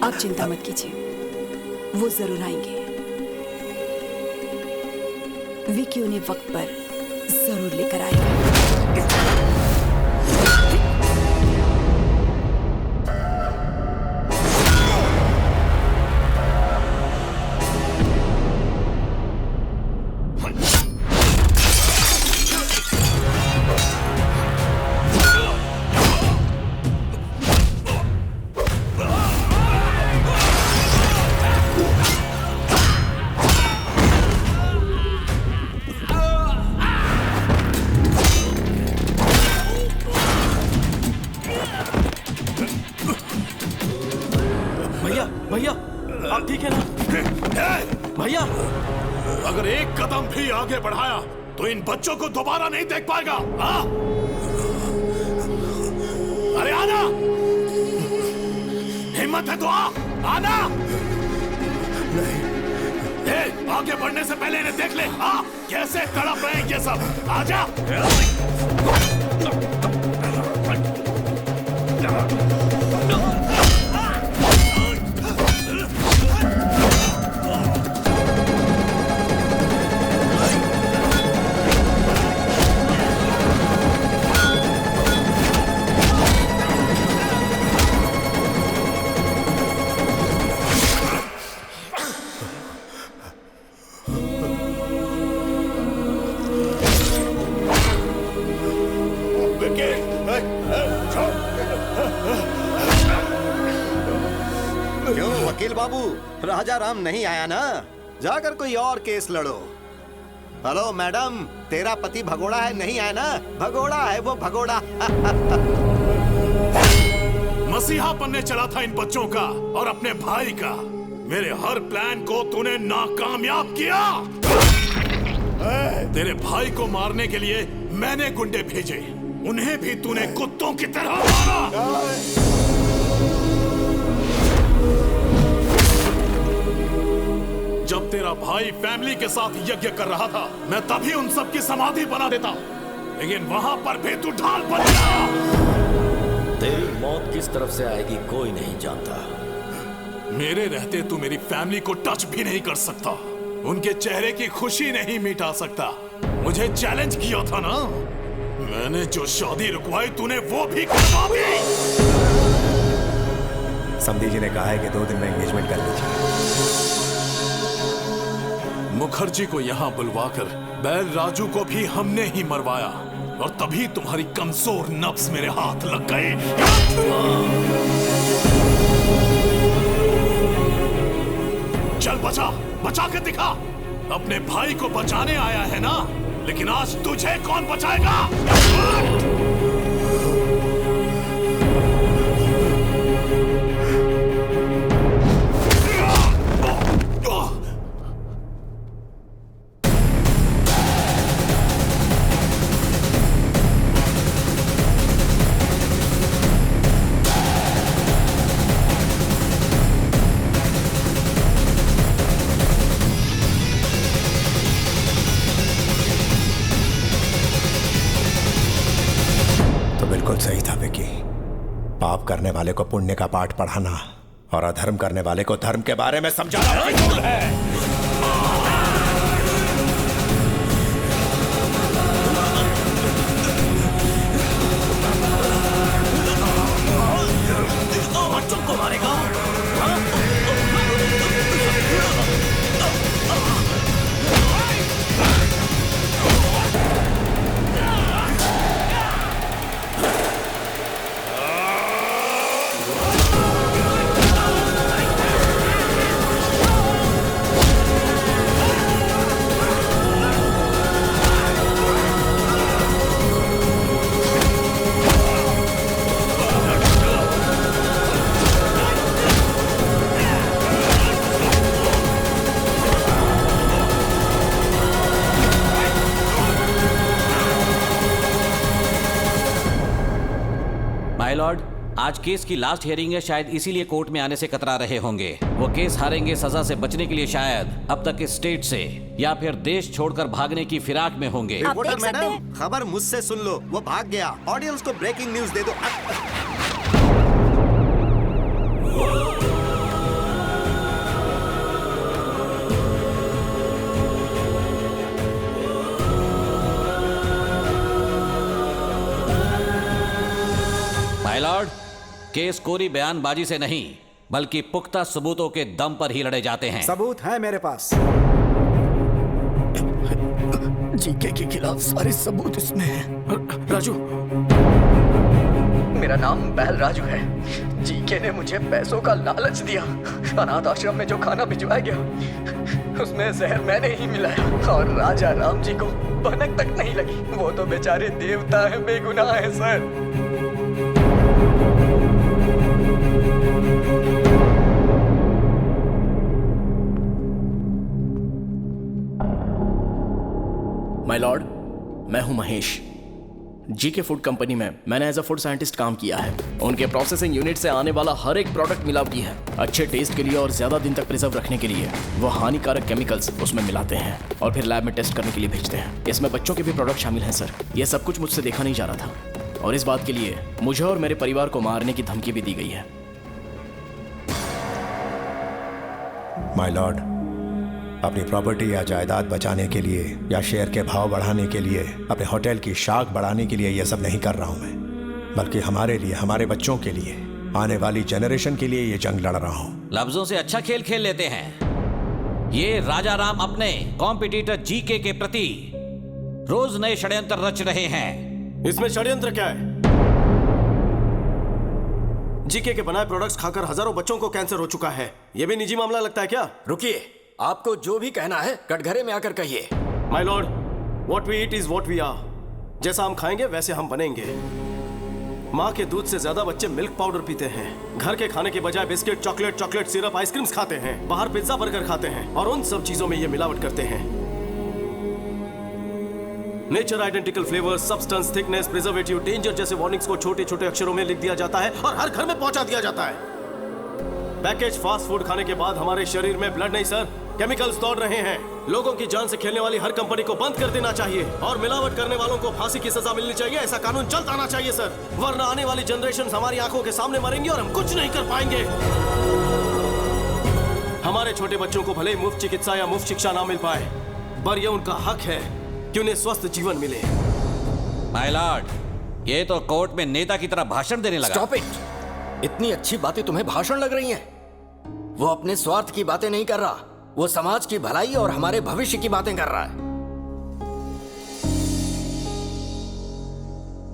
आप चिंता मत कीजिए, वो जरूर आएंगे। विकी उन्हें वक्त पर जरूर लेकर आएगा। भैया, भैया, आप ठीक है ना? भैया अगर एक कदम भी आगे बढ़ाया तो इन बच्चों को दोबारा नहीं देख पाएगा। हाँ? अरे आना, हिम्मत है तो आना। नहीं। आगे बढ़ने से पहले इन्हें देख ले। हाँ, कैसे तड़प रहे हैं ये सब। आजा। क्यों वकील बाबू, राजा राम नहीं आया ना? जाकर कोई और केस लड़ो। हेलो मैडम, तेरा पति भगोड़ा है नहीं आया ना? भगोड़ा है वो, भगोड़ा। मसीहा बनने चला था इन बच्चों का और अपने भाई का। मेरे हर प्लान को तूने नाकामयाब किया। तेरे भाई को मारने के लिए मैंने गुंडे भेजे, उन्हें भी तूने कुत्तों की तरह मारा। जब तेरा भाई फैमिली के साथ यज्ञ कर रहा था, मैं तभी उन सब की समाधि बना देता, लेकिन वहां पर भी तू ढाल बन गया। तेरी मौत किस तरफ से आएगी कोई नहीं जानता। मेरे रहते तू मेरी फैमिली को टच भी नहीं कर सकता, उनके चेहरे की खुशी नहीं मिटा सकता। मुझे चैलेंज किया था ना, मैंने जो शादी रुकवाई तूने वो भी करवा दी। समधी जी ने कहा है कि 2 दिन में एंगेजमेंट कर लीजिए। मुखर्जी को यहाँ बुलवाकर बैल राजू को भी हमने ही मरवाया, और तभी तुम्हारी कमजोर नब्ज मेरे हाथ लग गए। चल बचा, बचा के दिखा। अपने भाई को बचाने आया है ना, लेकिन आज तुझे कौन बचाएगा? सही था विकी। पाप करने वाले को पुण्य का पाठ पढ़ाना और अधर्म करने वाले को धर्म के बारे में समझाना फिजूल है। बच्चों को मारेगा। माय लॉर्ड, आज केस की लास्ट हियरिंग है, शायद इसीलिए कोर्ट में आने से कतरा रहे होंगे। वो केस हारेंगे सजा से बचने के लिए शायद अब तक इस स्टेट से या फिर देश छोड़कर भागने की फिराक में होंगे। रिपोर्टर मैडम, खबर मुझसे सुन लो, वो भाग गया। ऑडियंस को ब्रेकिंग न्यूज दे दो। माय लॉर्ड, केस कोरी बयानबाजी से नहीं बल्कि पुख्ता सबूतों के दम पर ही लड़े जाते हैं। सबूत है मेरे पास। जीके के खिलाफ सारे सबूत इसमें हैं। राजू, मेरा नाम बैल राजू है। जीके ने मुझे पैसों का लालच दिया। अनाथ आश्रम में जो खाना भिजवाया गया उसमें जहर मैंने ही मिलाया, और राजा राम जी को भनक तक नहीं लगी। वो तो बेचारे देवता है, बेगुनाह है सर। माय लॉर्ड, मैं हूं महेश। जीके फूड कंपनी में मैंने एज अ फूड साइंटिस्ट काम किया है। उनके प्रोसेसिंग यूनिट से आने वाला हर एक प्रोडक्ट मिलावटी है। अच्छे टेस्ट के लिए और ज्यादा दिन तक प्रिजर्व रखने के लिए वो हानिकारक केमिकल्स उसमें मिलाते हैं और फिर लैब में टेस्ट करने के लिए भेजते हैं। इसमें बच्चों के भी प्रोडक्ट शामिल हैं सर। ये सब कुछ मुझसे देखा नहीं जा रहा था और इस बात के लिए मुझे और मेरे परिवार को मारने की धमकी भी दी गई है। माय लॉर्ड, अपनी प्रॉपर्टी या जायदाद बचाने के लिए या शेयर के भाव बढ़ाने के लिए, अपने होटल की शाख बढ़ाने के लिए यह सब नहीं कर रहा हूं मैं, बल्कि हमारे लिए, हमारे बच्चों के लिए, आने वाली जनरेशन के लिए ये जंग लड़ रहा हूं। लफ्जों से अच्छा खेल खेल लेते हैं। ये राजा राम अपने कॉम्पिटिटर जीके के प्रति रोज नए षड्यंत्र रच रहे हैं। इसमें षड्यंत्र क्या है? जीके के बनाए प्रोडक्ट्स खाकर हजारों बच्चों को कैंसर हो चुका है। यह भी निजी मामला लगता है क्या? रुकिए, आपको जो भी कहना है कटघरे में आकर कहिए। My lord, what we eat is what we are. जैसा हम खाएंगे वैसे हम बनेंगे। माँ के दूध से ज्यादा बच्चे मिल्क पाउडर पीते हैं। घर के खाने के बजाय बिस्किट, चॉकलेट सिरप, आइसक्रीम्स खाते हैं। बाहर पिज्जा बर्गर खाते हैं और उन सब चीजों में ये मिलावट करते हैं। Nature identical flavour, substance, thickness, preservative, danger जैसे वार्निंग्स को छोटे छोटे अक्षरों में लिख दिया जाता है और हर घर में पहुंचा दिया जाता है। पैकेज फास्ट फूड खाने के बाद हमारे शरीर में ब्लड नहीं सर, केमिकल्स दौड़ रहे हैं। लोगों की जान से खेलने वाली हर कंपनी को बंद कर देना चाहिए और मिलावट करने वालों को फांसी की सजा मिलनी चाहिए। ऐसा कानून चलता आना चाहिए सर, वरना आने वाली जनरेशन हमारी आंखों के सामने मरेंगी और हम कुछ नहीं कर पाएंगे। हमारे छोटे बच्चों को भले ही मुफ्त चिकित्सा या मुफ्त शिक्षा ना मिल पाए, पर यह उनका हक है कि उन्हें स्वस्थ जीवन मिले। माय लॉर्ड, ये तो कोर्ट में नेता की तरह भाषण देने लगा। Stop it. इतनी अच्छी बातें तुम्हें भाषण लग रही हैं? वो अपने स्वार्थ की बातें नहीं कर रहा, वो समाज की भलाई और हमारे भविष्य की बातें कर रहा है।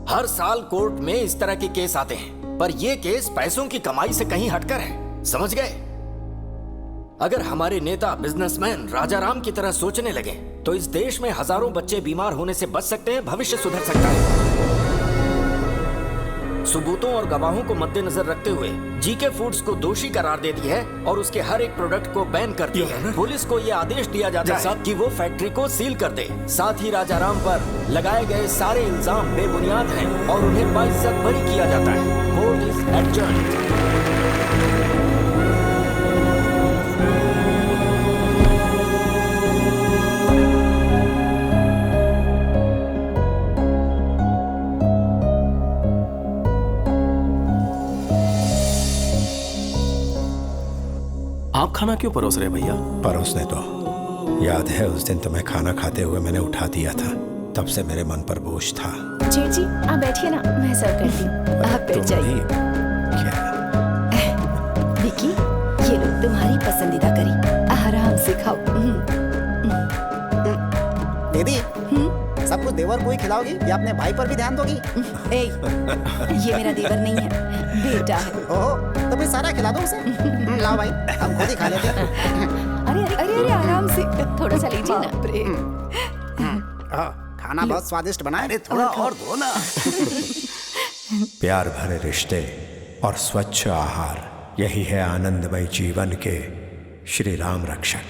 हर साल कोर्ट में इस तरह के केस आते हैं, पर ये केस पैसों की कमाई से कहीं हटकर है, समझ गए? अगर हमारे नेता बिजनेसमैन राजा राम की तरह सोचने लगे तो इस देश में हजारों बच्चे बीमार होने से बच सकते हैं, भविष्य सुधर सकता है। सबूतों और गवाहों को मद्देनजर रखते हुए जीके फूड्स को दोषी करार देती है और उसके हर एक प्रोडक्ट को बैन करती है। पुलिस को यह आदेश दिया जाता है कि वो फैक्ट्री को सील कर दे। साथ ही राजा राम पर लगाए गए सारे इल्जाम बेबुनियाद हैं और उन्हें बाइज्जत बरी किया जाता है। Court is adjourned. आप खाना क्यों परोस रहे भैया? परोसने तो याद है उस दिन तुम्हें खाना खाते हुए मैंने उठा दिया था, तब से मेरे मन पर बोझ था। जेठ जी आप बैठिए ना, मैं सर्व करती हूँ। आप बैठ जाइए। विकी, ये लो तुम्हारी पसंदीदा करी, आराम से खाओ। दीदी, सब कुछ देवर को ही खिलाओगी या अपने भाई पर भी ध्यान दोगी? ये मेरा देवर नहीं है, बेटा है। ओह, तो फिर सारा खिला दो उसे। लाओ भाई, हम खुद ही खा लेते हैं। अरे अरे अरे अरे आराम से, थोड़ा सा लीजिए ना। खाना बहुत स्वादिष्ट बना है। थोड़ा और दो ना। प्यार भरे रिश्ते और स्वच्छ आहार, यही है आनंदमय जीवन के श्री राम रक्षक।